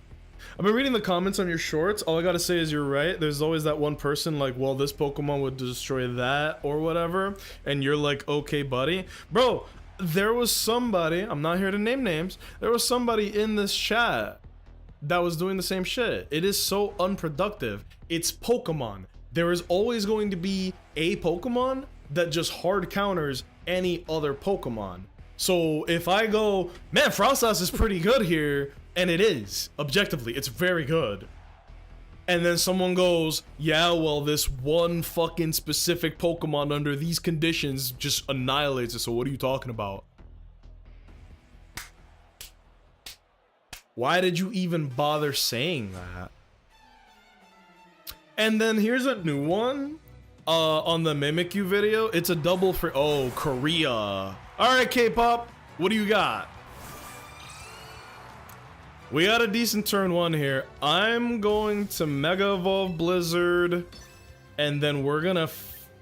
I've been reading the comments on your shorts. All I gotta say is you're right. There's always that one person like, well, this Pokemon would destroy that or whatever. And you're like, okay, buddy. Bro, there was somebody, I'm not here to name names, there was somebody in this chat that was doing the same shit. It is so unproductive. It's Pokemon. There is always going to be a Pokemon that just hard counters any other Pokemon. So if I go, man, Frostlass is pretty good here, and it is, objectively, it's very good. And then someone goes, yeah, well, this one fucking specific Pokemon under these conditions just annihilates it, so what are you talking about? Why did you even bother saying that? And then here's a new one. On the Mimic You video, it's a double for, oh, Korea. All right, K-pop, what do you got? We got a decent turn 1 here. I'm going to Mega Evolve Blizzard, and then we're gonna,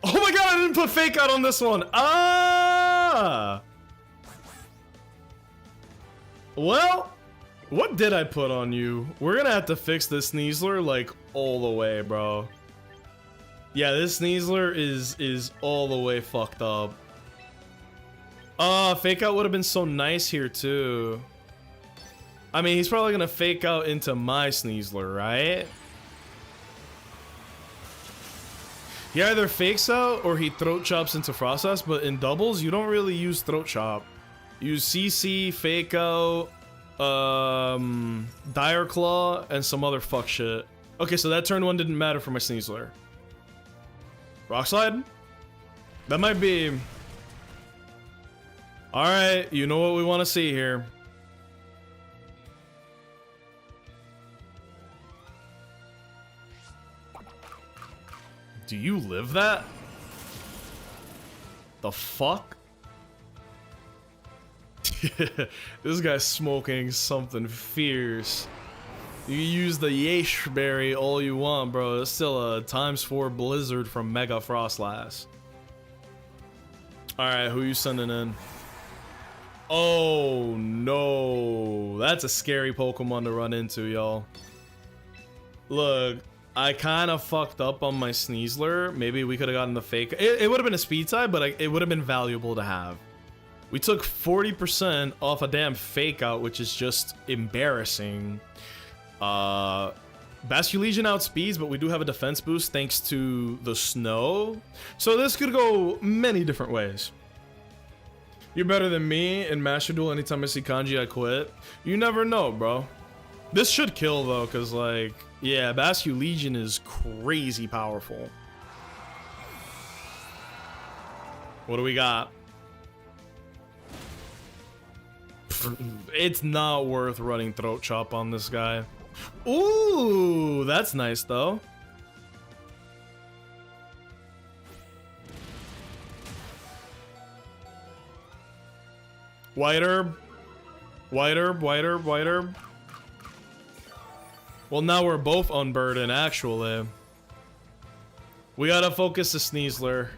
Oh my god, I didn't put fake out on this one. Ah. Well, what did I put on you? We're gonna have to fix this Sneasler like all the way, bro. Yeah, this Sneasler is all the way fucked up. Fake out would have been so nice here too. I mean, he's probably gonna fake out into my Sneasler, right? He either fakes out or he throat chops into Frost Blast, but in doubles, you don't really use throat chop. Use CC, fake out, Dire Claw, and some other fuck shit. Okay, so that turn one didn't matter for my Sneasler. Rock Slide? That might be... Alright, you know what we want to see here. Do you live that? The fuck? This guy's smoking something fierce. You can use the Yesh Berry all you want, bro. It's still a ×4 Blizzard from Mega Frostlass. Alright, who you sending in? Oh no. That's a scary Pokemon to run into, y'all. Look, I kind of fucked up on my Sneasler. Maybe we could have gotten the fake. It would have been a speed tie, but it would have been valuable to have. We took 40% off a damn fake out, which is just embarrassing. Basculegion outspeeds, but we do have a defense boost thanks to the snow. So this could go many different ways. You're better than me in Master Duel. Anytime I see kanji, I quit. You never know, bro. This should kill, though, because, like, yeah, Basculegion is crazy powerful. What do we got? It's not worth running Throat Chop on this guy. Ooh, that's nice, though. White herb. White herb, white herb, white herb. Well, now we're both unburdened, actually. We gotta focus the Sneasler.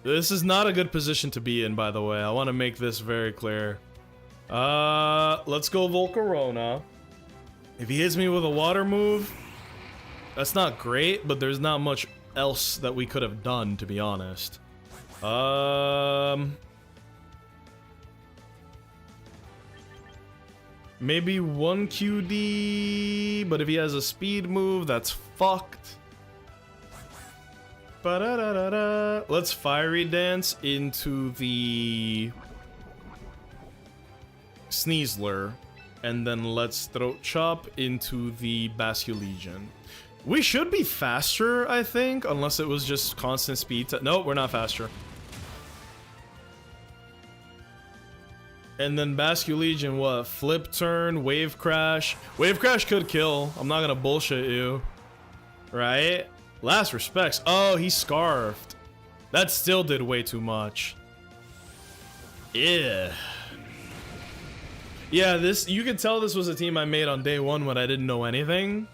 This is not a good position to be in, by the way. I want to make this very clear. Let's go Volcarona. If he hits me with a water move, that's not great, but there's not much else that we could have done, to be honest. Maybe one QD, but if he has a speed move, that's fucked. Ba-da-da-da-da. Let's Fiery Dance into the Sneasler, and then let's Throat Chop into the Basculegion. We should be faster, I think, unless it was just constant speed. No, we're not faster. And then Basculegion, what? Flip turn, Wave Crash. Wave Crash could kill. I'm not gonna bullshit you. Right? Last respects. Oh, he scarfed. That still did way too much. Yeah. Yeah, this, you could tell this was a team I made on day one when I didn't know anything.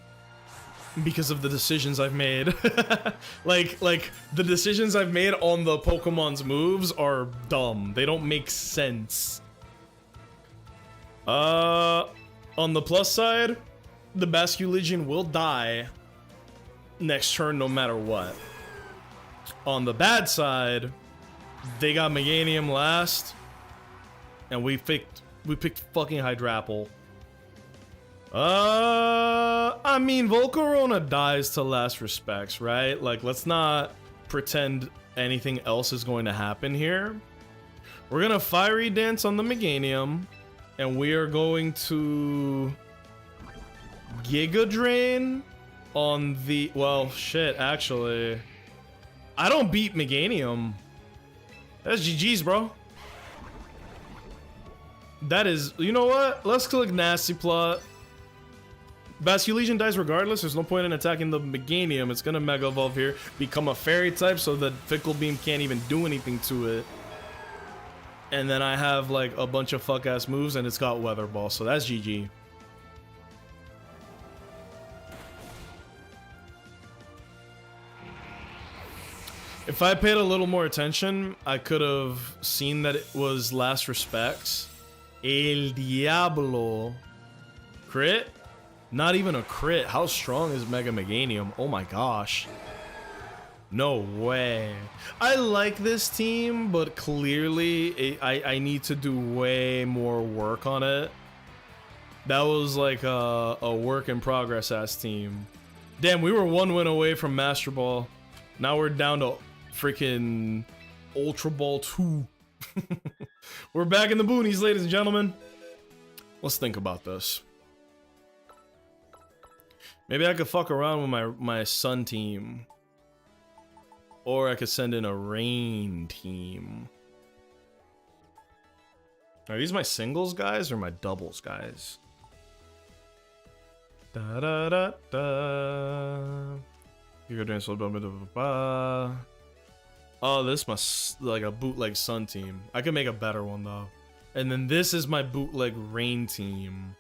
Because of the decisions I've made. like the decisions I've made on the Pokemon's moves are dumb. They don't make sense. On the plus side, the Basculegion will die next turn no matter what. On the bad side, they got Meganium last, and we picked fucking Hydrapple. I mean, Volcarona dies to last respects, right? Like, let's not pretend anything else is going to happen here. We're gonna Fiery Dance on the Meganium, and we are going to Giga Drain on the, well, shit, actually. I don't beat Meganium. That's GG's, bro. That is, you know what? Let's click Nasty Plot. Basculegion dies regardless. There's no point in attacking the Meganium. It's gonna Mega Evolve here, become a Fairy type, so that Fickle Beam can't even do anything to it. And then I have like a bunch of fuck ass moves, and it's got Weather Ball, so that's GG. If I paid a little more attention, I could have seen that it was Last Respects. El Diablo. Crit? Not even a crit. How strong is Mega Meganium? Oh my gosh. No way. I like this team, but clearly I need to do way more work on it. That was like a work in progress ass team. Damn, we were 1 win away from Master Ball. Now we're down to freaking Ultra Ball 2. We're back in the boonies, ladies and gentlemen. Let's think about this. Maybe I could fuck around with my Sun team. Or I could send in a Rain team. Are these my singles guys or my doubles guys? Da da da da. You go doing so blah blah blah blah. Oh, this must like a bootleg Sun team. I could make a better one though. And then this is my bootleg Rain team.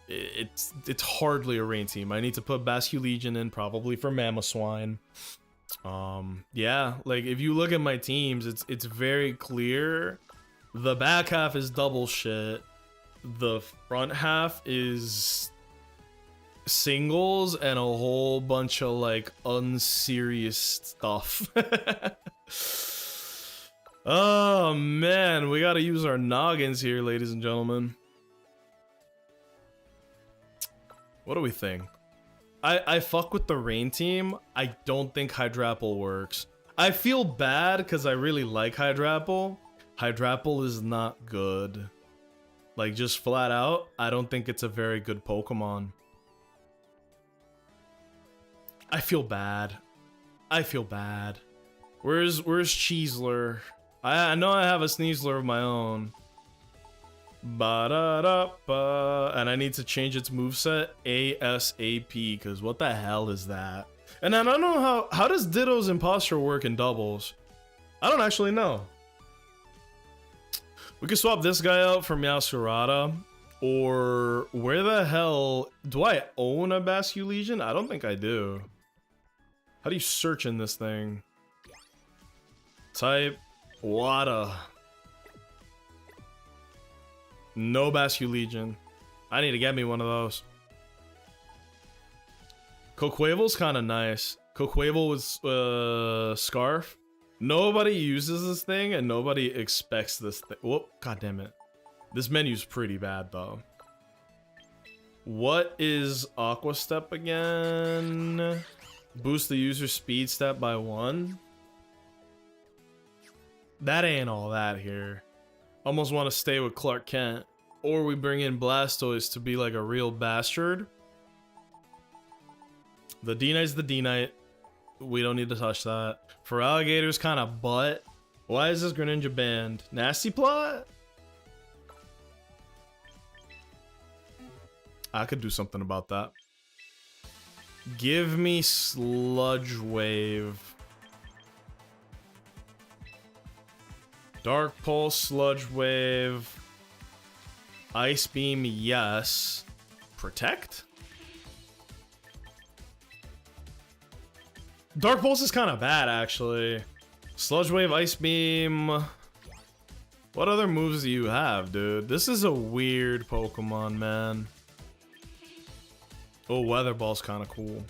It's hardly a Rain team. I need to put Basque Legion in probably for Mamoswine. Yeah, like if you look at my teams, it's very clear. The back half is double shit. The front half is singles and a whole bunch of like unserious stuff. Oh man, we gotta use our noggins here, ladies and gentlemen. What do we think? I fuck with the Rain team. I don't think Hydrapple works. I feel bad because I really like Hydrapple. Hydrapple is not good. Like, just flat out, I don't think it's a very good Pokemon. I feel bad. I feel bad. Where's Cheeseler? I know I have a Sneasler of my own. Ba-da-da-ba. And I need to change its moveset ASAP, because what the hell is that? And I don't know how does Ditto's Imposter work in doubles? I don't actually know. We could swap this guy out for Meowscarada. Or where the hell do I own a Basque Legion? I don't think I do. How do you search in this thing? Type Wada. No Basque Legion. I need to get me one of those. Coquavel's kind of nice. Coquavel with Scarf. Nobody uses this thing and nobody expects this thing. Whoop, god damn it. This menu's pretty bad though. What is Aqua Step again? Boost the user speed step by 1. That ain't all that here. Almost want to stay with Clark Kent. Or we bring in Blastoise to be like a real bastard. The D-Knight's the D-Knight. We don't need to touch that. For Alligator's kind of butt. Why is this Greninja banned? Nasty plot? I could do something about that. Give me Sludge Wave. Dark Pulse, Sludge Wave. Ice Beam, yes. Protect? Dark Pulse is kind of bad, actually. Sludge Wave, Ice Beam. What other moves do you have, dude? This is a weird Pokemon, man. Oh, Weather Ball's kind of cool.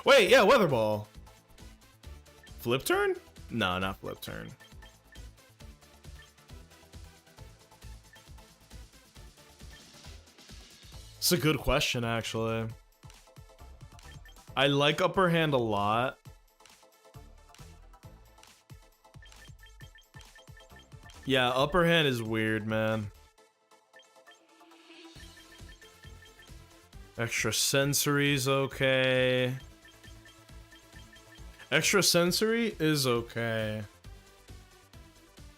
Wait, yeah, Weather Ball. Flip Turn? No, not Flip Turn. It's a good question, actually. I like Upper Hand a lot. Yeah, Upper Hand is weird, man. Extra Sensory's okay. Extra Sensory is okay.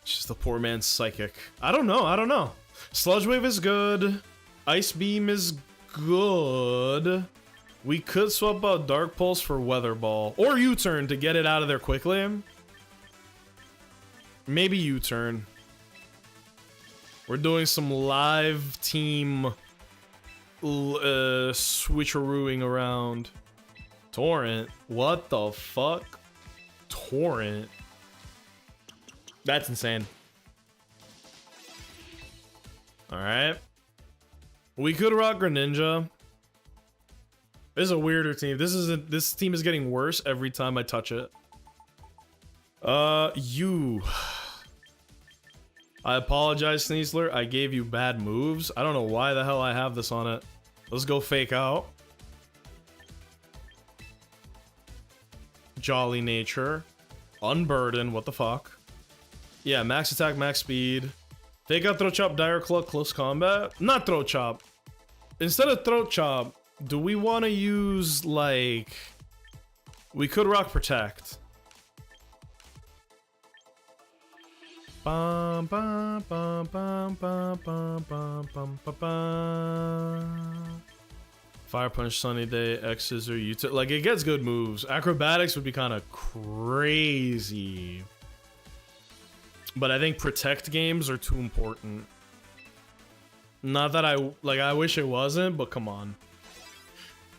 It's just the poor man's psychic. I don't know. Sludge Wave is good. Ice Beam is good. We could swap out Dark Pulse for Weather Ball. Or U-Turn to get it out of there quickly. Maybe U-Turn. We're doing some live team switcherooing around. Torrent? What the fuck? Torrent. That's insane. Alright. We could rock Greninja. This is a weirder team. This team is getting worse every time I touch it. You. I apologize, Sneasler. I gave you bad moves. I don't know why the hell I have this on it. Let's go fake out. Jolly Nature. Unburden. What the fuck? Yeah, max attack, max speed. Fake out, throat chop, dire claw, close combat. Not throat chop. Instead of throat chop, do we want to use, like... We could rock protect. Bum, bum, bum, bum, bum, bum, bum, bum, bum, bum. Fire Punch, Sunny Day, X Scissor, like, it gets good moves. Acrobatics would be kind of crazy. But I think protect games are too important. Not that I wish it wasn't, but come on.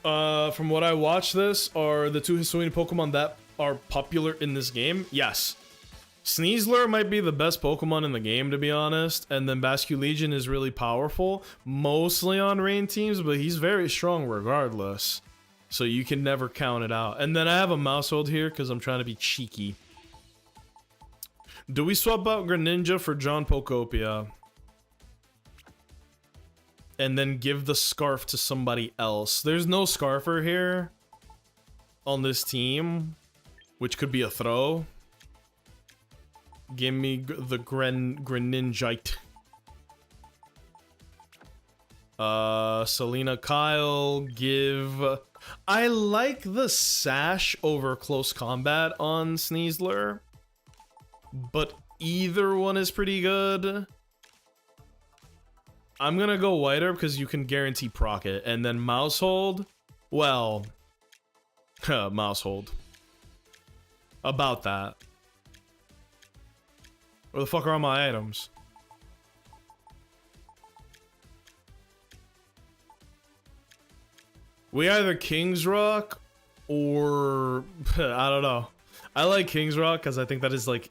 From what I watched, this are the two Hisuian Pokemon that are popular in this game. Yes. Sneasler might be the best Pokemon in the game, to be honest. And then Basculegion is really powerful. Mostly on rain teams, but he's very strong regardless. So you can never count it out. And then I have a Mousehold here because I'm trying to be cheeky. Do we swap out Greninja for John Pokopia? And then give the Scarf to somebody else. There's no Scarfer here on this team, which could be a throw. Give me the Greninjite. Selena Kyle, give... I like the Sash over Close Combat on Sneasler, but either one is pretty good. I'm gonna go Whiter because you can guarantee proc it. And then Mousehold, well... Mousehold. About that. Where the fuck are all my items? We either King's Rock or... I don't know. I like King's Rock because I think that is like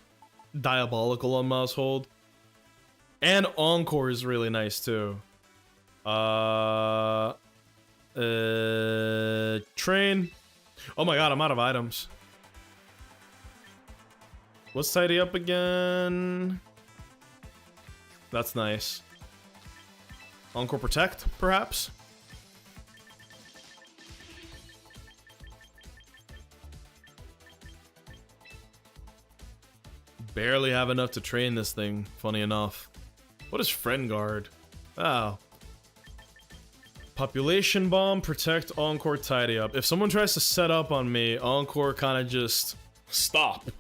diabolical on Mousehold. And Encore is really nice too. Train. Oh my god, I'm out of items. Let's tidy up again. That's nice. Encore Protect, perhaps? Barely have enough to train this thing, funny enough. What is Friend Guard? Oh. Population Bomb, Protect, Encore, Tidy Up. If someone tries to set up on me, Encore kind of just stop.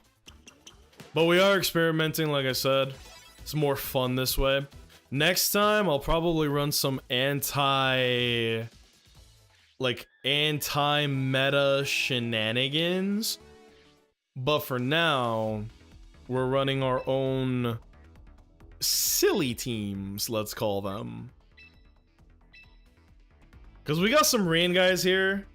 But we are experimenting, like I said. It's more fun this way. Next time, I'll probably run some anti-meta shenanigans. But for now, we're running our own silly teams, let's call them. Because we got some rain guys here.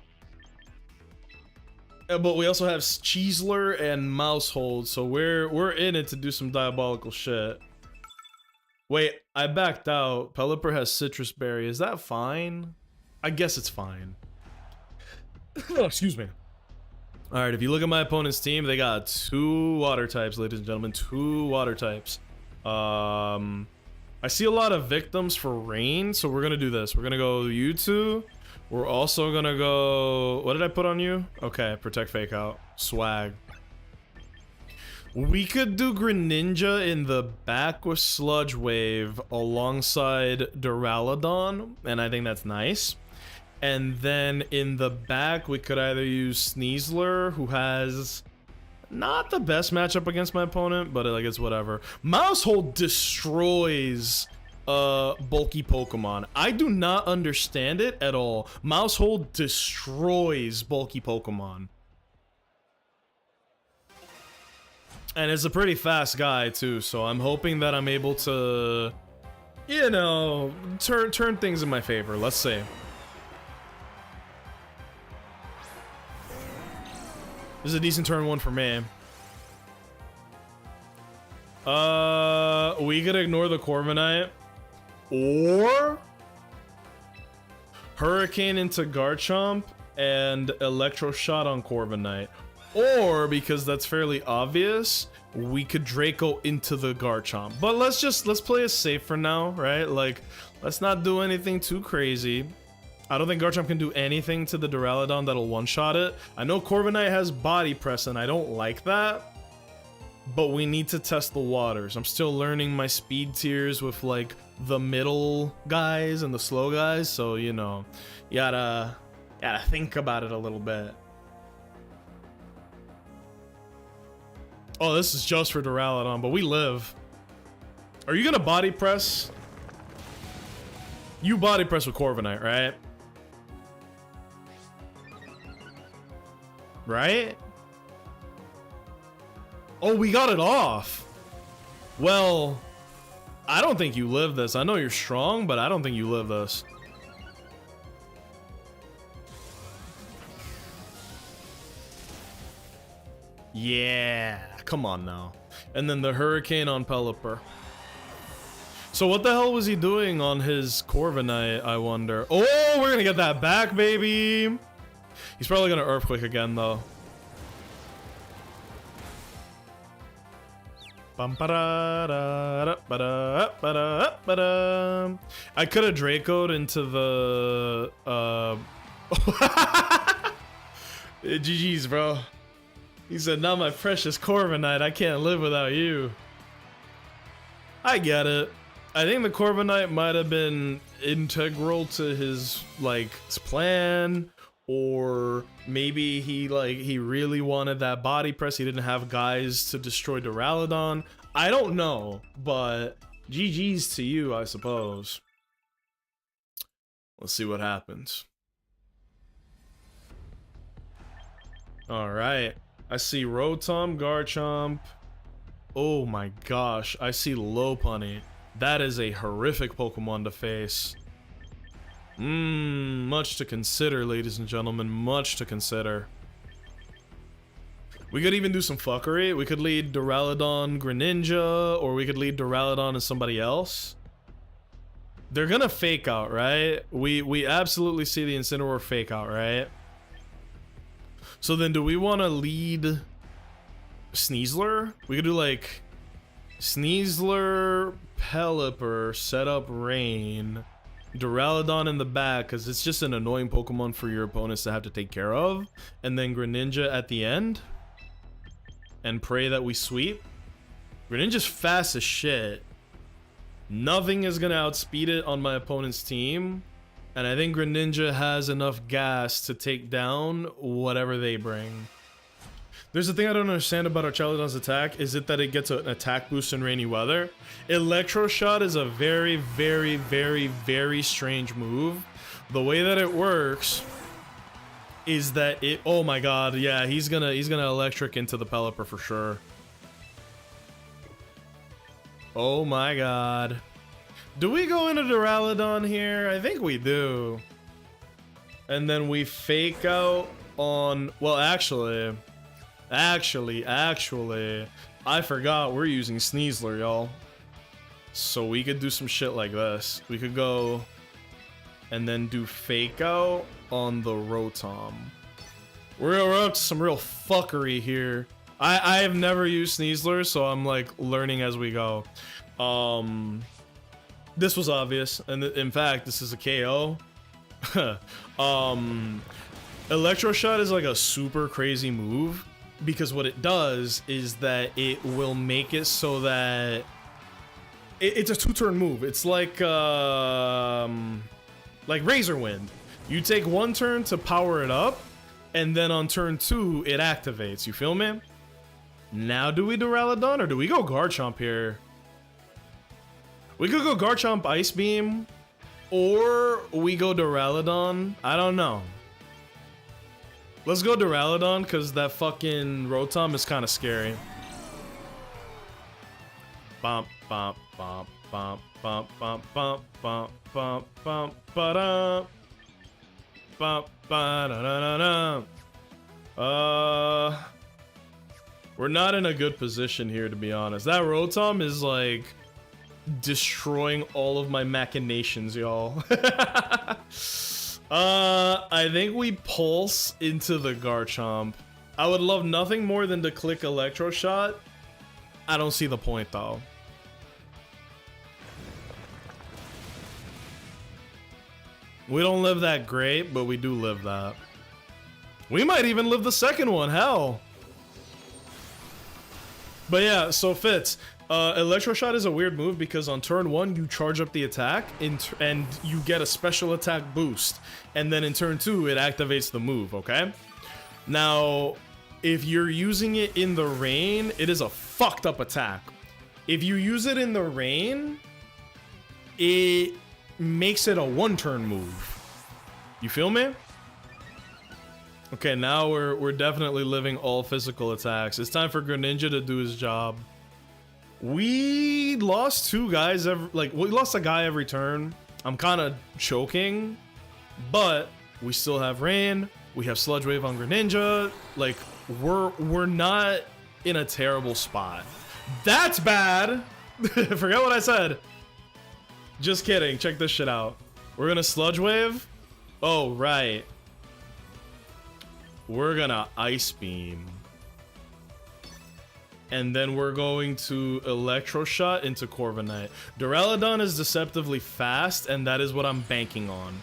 But we also have Cheesler and Mousehold, so we're in it to do some diabolical shit. Wait, I backed out. Pelipper has Citrus Berry. Is that fine? I guess it's fine. Oh, excuse me. Alright, if you look at my opponent's team, they got 2 water types, ladies and gentlemen. 2 water types. I see a lot of victims for rain, so we're gonna do this. We're gonna go you two. We're also gonna go... What did I put on you? Okay, Protect, Fake Out. Swag. We could do Greninja in the back with Sludge Wave alongside Duraludon, and I think that's nice. And then in the back, we could either use Sneasler, who has not the best matchup against my opponent, but like it's whatever. Mousehold destroys bulky Pokemon. I do not understand it at all. Mousehold destroys bulky Pokemon. And it's a pretty fast guy too, so I'm hoping that I'm able to, you know, turn things in my favor. Let's see. This is a decent turn 1 for me. We could ignore the Corviknight, or Hurricane into Garchomp and Electro Shot on Corviknight. Or, because that's fairly obvious, we could Draco into the Garchomp. But let's play it safe for now, right? Like, let's not do anything too crazy. I don't think Garchomp can do anything to the Duraludon that'll one-shot it. I know Corviknight has Body Press, and I don't like that. But we need to test the waters. I'm still learning my speed tiers with, like, the middle guys and the slow guys. So, you know, you gotta think about it a little bit. Oh, this is just for Duraludon, but we live. Are you gonna Body Press? You Body Press with Corviknight, right? Right? Oh, we got it off. Well, I don't think you live this. I know you're strong, but I don't think you live this. Yeah, come on now. And then the Hurricane on Pelipper. So what the hell was he doing on his Corviknight, I wonder? Oh, we're gonna get that back, baby. He's probably gonna Earthquake again, though. I could have Draco'd into the GG's, bro. He said, "Not my precious Corviknight, I can't live without you." I get it. I think the Corviknight might have been integral to his, like, plan, or maybe he really wanted that Body Press. He didn't have guys to destroy Duraludon. I don't know, but GG's to you, I suppose. Let's see what happens. All right. I see Rotom, Garchomp. Oh my gosh, I see Lopunny. That is a horrific Pokemon to face. Much to consider, ladies and gentlemen, much to consider. We could even do some fuckery. We could lead Duraludon Greninja, or we could lead Duraludon as somebody else. They're gonna fake out, right? We absolutely see the Incineroar fake out, right? So then do we want to lead Sneasler? We could do like Sneasler, Pelipper, set up Rain, Duraludon in the back, because it's just an annoying Pokemon for your opponents to have to take care of, and then Greninja at the end, and pray that we sweep. Greninja's fast as shit. Nothing is gonna outspeed it on my opponent's team, and I think Greninja has enough gas to take down whatever they bring. There's a thing I don't understand about Archeludon's attack. Is it that it gets an attack boost in rainy weather? Electro Shot is a very, very, very, very strange move. The way that it works is that it... Oh my god, yeah, he's gonna electric into the Pelipper for sure. Oh my god. Do we go into Duraludon here? I think we do. And then we fake out on... Well, actually, I forgot we're using Sneasler, y'all. So we could do some shit like this. We could go and then do fake out on the Rotom. We're up to some real fuckery here. I have never used Sneasler, so I'm like learning as we go. This was obvious, and in fact, this is a KO. Electro Shot is like a super crazy move, because what it does is that it will make it so that it's a two-turn move. It's like Razor Wind. You take one turn to power it up, and then on turn 2 it activates. You feel me? Now do we Duraludon or do we go Garchomp here? We could go Garchomp Ice Beam, or we go Duraludon. I don't know. Let's go Duraludon, because that fucking Rotom is kind of scary. Bump, bump, bump, bump, bump, bump, bump, bump, bump, bump, ba-da. Bump, ba-da-da-da-da. We're not in a good position here, to be honest. That Rotom is like destroying all of my machinations, y'all. I think we pulse into the Garchomp. I would love nothing more than to click Electro Shot. I don't see the point though. We don't live that great, but we do live that. We might even live the second one, hell. But yeah, so Fitz, Electro Shot is a weird move because on turn 1 you charge up the attack and you get a special attack boost, and then in turn 2 it activates the move, okay? Now, if you're using it in the rain, it is a fucked up attack. If you use it in the rain, it makes it a 1-turn move. You feel me? Okay, now we're definitely living all physical attacks. It's time for Greninja to do his job. We lost 2 guys we lost a guy every turn. I'm kind of choking, but we still have Rain. We have Sludge Wave on Greninja. Like we're not in a terrible spot. That's bad. Forget what I said. Just kidding. Check this shit out. We're gonna Sludge Wave. Oh, right. We're gonna Ice Beam. And then we're going to Electro Shot into Corviknight. Duraludon is deceptively fast, and that is what I'm banking on.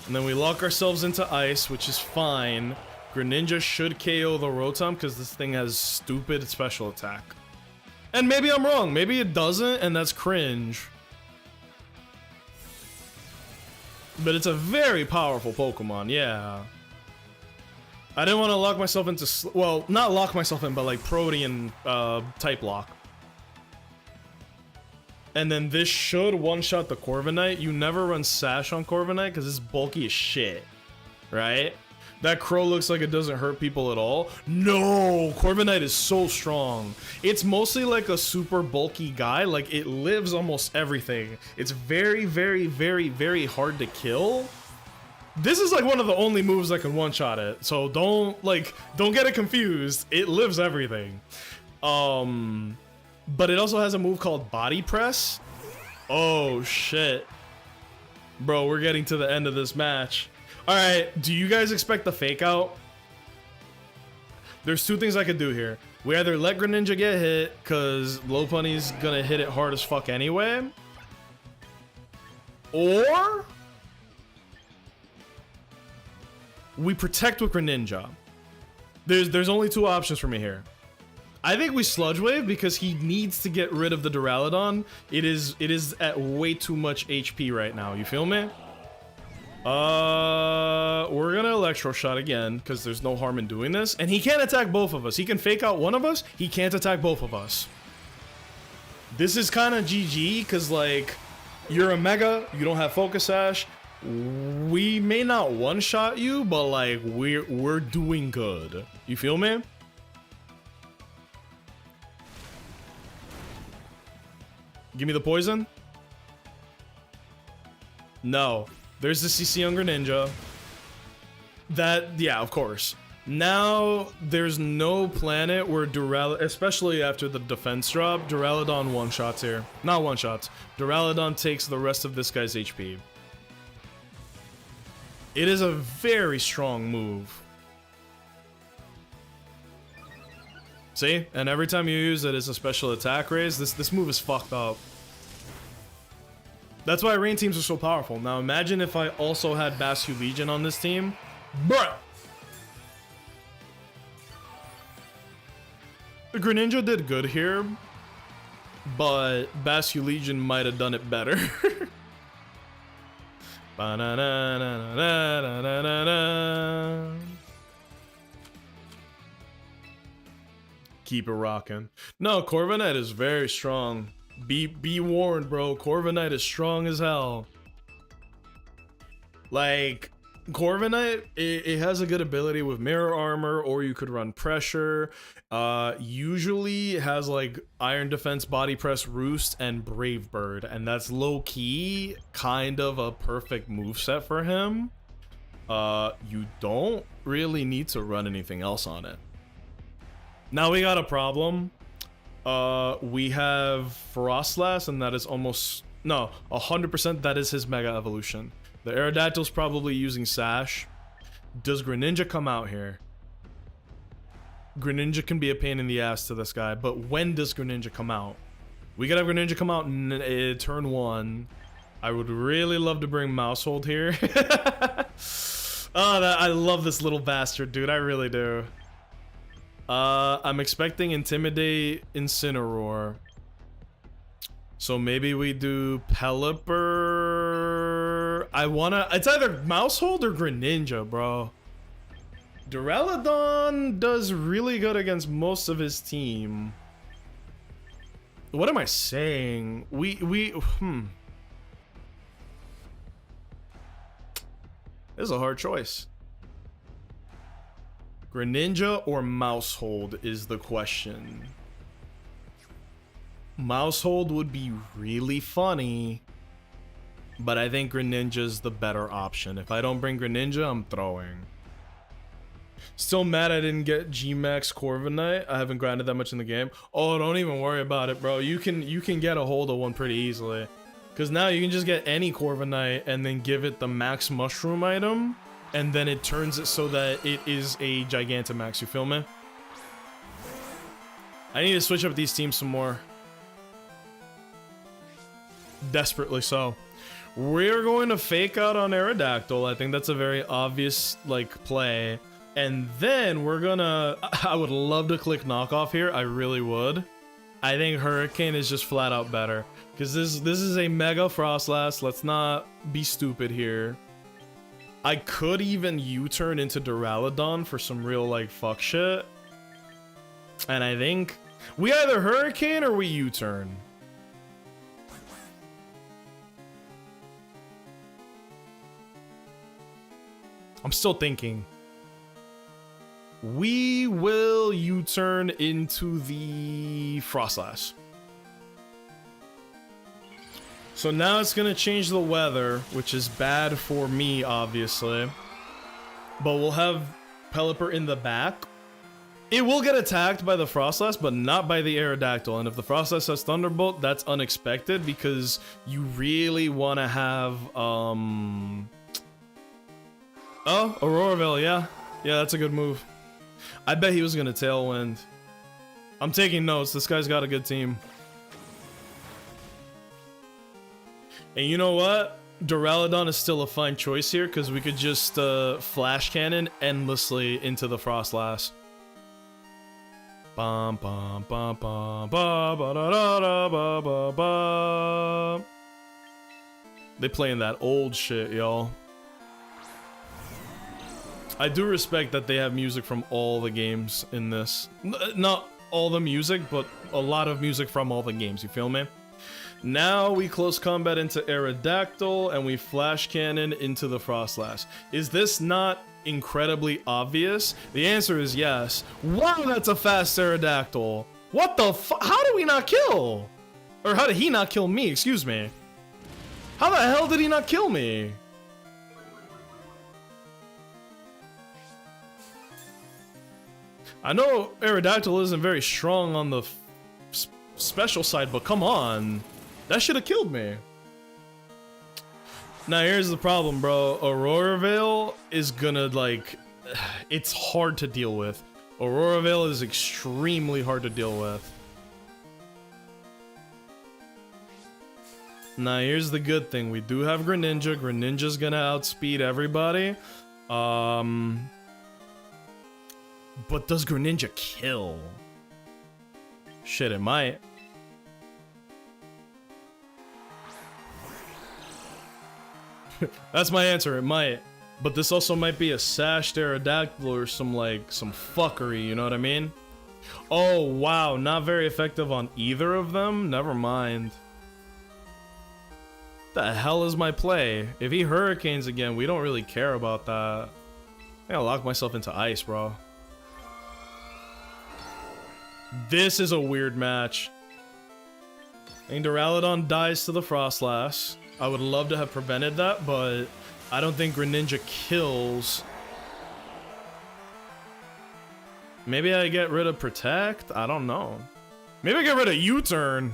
And then we lock ourselves into Ice, which is fine. Greninja should KO the Rotom because this thing has stupid special attack. And maybe I'm wrong. Maybe it doesn't, and that's cringe. But it's a very powerful Pokemon, yeah. I didn't want to lock myself into, well, not lock myself in, but like Protean type lock. And then this should one-shot the Corviknight. You never run Sash on Corviknight because it's bulky as shit, right? That Crow looks like it doesn't hurt people at all. No, Corviknight is so strong. It's mostly like a super bulky guy. Like it lives almost everything. It's very, very, very, very hard to kill. This is like one of the only moves that can one-shot it. So don't get it confused. It lives everything. But it also has a move called Body Press. Oh shit. Bro, we're getting to the end of this match. Alright, do you guys expect the fake out? There's 2 things I could do here. We either let Greninja get hit, because Lopunny's gonna hit it hard as fuck anyway. Or we protect with Greninja. There's only 2 options for me here. I think we Sludge Wave because he needs to get rid of the Duraludon. It is at way too much HP right now. You feel me? We're gonna Electro Shot again because there's no harm in doing this. And he can't attack both of us. He can fake out one of us. He can't attack both of us. This is kind of GG because like you're a Mega. You don't have Focus Sash. We may not one-shot you, but like we're doing good. You feel me? Give me the poison. No. There's the CC on Greninja. That, yeah, of course. Now, there's no planet where especially after the defense drop, Duraludon one-shots here. Not one-shots. Duraludon takes the rest of this guy's HP. It is a very strong move. See? And every time you use it, it's a special attack raise. This move is fucked up. That's why rain teams are so powerful. Now imagine if I also had Basculegion on this team. Bruh! The Greninja did good here, but Basculegion might have done it better. Keep it rocking. No, Corviknight is very strong. Be warned, bro. Corviknight is strong as hell. Like, Corviknight, it has a good ability with Mirror Armor, or you could run Pressure. Usually it has like Iron Defense, Body Press, Roost, and Brave Bird, and that's low-key kind of a perfect moveset for him. You don't really need to run anything else on it. Now we got a problem. We have Frostlass, and that is almost... No, 100% that is his Mega Evolution. The Aerodactyl's probably using Sash. Does Greninja come out here? Greninja can be a pain in the ass to this guy, but when does Greninja come out? We gotta have Greninja come out in turn 1. I would really love to bring Mousehold here. Oh, I love this little bastard, dude. I really do. I'm expecting Intimidate Incineroar. So maybe we do Pelipper. It's either Mousehold or Greninja, bro. Duraludon does really good against most of his team. What am I saying? This is a hard choice. Greninja or Mousehold is the question. Mousehold would be really funny, but I think Greninja's the better option. If I don't bring Greninja, I'm throwing. Still mad I didn't get G-Max Corviknight. I haven't grinded that much in the game. Oh, don't even worry about it, bro. You can get a hold of one pretty easily. Because now you can just get any Corviknight and then give it the Max Mushroom item. And then it turns it so that it is a Gigantamax, you feel me? I need to switch up these teams some more. Desperately so. We're going to fake out on Aerodactyl. I think that's a very obvious, like, play. And then we're gonna... I would love to click knockoff here. I really would. I think Hurricane is just flat out better. Because this is a Mega Frostlass. Let's not be stupid here. I could even U-turn into Duraludon for some real, like, fuck shit. And I think... we either Hurricane or we U-turn. I'm still thinking. We will U-turn into the Frostlass. So now it's gonna change the weather, which is bad for me, obviously. But we'll have Pelipper in the back. It will get attacked by the Frostlass, but not by the Aerodactyl. And if the Frostlass has Thunderbolt, that's unexpected because you really want to have, Oh, Auroraville, yeah. Yeah, that's a good move. I bet he was gonna Tailwind. I'm taking notes. This guy's got a good team. And you know what? Duraludon is still a fine choice here because we could just Flash Cannon endlessly into the Frostlass. Bum bum bum bum ba ba da da da ba ba ba. They playing that old shit, y'all. I do respect that they have music from all the games in this. Not all the music, but a lot of music from all the games, you feel me? Now we close combat into Aerodactyl, and we Flash Cannon into the Frostlass. Is this not incredibly obvious? The answer is yes. Wow, that's a fast Aerodactyl. What the fu- How did we not kill? Or how did he not kill me? Excuse me. How the hell did he not kill me? I know Aerodactyl isn't very strong on the special side, but come on. That should have killed me. Now here's the problem, bro. Auroraville is gonna, like... It's hard to deal with. Auroraville is extremely hard to deal with. Now here's the good thing. We do have Greninja. Greninja's gonna outspeed everybody. But does Greninja kill? Shit, it might. That's my answer, it might. But this also might be a Sash Aerodactyl or some fuckery, you know what I mean? Oh, wow, not very effective on either of them? Never mind. The hell is my play? If he Hurricanes again, we don't really care about that. I gotta lock myself into ice, bro. This is a weird match. I think Duraludon dies to the Frostlass. I would love to have prevented that, but I don't think Greninja kills. Maybe I get rid of Protect? I don't know. Maybe I get rid of U-Turn.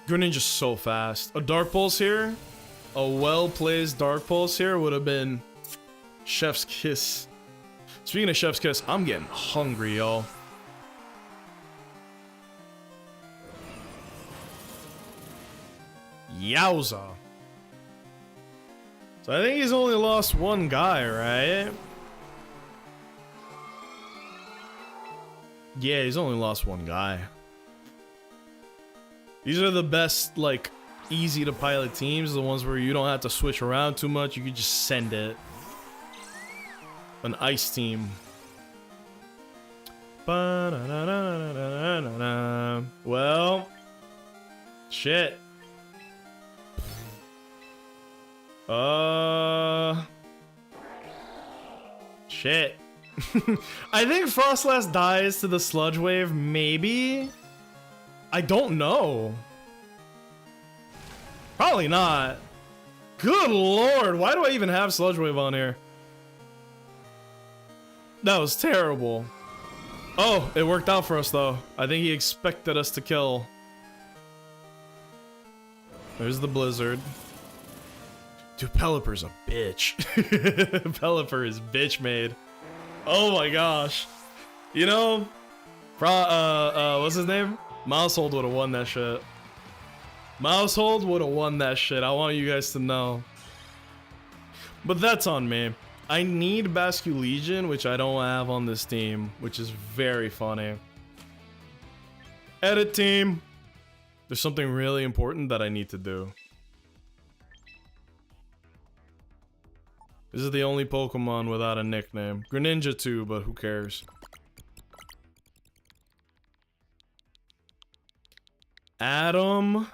Greninja's so fast. A Dark Pulse here, a well-placed Dark Pulse here would have been chef's kiss. Speaking of chef's kiss, I'm getting hungry, y'all. Yowza. So I think he's only lost one guy, right? Yeah, he's only lost one guy. These are the best, like, easy to pilot teams, the ones where you don't have to switch around too much, you can just send it. An ice team. Well, shit. Shit. I think Frostlass dies to the Sludge Wave, maybe? I don't know. Probably not. Good lord, why do I even have Sludge Wave on here? That was terrible. Oh, it worked out for us though. I think he expected us to kill. There's the Blizzard. Dude, Pelipper's a bitch. Pelipper is bitch made. Oh my gosh. You know, what's his name? Mousehold would have won that shit. Mousehold would have won that shit. I want you guys to know. But that's on me. I need Basculegion, which I don't have on this team, which is very funny. Edit team. There's something really important that I need to do. This is the only Pokemon without a nickname. Greninja too, but who cares? Adam.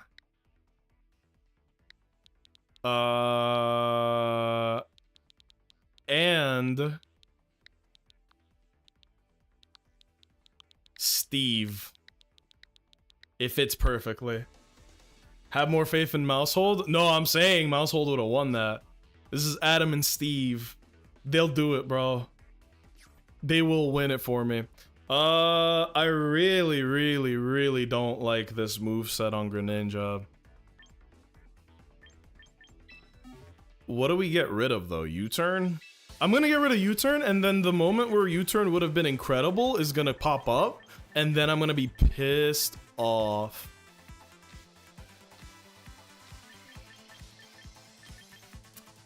And Steve. It fits perfectly. Have more faith in Mousehold? No, I'm saying Mousehold would have won that. This is Adam and Steve. They'll do it, bro. They will win it for me. I really don't like this moveset on Greninja. What do we get rid of though? U-turn? I'm gonna get rid of U-turn, and then the moment where U-turn would have been incredible is gonna pop up, and then I'm gonna be pissed off.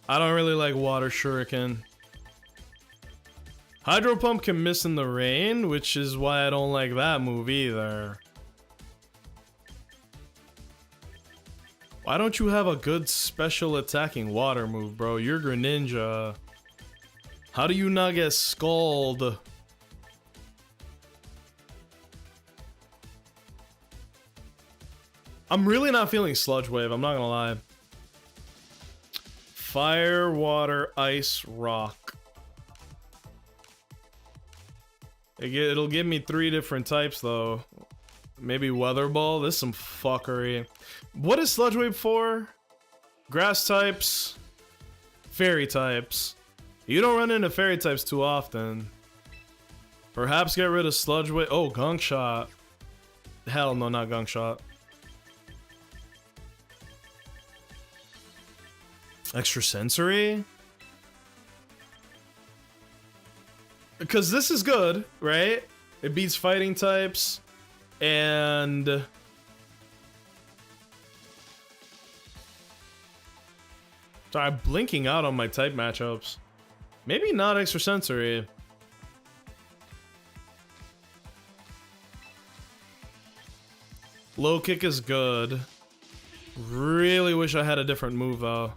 I don't really like Water Shuriken. Hydro Pump can miss in the rain, which is why I don't like that move either. Why don't you have a good special attacking water move, bro? You're Greninja. How do you not get Scald? I'm really not feeling Sludge Wave, I'm not gonna lie. Fire, water, ice, rock. It'll give me 3 different types though. Maybe Weather Ball. This is some fuckery. What is Sludge Wave for? Grass types, fairy types. You don't run into fairy types too often. Perhaps get rid of Sludge Wave. Oh, Gunk Shot. Hell no, not Gunk Shot. Extra sensory? Because this is good, right? It beats fighting types. And sorry, I'm blinking out on my type matchups. Maybe not extra sensory. Low kick is good. Really wish I had a different move though.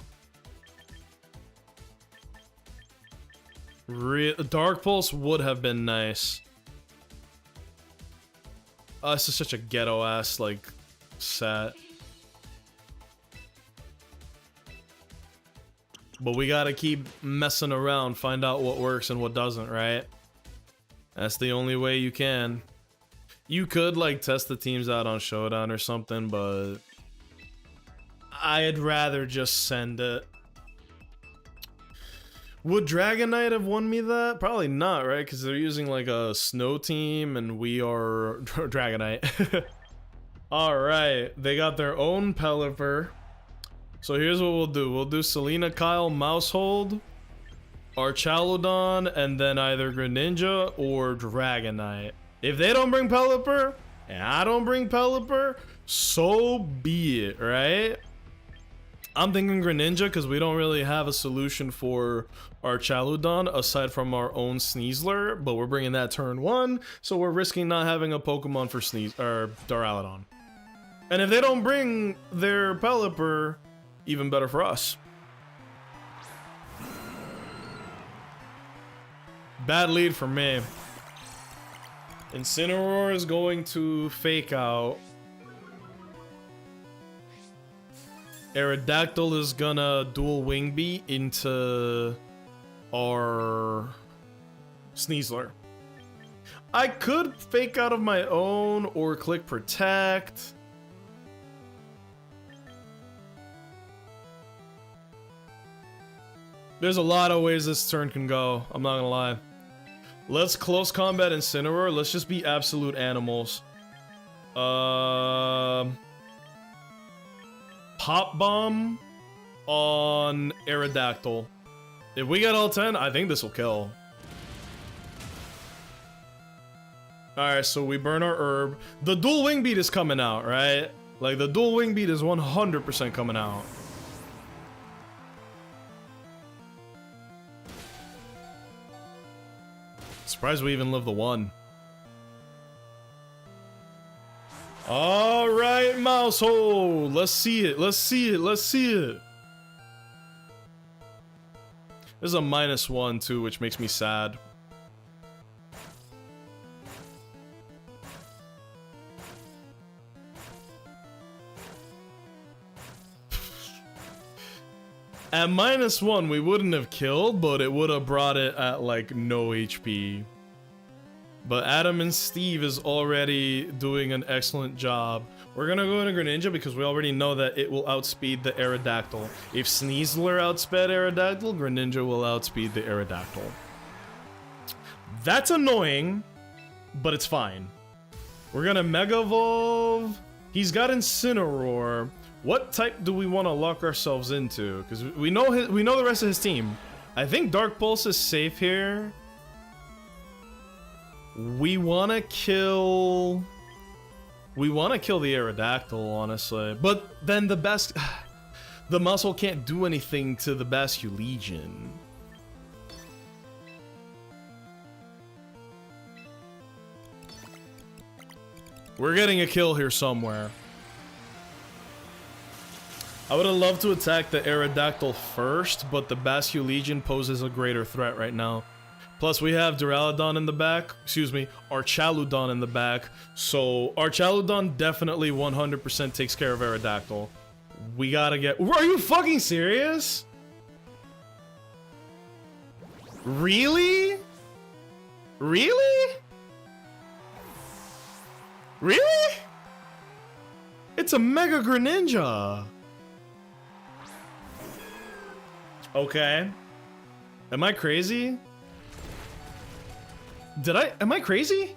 Dark Pulse would have been nice. This is such a ghetto ass like set. But we gotta keep messing around, find out what works and what doesn't, right? That's the only way you can. You could like test the teams out on Showdown or something, but I'd rather just send it. Would Dragonite have won me that? Probably not, right? Because they're using like a snow team and we are Dragonite. Alright, they got their own Pelipper. So here's what we'll do. We'll do Selena, Kyle, Mousehold, Archaludon, and then either Greninja or Dragonite. If they don't bring Pelipper, and I don't bring Pelipper, so be it, right? I'm thinking Greninja because we don't really have a solution for our Chaludon aside from our own Sneasler, but we're bringing that turn 1, so we're risking not having a Pokemon for Duraludon. And if they don't bring their Pelipper, even better for us. Bad lead for me. Incineroar is going to fake out. Aerodactyl is gonna dual wing beat into our Sneasler. I could fake out of my own or click protect. There's a lot of ways this turn can go, I'm not gonna lie. Let's close combat Incineroar, let's just be absolute animals. Pop Bomb on Aerodactyl. If we get all 10, I think this will kill. Alright, so we burn our herb. The dual wing beat is coming out, right? Like, the dual wing beat is 100% coming out. Surprised we even live the 1. Alright, Mousehole! Let's see it, let's see it, let's see it! There's a -1 too, which makes me sad. At -1, we wouldn't have killed, but it would have brought it at like no HP. But Adam and Steve is already doing an excellent job. We're gonna go into Greninja because we already know that it will outspeed the Aerodactyl. If Sneasler outsped Aerodactyl, Greninja will outspeed the Aerodactyl. That's annoying, but it's fine. We're gonna Mega Evolve. He's got Incineroar. What type do we want to lock ourselves into? Because we know the rest of his team. I think Dark Pulse is safe here. We want to kill the Aerodactyl, honestly. But then the Muscle can't do anything to the Basculegion. We're getting a kill here somewhere. I would have loved to attack the Aerodactyl first, but the Basculegion poses a greater threat right now. Plus, we have Duraludon in the back. Excuse me, Archaludon in the back. So, Archaludon definitely 100% takes care of Aerodactyl. We gotta get... Are you fucking serious? Really? Really? Really? It's a Mega Greninja. Okay. Am I crazy? Am I crazy?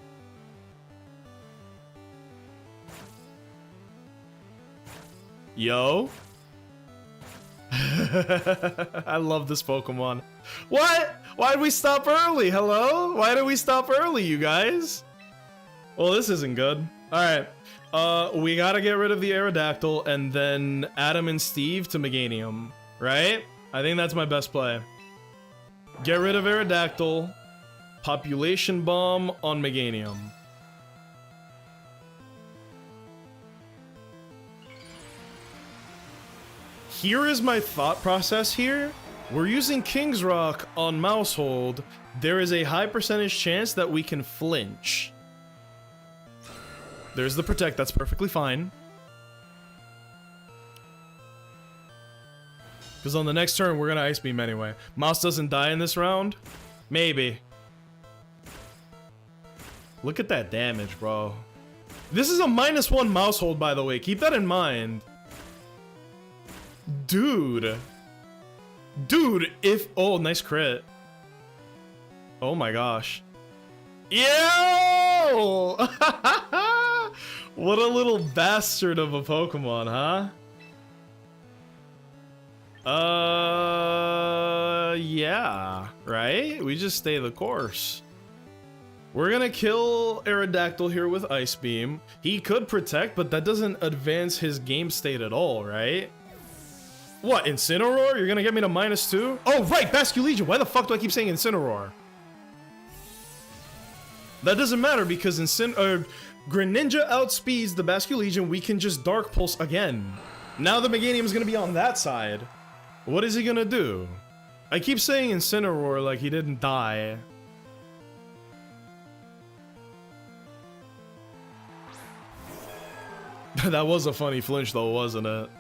Yo. I love this Pokemon. What? Why did we stop early? Hello? Why did we stop early, you guys? Well, this isn't good. Alright. We gotta get rid of the Aerodactyl and then Adam and Steve to Meganium, right? I think that's my best play. Get rid of Aerodactyl. Population Bomb on Meganium. Here is my thought process here. We're using King's Rock on Mousehold. There is a high percentage chance that we can flinch. There's the Protect, that's perfectly fine. Because on the next turn, we're gonna Ice Beam anyway. Mouse doesn't die in this round? Maybe. Look at that damage, bro. This is a -1 Mousehold, by the way. Keep that in mind. Dude. Dude, if... Oh, nice crit. Oh my gosh. Yo! What a little bastard of a Pokemon, huh? Yeah, right? We just stay the course. We're gonna kill Aerodactyl here with Ice Beam. He could protect, but that doesn't advance his game state at all, right? What, Incineroar? You're gonna get me to -2? Oh, right, Basculegion. Why the fuck do I keep saying Incineroar? That doesn't matter because Greninja outspeeds the Basculegion. We can just Dark Pulse again. Now the Meganium is gonna be on that side. What is he gonna do? I keep saying Incineroar like he didn't die. That was a funny flinch though, wasn't it?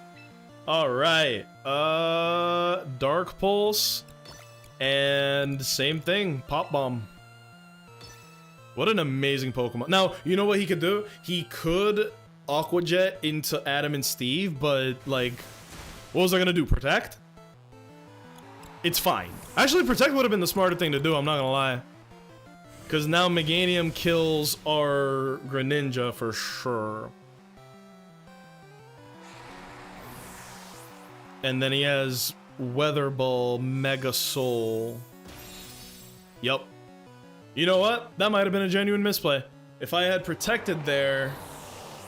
Alright. Dark Pulse. And same thing. Pop Bomb. What an amazing Pokemon. Now, you know what he could do? He could Aqua Jet into Adam and Steve, but like, what was I gonna do? Protect? It's fine. Actually, Protect would have been the smarter thing to do, I'm not gonna lie. Because now Meganium kills our Greninja for sure. And then he has Weather Ball, Mega Soul. Yup. You know what? That might have been a genuine misplay. If I had protected there,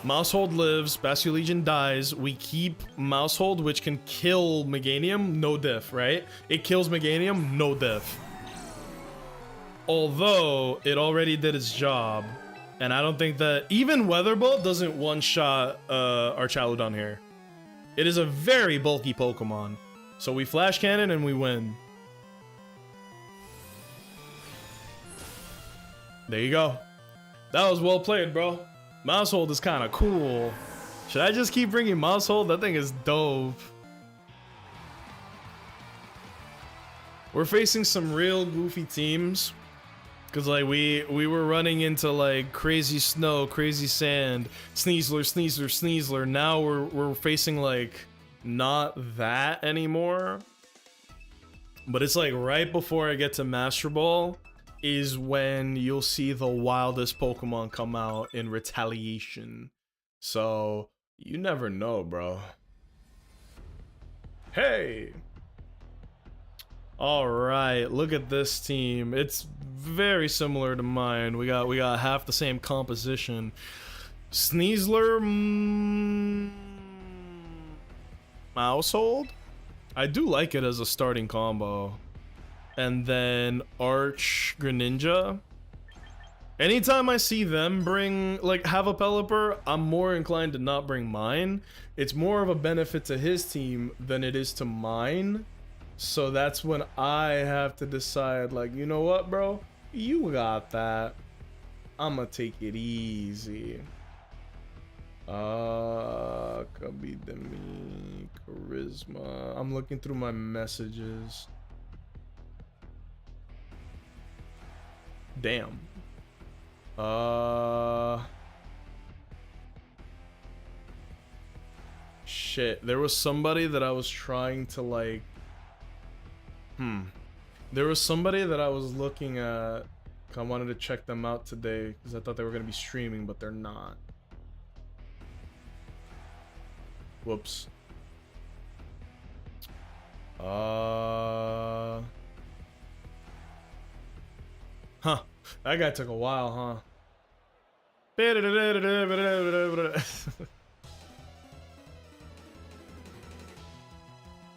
Mousehold lives, Basculegion dies, we keep Mousehold, which can kill Meganium, no diff, right? It kills Meganium, no diff. Although, it already did its job. And I don't think that... Even Weather Ball doesn't one-shot our Chaludon here. It is a very bulky Pokemon. So we Flash Cannon and we win. There you go. That was well played, bro. Mousehold is kind of cool. Should I just keep bringing Mousehold? That thing is dope. We're facing some real goofy teams. Cause like we were running into like crazy snow, crazy sand, Sneasler. Now we're facing like not that anymore. But it's like right before I get to Master Ball is when you'll see the wildest Pokemon come out in retaliation. So you never know, bro. Hey. All right, look at this team. It's very similar to mine. We got half the same composition. Sneasler, Mousehold. I do like it as a starting combo. And then Arch Greninja. Anytime I see them have a Pelipper, I'm more inclined to not bring mine. It's more of a benefit to his team than it is to mine. So that's when I have to decide, like, you know what, bro? You got that. I'ma take it easy. Kabidemi, Charisma. I'm looking through my messages. Damn. Shit. There was somebody that I was trying to, like... There was somebody that I was looking at. I wanted to check them out today because I thought they were going to be streaming, but they're not. Whoops. Huh. That guy took a while, huh?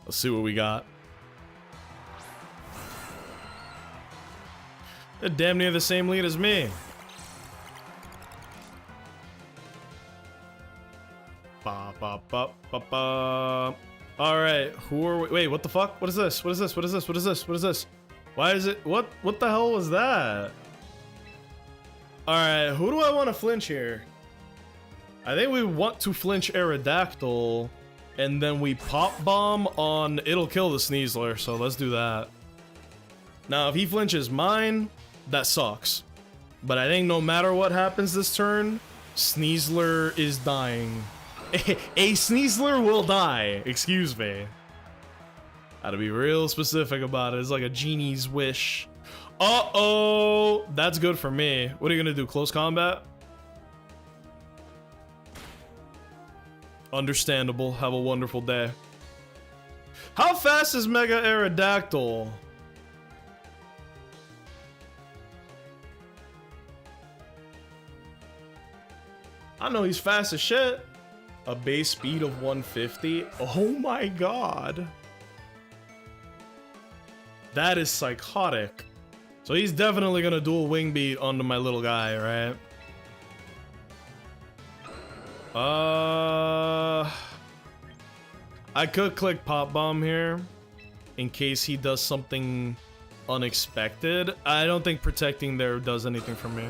Let's see what we got. They're damn near the same lead as me. Ba, ba, ba, ba, ba. All right, who are we? Wait, what the fuck? What is this? What is this? What is this? What is this? What is this? Why is it? What the hell was that? All right, who do I want to flinch here? I think we want to flinch Aerodactyl, and then we Pop Bomb on. It'll kill the Sneasler, so let's do that. Now, if he flinches mine, that sucks. But I think no matter what happens this turn, Sneasler is dying. A Sneasler will die. Excuse me. Had to be real specific about it. It's like a genie's wish. Uh-oh! That's good for me. What are you gonna do, close combat? Understandable. Have a wonderful day. How fast is Mega Aerodactyl? I know he's fast as shit. A base speed of 150. Oh my god. That is psychotic. So he's definitely gonna dual wing beat onto my little guy, right? I could click Pop Bomb here in case he does something unexpected. I don't think protecting there does anything for me.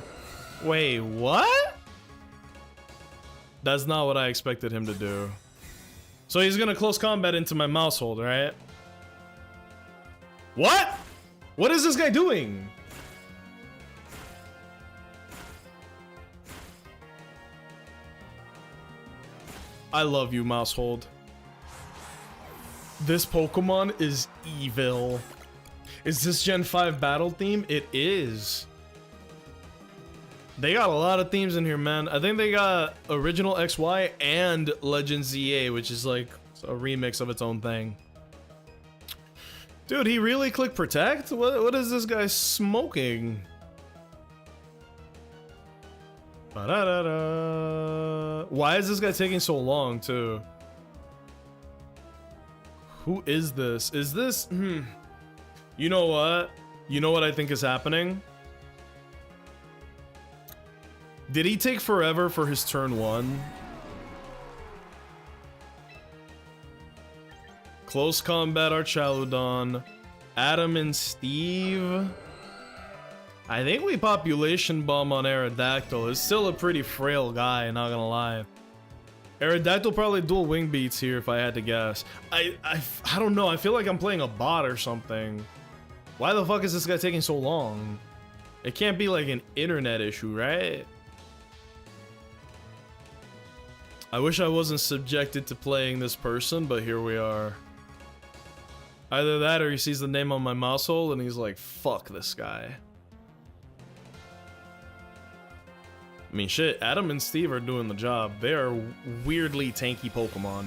Wait, what? That's not what I expected him to do. So he's gonna close combat into my mouse hold, right? What? What is this guy doing? I love you, mouse hold. This Pokemon is evil. Is this Gen 5 battle theme? It is. They got a lot of themes in here, man. I think they got original XY and Legend ZA, which is like a remix of its own thing. Dude, he really clicked protect? What is this guy smoking? Ba-da-da-da. Why is this guy taking so long, too? Who is this? Is this... You know what? You know what I think is happening? Did he take forever for his turn 1? Close combat Archaludon. Adam and Steve. I think we population bomb on Aerodactyl. It's still a pretty frail guy, not gonna lie. Aerodactyl probably dual wing beats here if I had to guess. I don't know. I feel like I'm playing a bot or something. Why the fuck is this guy taking so long? It can't be like an internet issue, right? I wish I wasn't subjected to playing this person, but here we are. Either that or he sees the name on my mouse hole and he's like, fuck this guy. I mean, shit, Adam and Steve are doing the job. They are weirdly tanky Pokemon.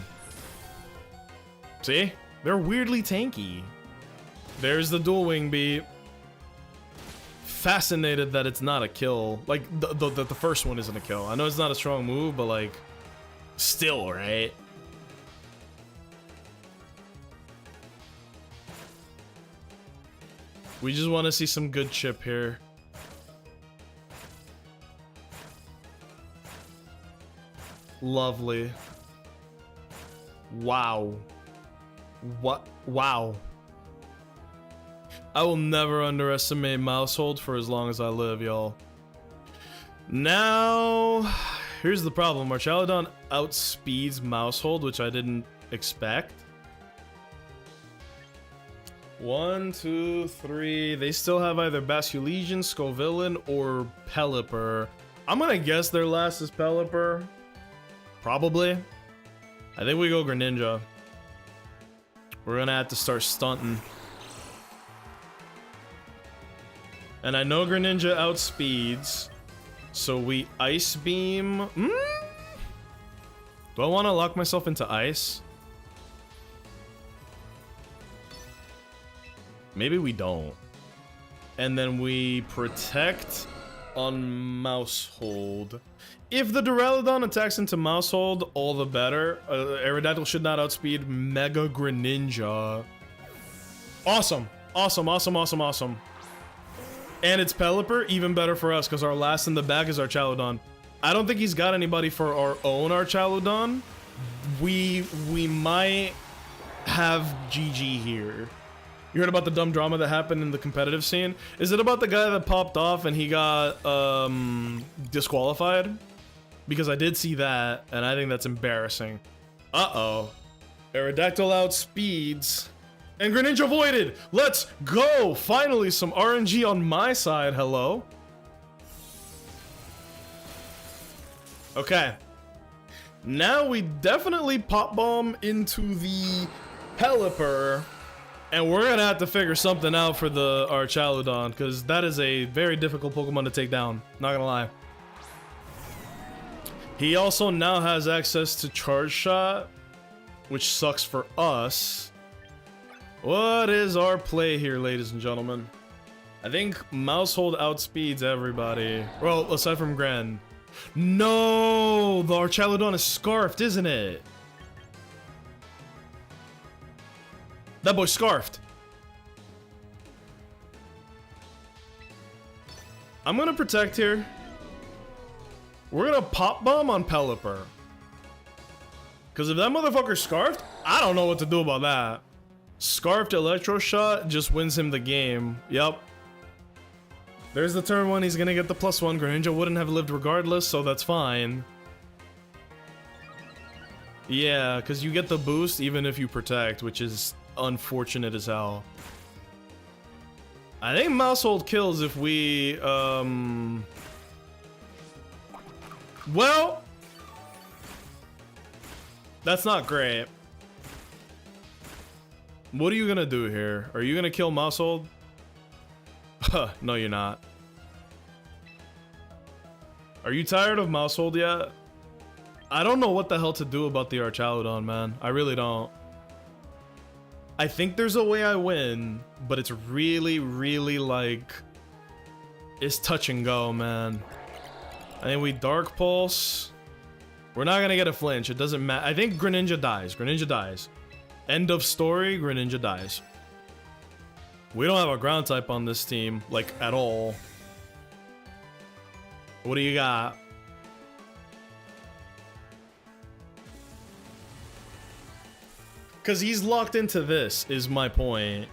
See? They're weirdly tanky. There's the dual wing beat. Fascinated that it's not a kill. Like, the first one isn't a kill. I know it's not a strong move, but like, still, right? We just want to see some good chip here. Lovely. Wow. What? Wow. I will never underestimate mouse hold for as long as I live, y'all. Now, here's the problem. Archaludon outspeeds mouse hold, which I didn't expect. 1, 2, 3. They still have either Basculegion, Scovillain, or Pelipper. I'm gonna guess their last is Pelipper. Probably. I think we go Greninja. We're gonna have to start stunting. And I know Greninja outspeeds, so we Ice Beam. Do I want to lock myself into Ice? Maybe we don't. And then we Protect on Mouse Hold. If the Duraludon attacks into Mouse Hold, all the better. Aerodactyl should not outspeed Mega Greninja. Awesome. Awesome, awesome, awesome, awesome. And it's Pelipper, even better for us, because our last in the bag is Archaludon. I don't think he's got anybody for our own Archaludon. We might have GG here. You heard about the dumb drama that happened in the competitive scene? Is it about the guy that popped off and he got disqualified? Because I did see that, and I think that's embarrassing. Uh-oh. Aerodactyl outspeeds. And Greninja voided! Let's go! Finally, some RNG on my side, hello. Okay. Now we definitely pop bomb into the Pelipper. And we're gonna have to figure something out for the Archaludon, because that is a very difficult Pokemon to take down. Not gonna lie. He also now has access to Charge Shot, which sucks for us. What is our play here, ladies and gentlemen? I think Mousehold outspeeds everybody. Well, aside from Gren. No! The Archaludon is scarfed, isn't it? That boy's scarfed. I'm gonna protect here. We're gonna Pop Bomb on Pelipper. Because if that motherfucker's scarfed, I don't know what to do about that. Scarfed Electro Shot just wins him the game. Yep. There's the turn one. He's gonna get the +1. Greninja wouldn't have lived regardless, so that's fine. Yeah, because you get the boost even if you protect, which is unfortunate as hell. I think Mousehold kills if we, well, that's not great. What are you gonna do here? Are you gonna kill Mousehold? Huh, no you're not. Are you tired of Mousehold yet? I don't know what the hell to do about the Archaludon, man. I really don't. I think there's a way I win, but it's really, really like... it's touch and go, man. I think we Dark Pulse. We're not gonna get a flinch. It doesn't matter. I think Greninja dies. Greninja dies. End of story. Greninja dies. We don't have a ground type on this team, like, at all. What do you got? Because he's locked into this, is my point.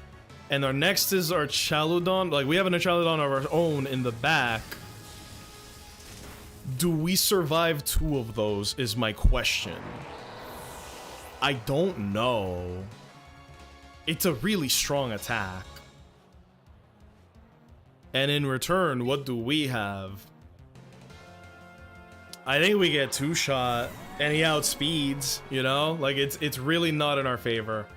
And our next is our Archaludon. Like, we have an Archaludon of our own in the back. Do we survive 2 of those, is my question. I don't know. It's a really strong attack. And in return, what do we have? I think we get 2-shot, and he outspeeds, you know? Like, it's really not in our favor.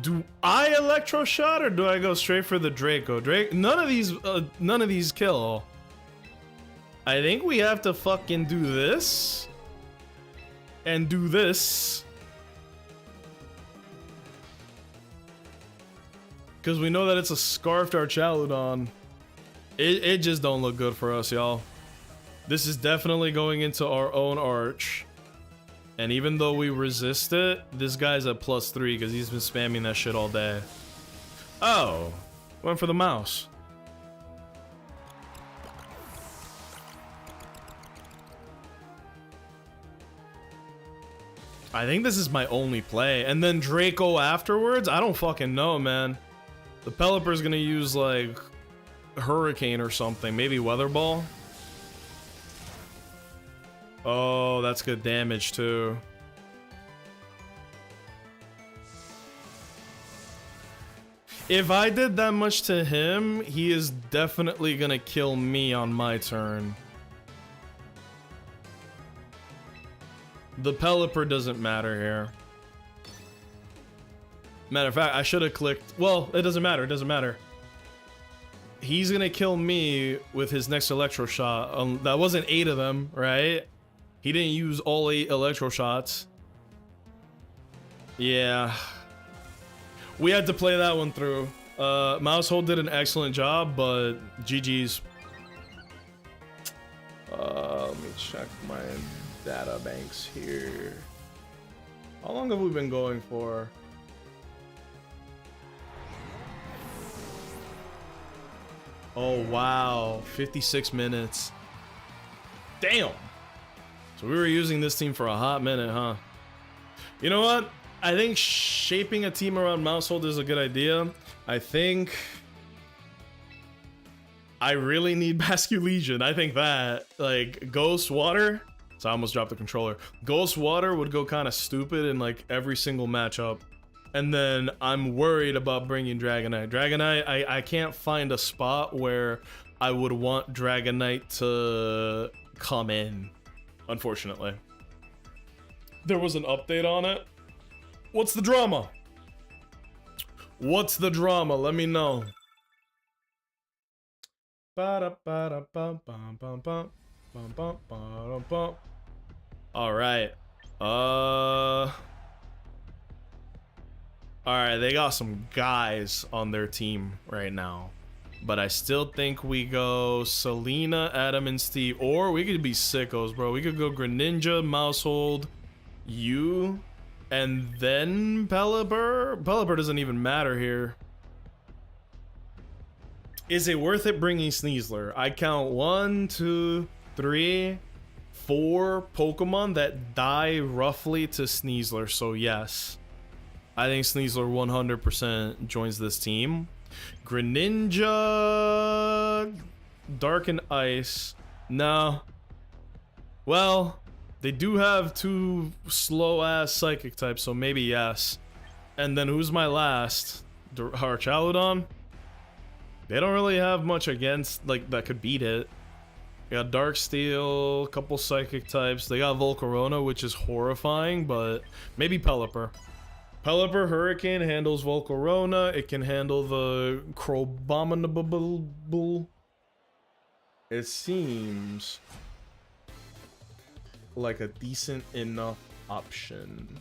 Do I Electro Shot, or do I go straight for the Draco? None of these kill. I think we have to fucking do this. And do this. Because we know that it's a scarfed Archaludon. It just don't look good for us, y'all. This is definitely going into our own arch. And even though we resist it, this guy's at +3 because he's been spamming that shit all day. Oh, went for the mouse. I think this is my only play. And then Draco afterwards? I don't fucking know, man. The Pelipper's gonna use, like, Hurricane or something. Maybe Weather Ball? Oh, that's good damage, too. If I did that much to him, he is definitely gonna kill me on my turn. The Pelipper doesn't matter here. Matter of fact, I should have clicked... well, it doesn't matter, it doesn't matter. He's gonna kill me with his next Electro Shot. That wasn't 8 of them, right? He didn't use all 8 Electro Shots. Yeah. We had to play that one through. Mousehold did an excellent job, but GG's. Let me check my data banks here. How long have we been going for? Oh, wow. 56 minutes. Damn. So we were using this team for a hot minute, huh? You know what? I think shaping a team around Mousehold is a good idea. I think I really need Basculegion. I think that, like, Ghost Water. So I almost dropped the controller. Ghost Water would go kind of stupid in, like, every single matchup. And then I'm worried about bringing Dragonite. Dragonite, I can't find a spot where I would want Dragonite to come in, unfortunately. There was an update on it. What's the drama? What's the drama? Let me know. All right. Alright, they got some guys on their team right now. But I still think we go Selena, Adam, and Steve. Or we could be sickos, bro. We could go Greninja, Mousehold, you, and then Pelipper. Pelipper doesn't even matter here. Is it worth it bringing Sneasler? I count 1, 2, 3, 4 Pokemon that die roughly to Sneasler, so yes. I think Sneasler 100% joins this team. Greninja, Dark and Ice. No. Well, they do have 2 slow-ass Psychic types, so maybe yes. And then who's my last? Charcharodon? They don't really have much against, like, that could beat it. They got Dark Steel, a couple Psychic types. They got Volcarona, which is horrifying, but maybe Pelipper. Pelipper Hurricane handles Volcarona. It can handle the Crobominable. It seems like a decent enough option.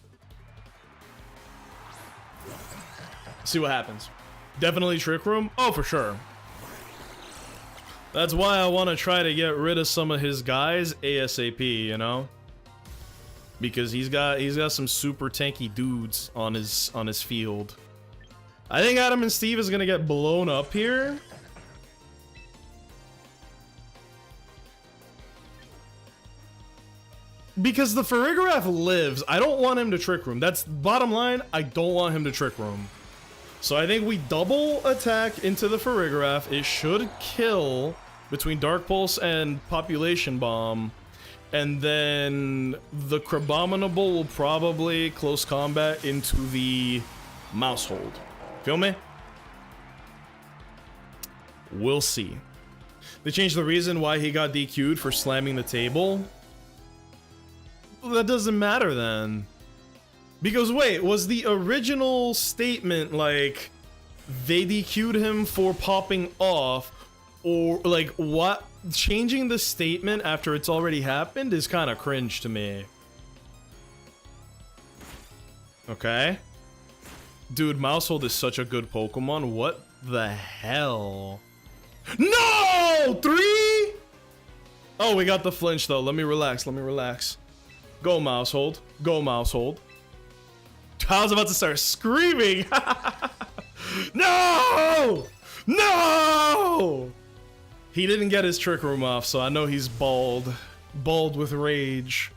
See what happens. Definitely Trick Room? Oh, for sure. That's why I want to try to get rid of some of his guys ASAP, you know? Because he's got some super tanky dudes on his field. I think Adam and Steve is gonna get blown up here. Because the Farigiraf lives. I don't want him to Trick Room. That's bottom line. I don't want him to Trick Room. So I think we double attack into the Farigiraf. It should kill between Dark Pulse and Population Bomb. And then the Crabominable will probably close combat into the Mousehold. Feel me? We'll see. They changed the reason why he got DQ'd for slamming the table. Well, that doesn't matter then. Because wait, was the original statement like they DQ'd him for popping off, or like what? Changing the statement after it's already happened is kind of cringe to me. Okay. Dude, Mousehold is such a good Pokemon. What the hell? No! 3? Oh, we got the flinch though. Let me relax. Let me relax. Go, Mousehold. Go, Mousehold. I was about to start screaming. No! No! He didn't get his Trick Room off, so I know he's bald. Bald with rage.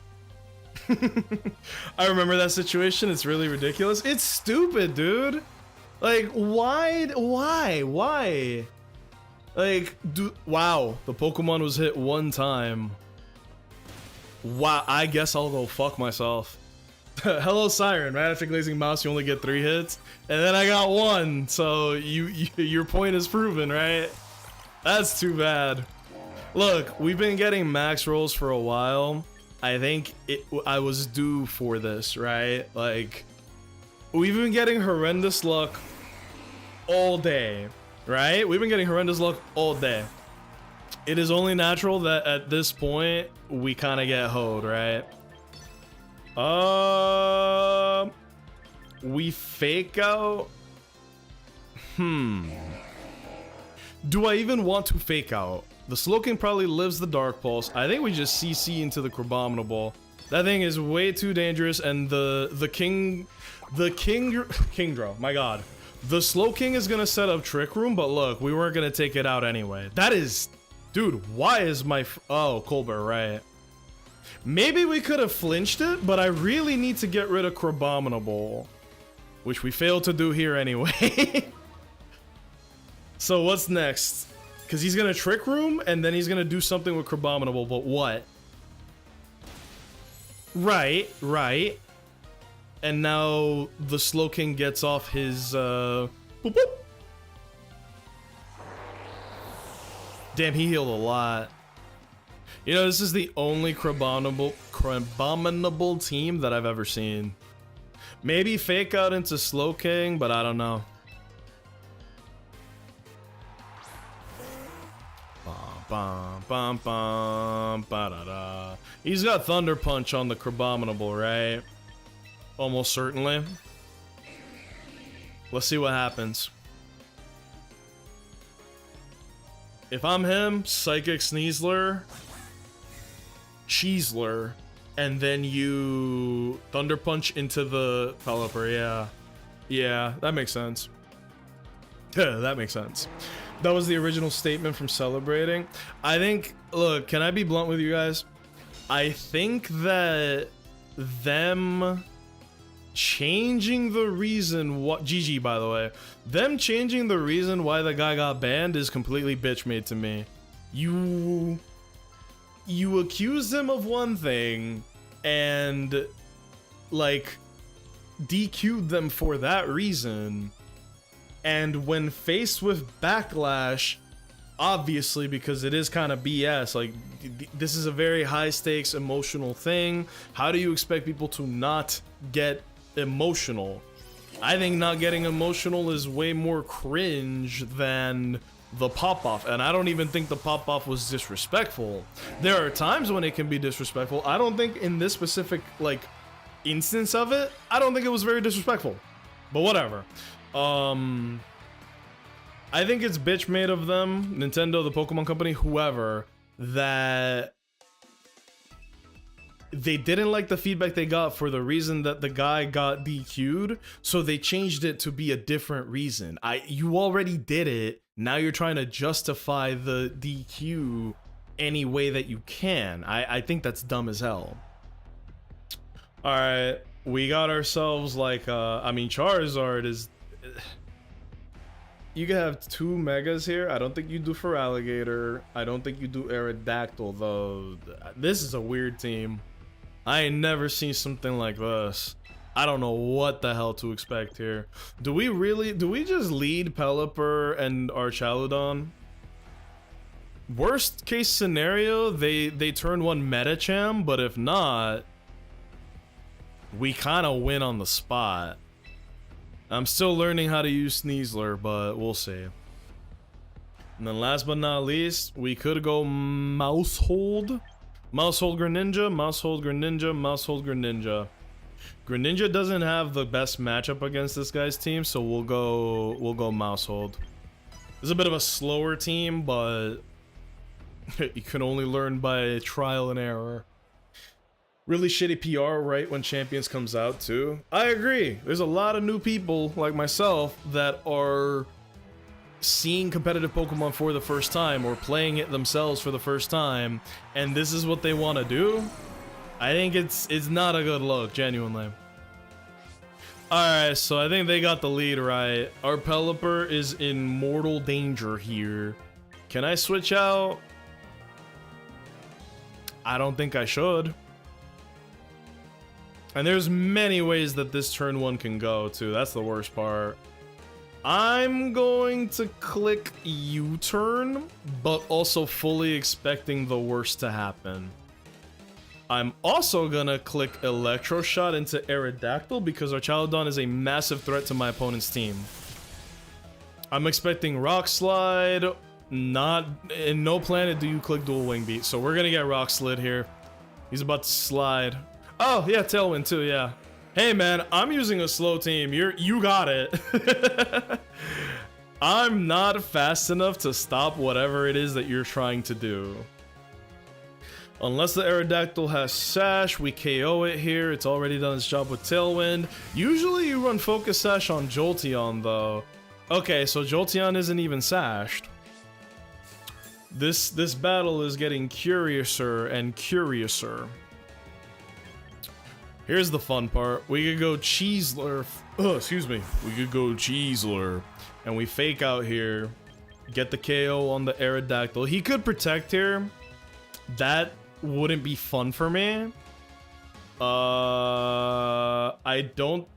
I remember that situation. It's really ridiculous. It's stupid, dude. Like, why? Like, wow. The Pokemon was hit 1 time. Wow, I guess I'll go fuck myself. Hello, Siren. Right after Glazing Mouse, you only get 3 hits. And then I got 1, so your point is proven, right? That's too bad. Look, we've been getting max rolls for a while. I think I was due for this, right? Like, we've been getting horrendous luck all day, right? We've been getting horrendous luck all day. It is only natural that at this point, we kind of get hoed, right? We fake out? Do I even want to fake out? The Slowking probably lives the Dark Pulse. I think we just CC into the Crabominable. That thing is way too dangerous, and the Kingdra, my god. The Slowking is gonna set up Trick Room, but look, we weren't gonna take it out anyway. That is... Dude, why is my... Oh, Colbert, right. Maybe we could have flinched it, but I really need to get rid of Crabominable. Which we failed to do here anyway. So what's next? Because he's gonna Trick Room, and then he's gonna do something with Crabominable, but what? Right. And now the Slowking gets off his, boop, boop. Damn, he healed a lot. You know, this is the only Crabominable team that I've ever seen. Maybe fake out into Slowking, but I don't know. bum, bum, bum, ba-da-da. He's got Thunder Punch on the Crabominable, right? Almost certainly. Let's see what happens. If I'm him, Psychic Sneasler, Cheesler, and then you Thunder Punch into the Pelipper, yeah. Yeah, that makes sense. That makes sense. That was the original statement from Celebrating. I think, look, can I be blunt with you guys? I think that them changing the reason what GG, by the way, them changing the reason why the guy got banned is completely bitch made to me. You accused him of one thing and like DQ'd them for that reason, and when faced with backlash, obviously, because it is kind of BS, like this is a very high stakes emotional thing, how do you expect people to not get emotional? I think not getting emotional is way more cringe than the pop-off, and I don't even think the pop-off was disrespectful. There are times when it can be disrespectful. I don't think in this specific like instance of it, I don't think it was very disrespectful, but whatever. I think it's bitch made of them, Nintendo, the Pokemon Company, whoever, that they didn't like the feedback they got for the reason that the guy got DQ'd, so they changed it to be a different reason. You already did it, now you're trying to justify the DQ any way that you can. I think that's dumb as hell. Alright, we got ourselves like, I mean, Charizard is... You can have 2 megas here. I don't think you do for Alligator. I don't think you do Aerodactyl, though. This is a weird team. I ain't never seen something like this. I don't know what the hell to expect here. Do we just lead Pelipper and Archaludon? Worst case scenario, they turn one Metacham, but if not, we kind of win on the spot. I'm still learning how to use Sneasler, but we'll see. And then last but not least, we could go Mousehold. Mousehold Greninja, Mousehold Greninja, Mousehold Greninja. Greninja doesn't have the best matchup against this guy's team, so we'll go Mousehold. It's a bit of a slower team, but you can only learn by trial and error. Really shitty PR right when Champions comes out too. I agree. There's a lot of new people like myself that are seeing competitive Pokemon for the first time or playing it themselves for the first time, and this is what they want to do. I think it's not a good look, genuinely. Alright, so I think they got the lead right. Our Pelipper is in mortal danger here. Can I switch out? I don't think I should. And there's many ways that this turn 1 can go too. That's the worst part. I'm going to click U-turn, but also fully expecting the worst to happen. I'm also gonna click Electro Shot into Aerodactyl because Archaludon is a massive threat to my opponent's team. I'm expecting Rock Slide. Not in no planet do you click Dual Wing Beat, so we're gonna get Rock Slid here. He's about to slide. Oh yeah, Tailwind too, yeah. Hey man, I'm using a slow team. You got it. I'm not fast enough to stop whatever it is that you're trying to do. Unless the Aerodactyl has Sash, we KO it here. It's already done its job with Tailwind. Usually you run Focus Sash on Jolteon though. Okay, so Jolteon isn't even sashed. This battle is getting curiouser and curiouser. Here's the fun part. We could go Cheesler. Oh, excuse me. We could go Cheesler. And we fake out here. Get the KO on the Aerodactyl. He could protect here. That wouldn't be fun for me. I don't...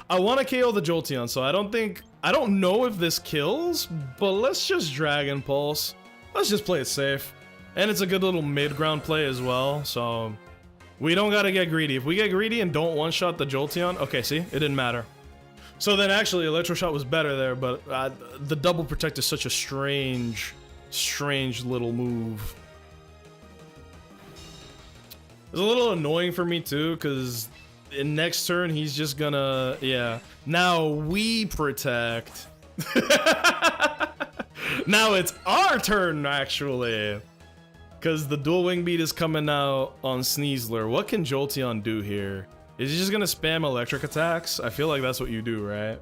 I want to KO the Jolteon, so I don't know if this kills, but let's just Dragon Pulse. Let's just play it safe. And it's a good little mid-ground play as well, so... We don't gotta get greedy. If we get greedy and don't one-shot the Jolteon... Okay, see? It didn't matter. So then actually, Electro Shot was better there, but the double protect is such a strange strange little move. It's a little annoying for me too, because in next turn he's just gonna, yeah. Now we protect. Now it's our turn actually, because the dual wing beat is coming out on Sneasler. What can Jolteon do here? Is he just gonna spam electric attacks? I feel like that's what you do, right?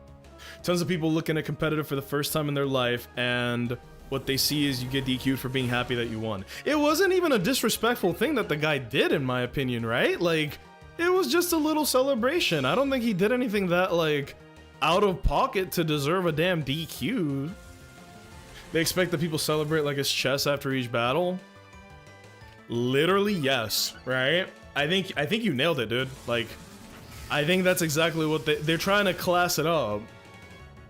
Tons of people looking at competitive for the first time in their life, and what they see is you get DQ'd for being happy that you won. It wasn't even a disrespectful thing that the guy did, in my opinion, right? Like, it was just a little celebration. I don't think he did anything that, like, out of pocket to deserve a damn DQ. They expect that people celebrate like it's chess after each battle. Literally, yes, right? I think you nailed it, dude. Like, I think that's exactly what they're trying to class it up.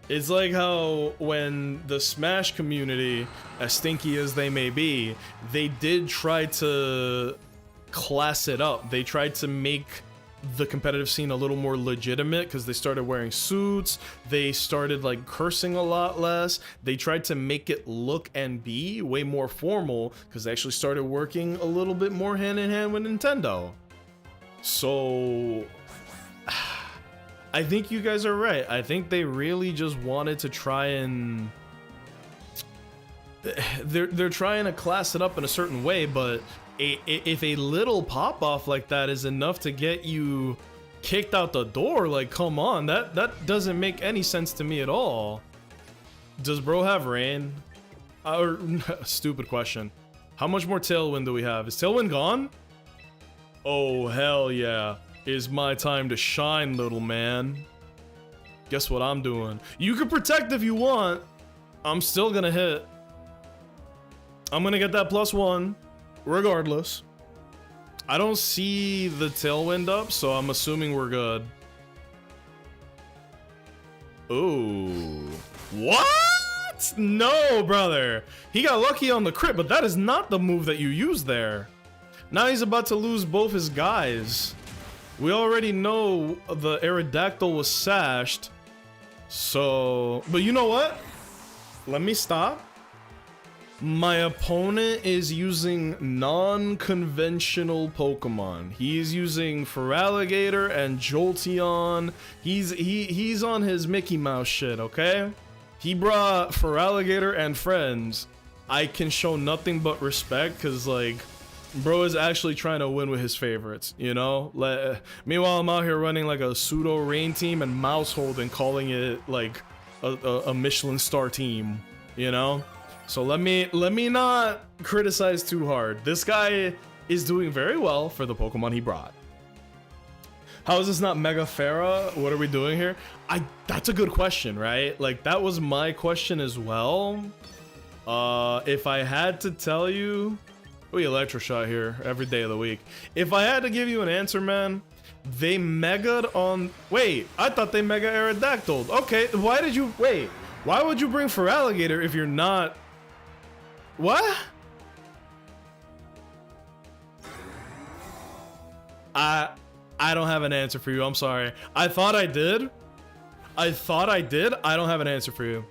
It's like how when the Smash community, as stinky as they may be, they did try to class it up. They tried to make the competitive scene a little more legitimate because they started wearing suits. They started like cursing a lot less. They tried to make it look and be way more formal because they actually started working a little bit more hand in hand with Nintendo. So I think you guys are right. I think they really just wanted to try and they're trying to class it up in a certain way, but if a little pop off like that is enough to get you kicked out the door, like, come on, that doesn't make any sense to me at all. Does bro have rain? Or stupid question. How much more Tailwind do we have? Is Tailwind gone? Oh hell yeah. It's my time to shine, little man. Guess what I'm doing? You can protect if you want. I'm still gonna hit. I'm gonna get that +1 regardless. I don't see the Tailwind up, so I'm assuming we're good. Ooh. What? No, brother. He got lucky on the crit, but that is not the move that you used there. Now he's about to lose both his guys. We already know the Aerodactyl was sashed. So, but you know what? Let me stop. My opponent is using non-conventional Pokemon. He's using Feraligatr and Jolteon. He's on his Mickey Mouse shit, okay? He brought Feraligatr and friends. I can show nothing but respect because, like, bro is actually trying to win with his favorites, you know? Meanwhile, I'm out here running like a pseudo rain team and Mousehold and calling it like a Michelin star team, you know? So let me not criticize too hard. This guy is doing very well for the Pokemon he brought. How is this not Mega Farah? What are we doing here? That's a good question, right? Like, that was my question as well. If I had to tell you, we Electroshot here every day of the week. If I had to give you an answer, man, they Mega'd on... Wait, I thought they Mega Aerodactyled. Okay, why did you... Wait, why would you bring Feraligatr if you're not... What? I don't have an answer for you. I'm sorry. I thought I did. I don't have an answer for you.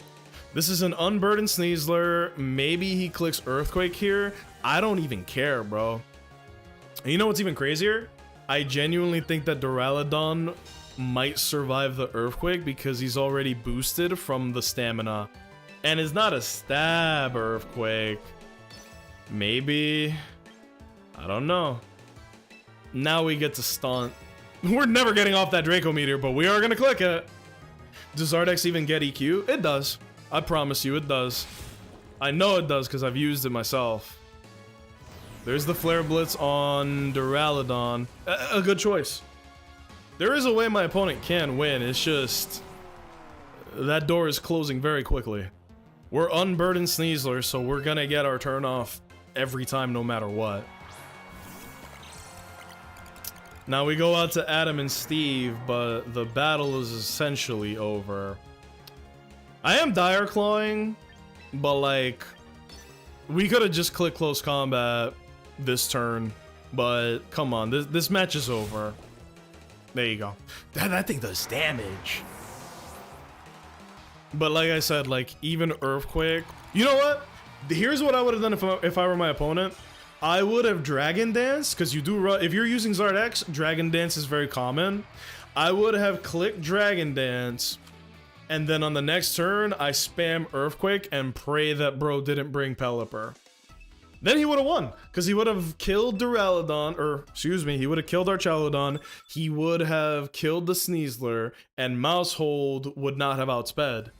This is an unburdened Sneasler. Maybe he clicks Earthquake here. I don't even care, bro. And you know what's even crazier? I genuinely think that Duraludon might survive the Earthquake because he's already boosted from the stamina. And it's not a stab Earthquake. Maybe. I don't know. Now we get to stunt. We're never getting off that Draco Meteor, but we are going to click it. Does Zardex even get EQ? It does. I promise you it does. I know it does because I've used it myself. There's the Flare Blitz on Duraludon. A good choice. There is a way my opponent can win. It's just... that door is closing very quickly. We're unburdened Sneasler, so we're gonna get our turn off every time, no matter what. Now we go out to Adam and Steve, but the battle is essentially over. I am Dire Clawing, but like, we could have just clicked close combat this turn, but come on, this match is over. There you go. That thing does damage. But like I said, like, even Earthquake, you know what? Here's what I would have done if I were my opponent. I would have Dragon Dance, because you do run, if you're using Zard X, Dragon Dance is very common. I would have clicked Dragon Dance, and then on the next turn, I spam Earthquake and pray that bro didn't bring Pelipper. Then he would have won, because he would have killed Duraludon, or excuse me, he would have killed Archaludon, he would have killed the Sneasler, and Mousehold would not have outsped.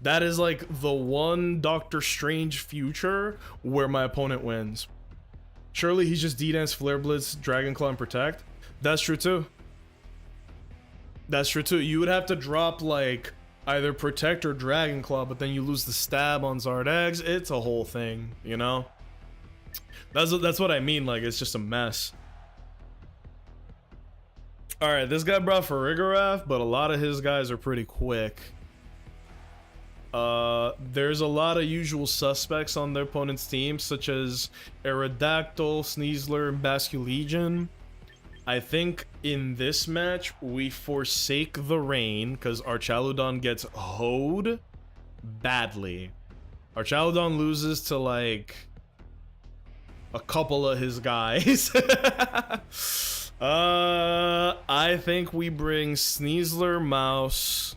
That is like the one Doctor Strange future where my opponent wins. Surely he's just D-Dance, Flare Blitz, Dragon Claw, and Protect. That's true too. That's true too. You would have to drop like either Protect or Dragon Claw, but then you lose the stab on Zard X. It's a whole thing, you know? That's what I mean, like it's just a mess. Alright, this guy brought Farigiraf, but a lot of his guys are pretty quick. There's a lot of usual suspects on their opponent's team, such as Aerodactyl, Sneasler, and Basculegion. I think in this match, we forsake the rain, because Archaludon gets hoed badly. Archaludon loses to, like, a couple of his guys. I think we bring Sneasler, Mouse,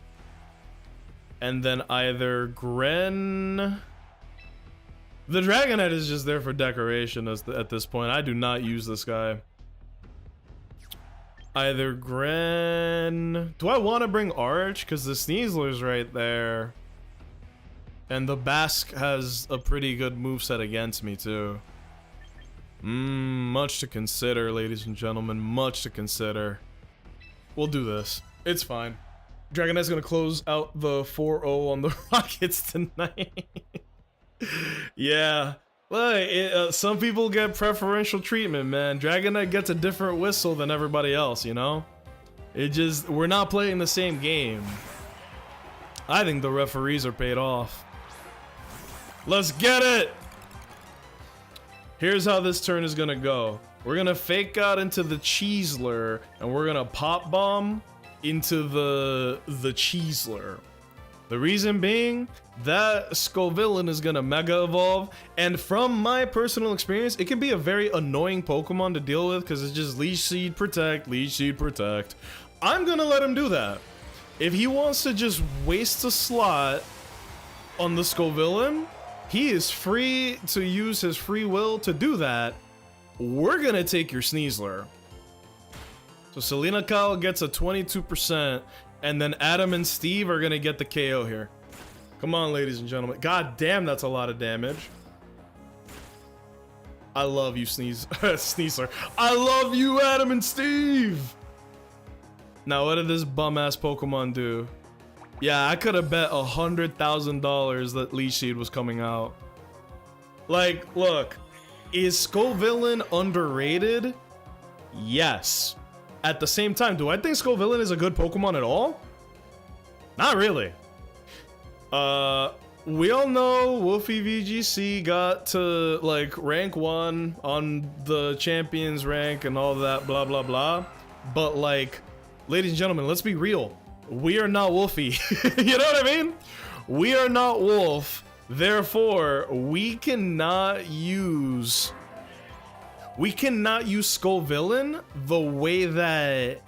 and then either Gren. The Dragonite is just there for decoration at this point. I do not use this guy. Either Gren. Do I want to bring Arch? Because the Sneasler's right there. And the Basque has a pretty good moveset against me too. Much to consider, ladies and gentlemen. Much to consider. We'll do this. It's fine. Dragonite's gonna close out the 4-0 on the Rockets tonight. Yeah. Look, some people get preferential treatment, man. Dragonite gets a different whistle than everybody else, you know? We're not playing the same game. I think the referees are paid off. Let's get it! Here's how this turn is gonna go. We're gonna fake out into the Cheesler, and we're gonna pop bomb into the Cheesler. The reason being, that Scovillain is gonna Mega Evolve, and from my personal experience, it can be a very annoying Pokemon to deal with, because it's just Leech Seed, Protect, Leech Seed, Protect. I'm gonna let him do that. If he wants to just waste a slot on the Scovillain, he is free to use his free will to do that. We're gonna take your Sneasler. So Selena Kyle gets a 22%, and then Adam and Steve are gonna get the KO here. Come on, ladies and gentlemen. God damn, that's a lot of damage. I love you, Sneasler. I love you, Adam and Steve! Now, what did this bum-ass Pokemon do? Yeah, I could have bet $100,000 that Leech Seed was coming out. Like, look. Is Scovillain underrated? Yes. At the same time, do I think Scovillain is a good Pokemon at all? Not really. We all know Wolfie VGC got to, like, rank 1 on the champions rank and all that, blah, blah, blah. But, like, ladies and gentlemen, let's be real. We are not Wolfie. You know what I mean? We are not Wolf. Therefore, we cannot use Scovillain the way that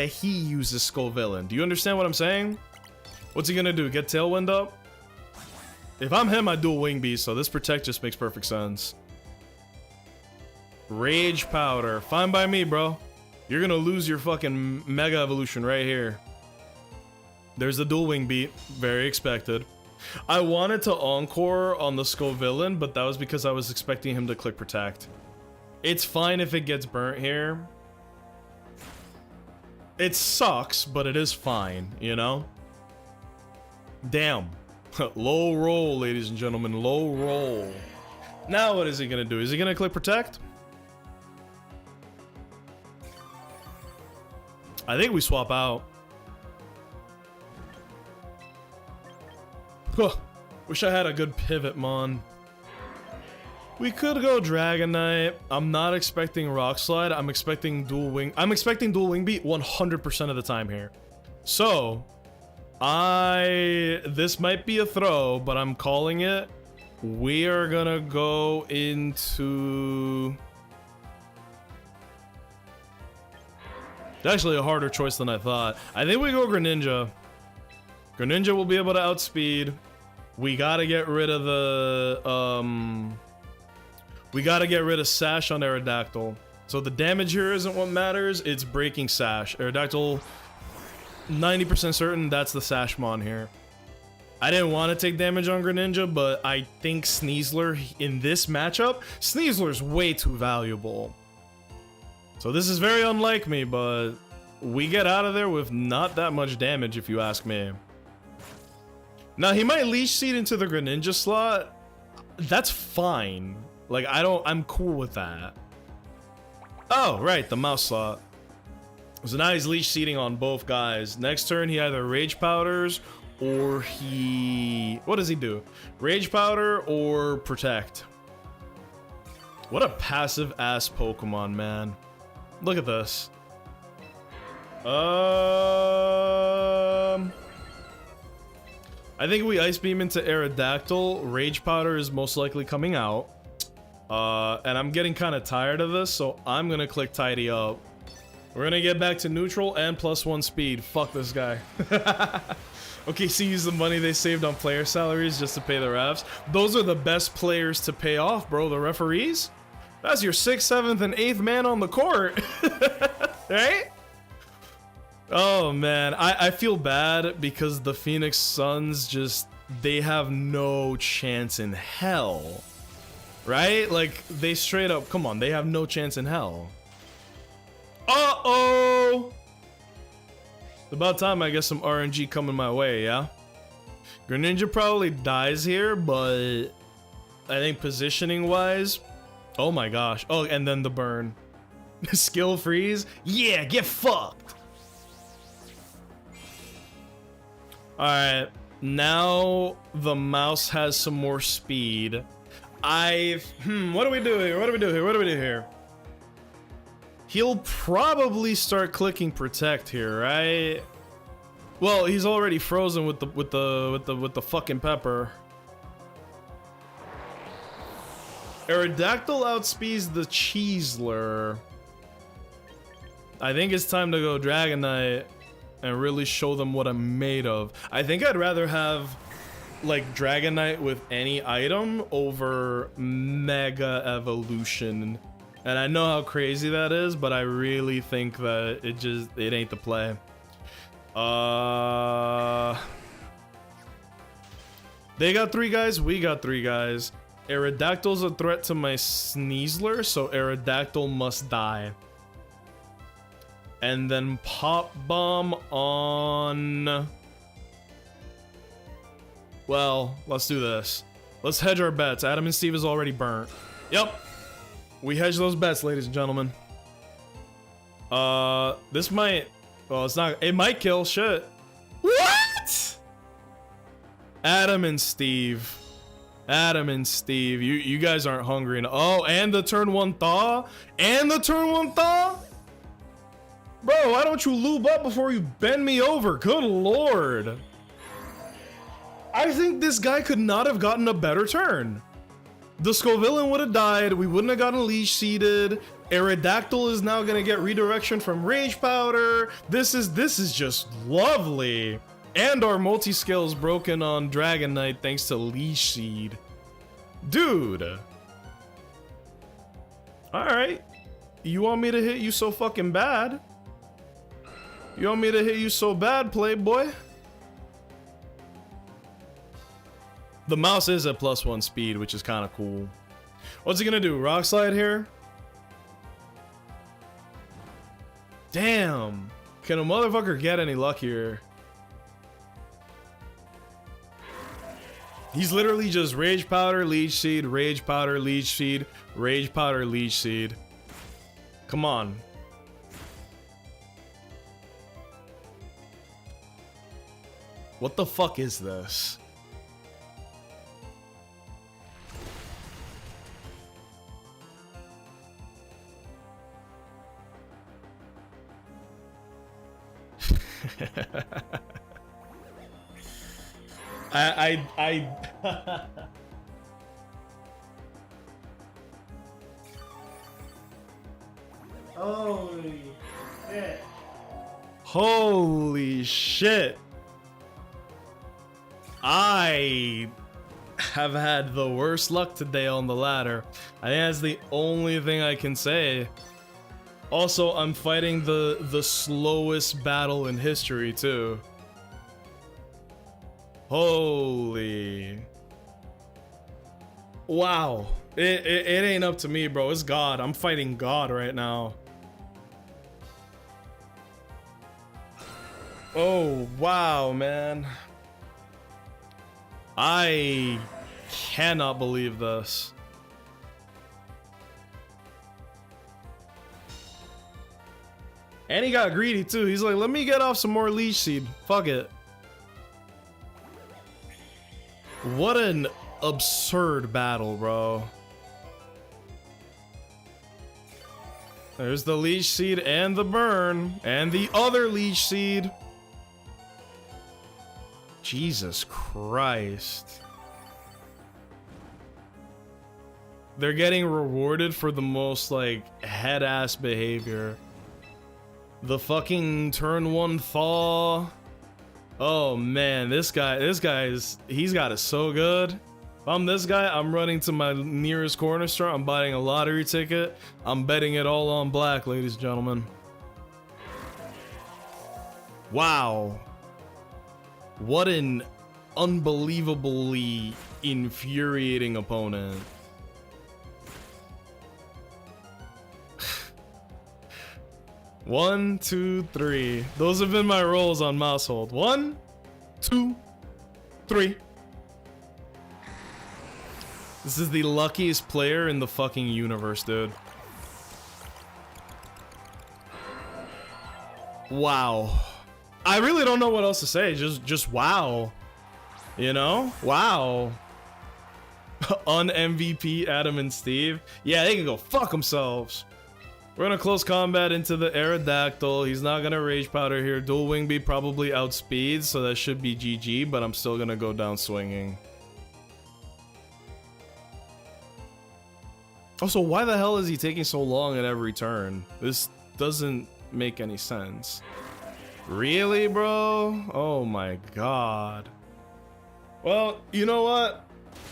he uses Scovillain. Do you understand what I'm saying? What's he gonna do? Get Tailwind up? If I'm him, I dual Wing Beast, so this Protect just makes perfect sense. Rage Powder. Fine by me, bro. You're gonna lose your fucking Mega Evolution right here. There's the dual Wing Beat. Very expected. I wanted to Encore on the Scovillain, but that was because I was expecting him to click Protect. It's fine if it gets burnt here. It sucks, but it is fine, you know? Damn. Low roll, ladies and gentlemen. Low roll. Now what is he gonna do? Is he gonna click Protect? I think we swap out. Huh. Wish I had a good pivot, mon. We could go Dragonite. I'm not expecting Rock Slide. I'm expecting Dual Wing. I'm expecting Dual Wing Beat 100% of the time here. So, This might be a throw, but I'm calling it. We are gonna go into... It's actually a harder choice than I thought. I think we go Greninja. Greninja will be able to outspeed. We gotta get rid of the, we gotta get rid of Sash on Aerodactyl. So the damage here isn't what matters, it's breaking Sash. Aerodactyl, 90% certain that's the Sashmon here. I didn't want to take damage on Greninja, but I think Sneasler in this matchup, Sneasler's way too valuable. So this is very unlike me, but we get out of there with not that much damage if you ask me. Now he might Leech Seed into the Greninja slot. That's fine. Like I'm cool with that. Oh, right, the mouse slot. So now he's Leech Seeding on both guys. Next turn he either Rage Powders or he... What does he do? Rage Powder or Protect. What a passive ass Pokemon, man. Look at this. I think we Ice Beam into Aerodactyl. Rage Powder is most likely coming out. And I'm getting kind of tired of this, so I'm gonna click Tidy Up. We're gonna get back to neutral and +1 speed. Fuck this guy. Okay, so use the money they saved on player salaries just to pay the refs. Those are the best players to pay off, bro. The referees? That's your 6th, 7th, and 8th man on the court. Right? Oh, man. I feel bad because the Phoenix Suns just... They have no chance in hell. Right? Like, they straight up... Come on, they have no chance in hell. Uh-oh! It's about time I get some RNG coming my way, yeah? Greninja probably dies here, but I think positioning-wise... Oh my gosh. Oh, and then the burn. Skill freeze? Yeah, get fucked! Alright, now the mouse has some more speed. What do we do here? What do we do here? What do we do here? He'll probably start clicking Protect here, right? Well, he's already frozen with the fucking pepper. Aerodactyl outspeeds the Cheesler. I think it's time to go Dragonite and really show them what I'm made of. I think I'd rather have like Dragonite with any item over Mega Evolution. And I know how crazy that is, but I really think that it ain't the play. They got 3 guys, we got 3 guys. Aerodactyl's a threat to my Sneasler, so Aerodactyl must die. And then Pop Bomb on... Well, let's do this. Let's hedge our bets. Adam and Steve is already burnt. Yep. We hedge those bets, ladies and gentlemen. This might... Well, it's not... It might kill. Shit. What? Adam and Steve. Adam and Steve. You guys aren't hungry enough. Oh, and the turn 1 thaw? And the turn 1 thaw? Bro, why don't you lube up before you bend me over? Good lord. I think this guy could not have gotten a better turn. The Scovillain would have died. We wouldn't have gotten Leech Seeded. Aerodactyl is now gonna get redirection from Rage Powder. This is just lovely. And our multi-skill's broken on Dragonite thanks to Leech Seed. Dude. Alright. You want me to hit you so fucking bad? You want me to hit you so bad, Playboy? The mouse is at +1 speed, which is kind of cool. What's he gonna do? Rock Slide here? Damn. Can a motherfucker get any luckier? He's literally just Rage Powder, Leech Seed, Rage Powder, Leech Seed, Rage Powder, Leech Seed. Come on. What the fuck is this? I Holy shit. Holy shit. I have had the worst luck today on the ladder. I think that's the only thing I can say. Also, I'm fighting the slowest battle in history too. Holy. Wow. It ain't up to me, bro. It's God. I'm fighting God right now. Oh, wow, man. I cannot believe this. And he got greedy too. He's like, let me get off some more leech seed. Fuck it. What an absurd battle, bro. There's the leech seed and the burn and the other leech seed. Jesus Christ. They're getting rewarded for the most, like, head-ass behavior. The fucking turn 1 thaw. Oh man, he's got it so good. If I'm this guy, I'm running to my nearest corner store, I'm buying a lottery ticket, I'm betting it all on black, ladies and gentlemen. Wow. What an unbelievably infuriating opponent. One, two, three. Those have been my rolls on Mousehold. 1, 2, 3. This is the luckiest player in the fucking universe, dude. Wow. I really don't know what else to say. Just wow. You know? Wow. Un-MVP Adam and Steve. Yeah, they can go fuck themselves. We're gonna close combat into the Aerodactyl. He's not gonna Rage Powder here. Dual Wing Beat probably outspeeds, so that should be GG, but I'm still gonna go down swinging. Also, why the hell is he taking so long at every turn? This doesn't make any sense. Really, bro? Oh my god. Well, you know what?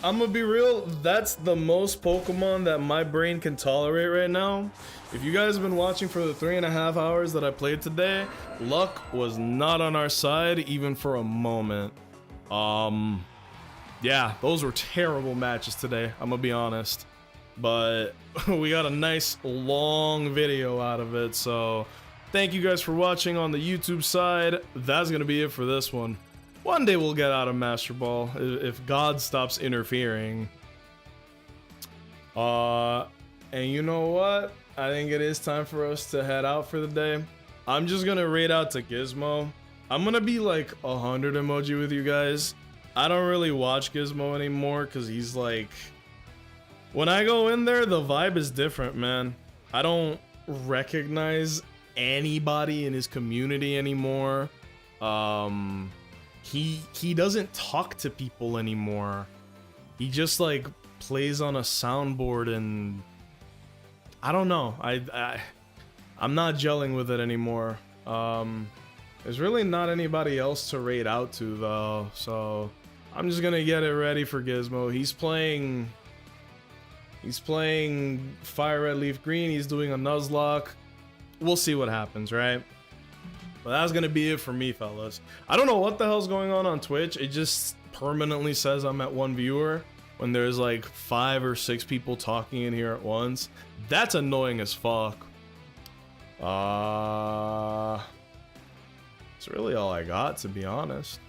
I'm gonna be real, that's the most Pokemon that my brain can tolerate right now. If you guys have been watching for the 3.5 hours that I played today, luck was not on our side even for a moment. Yeah, those were terrible matches today, I'm gonna be honest. But we got a nice long video out of it, so thank you guys for watching on the YouTube side. That's gonna be it for this one. One day we'll get out of Master Ball if God stops interfering. And you know what? I think it is time for us to head out for the day. I'm just gonna raid out to Gizmo. I'm gonna be like 100 emoji with you guys. I don't really watch Gizmo anymore because he's like... When I go in there, the vibe is different, man. I don't recognize anybody in his community anymore. He doesn't talk to people anymore. He just like plays on a soundboard and I don't know. I'm not gelling with it anymore. There's really not anybody else to raid out to though, so I'm just gonna get it ready for Gizmo. He's playing Fire Red Leaf Green. He's doing a Nuzlocke. We'll see what happens, right? But that's gonna be it for me, fellas. I don't know what the hell's going on Twitch. It just permanently says I'm at 1 viewer when there's like 5 or 6 people talking in here at once. That's annoying as fuck. That's really all I got, to be honest.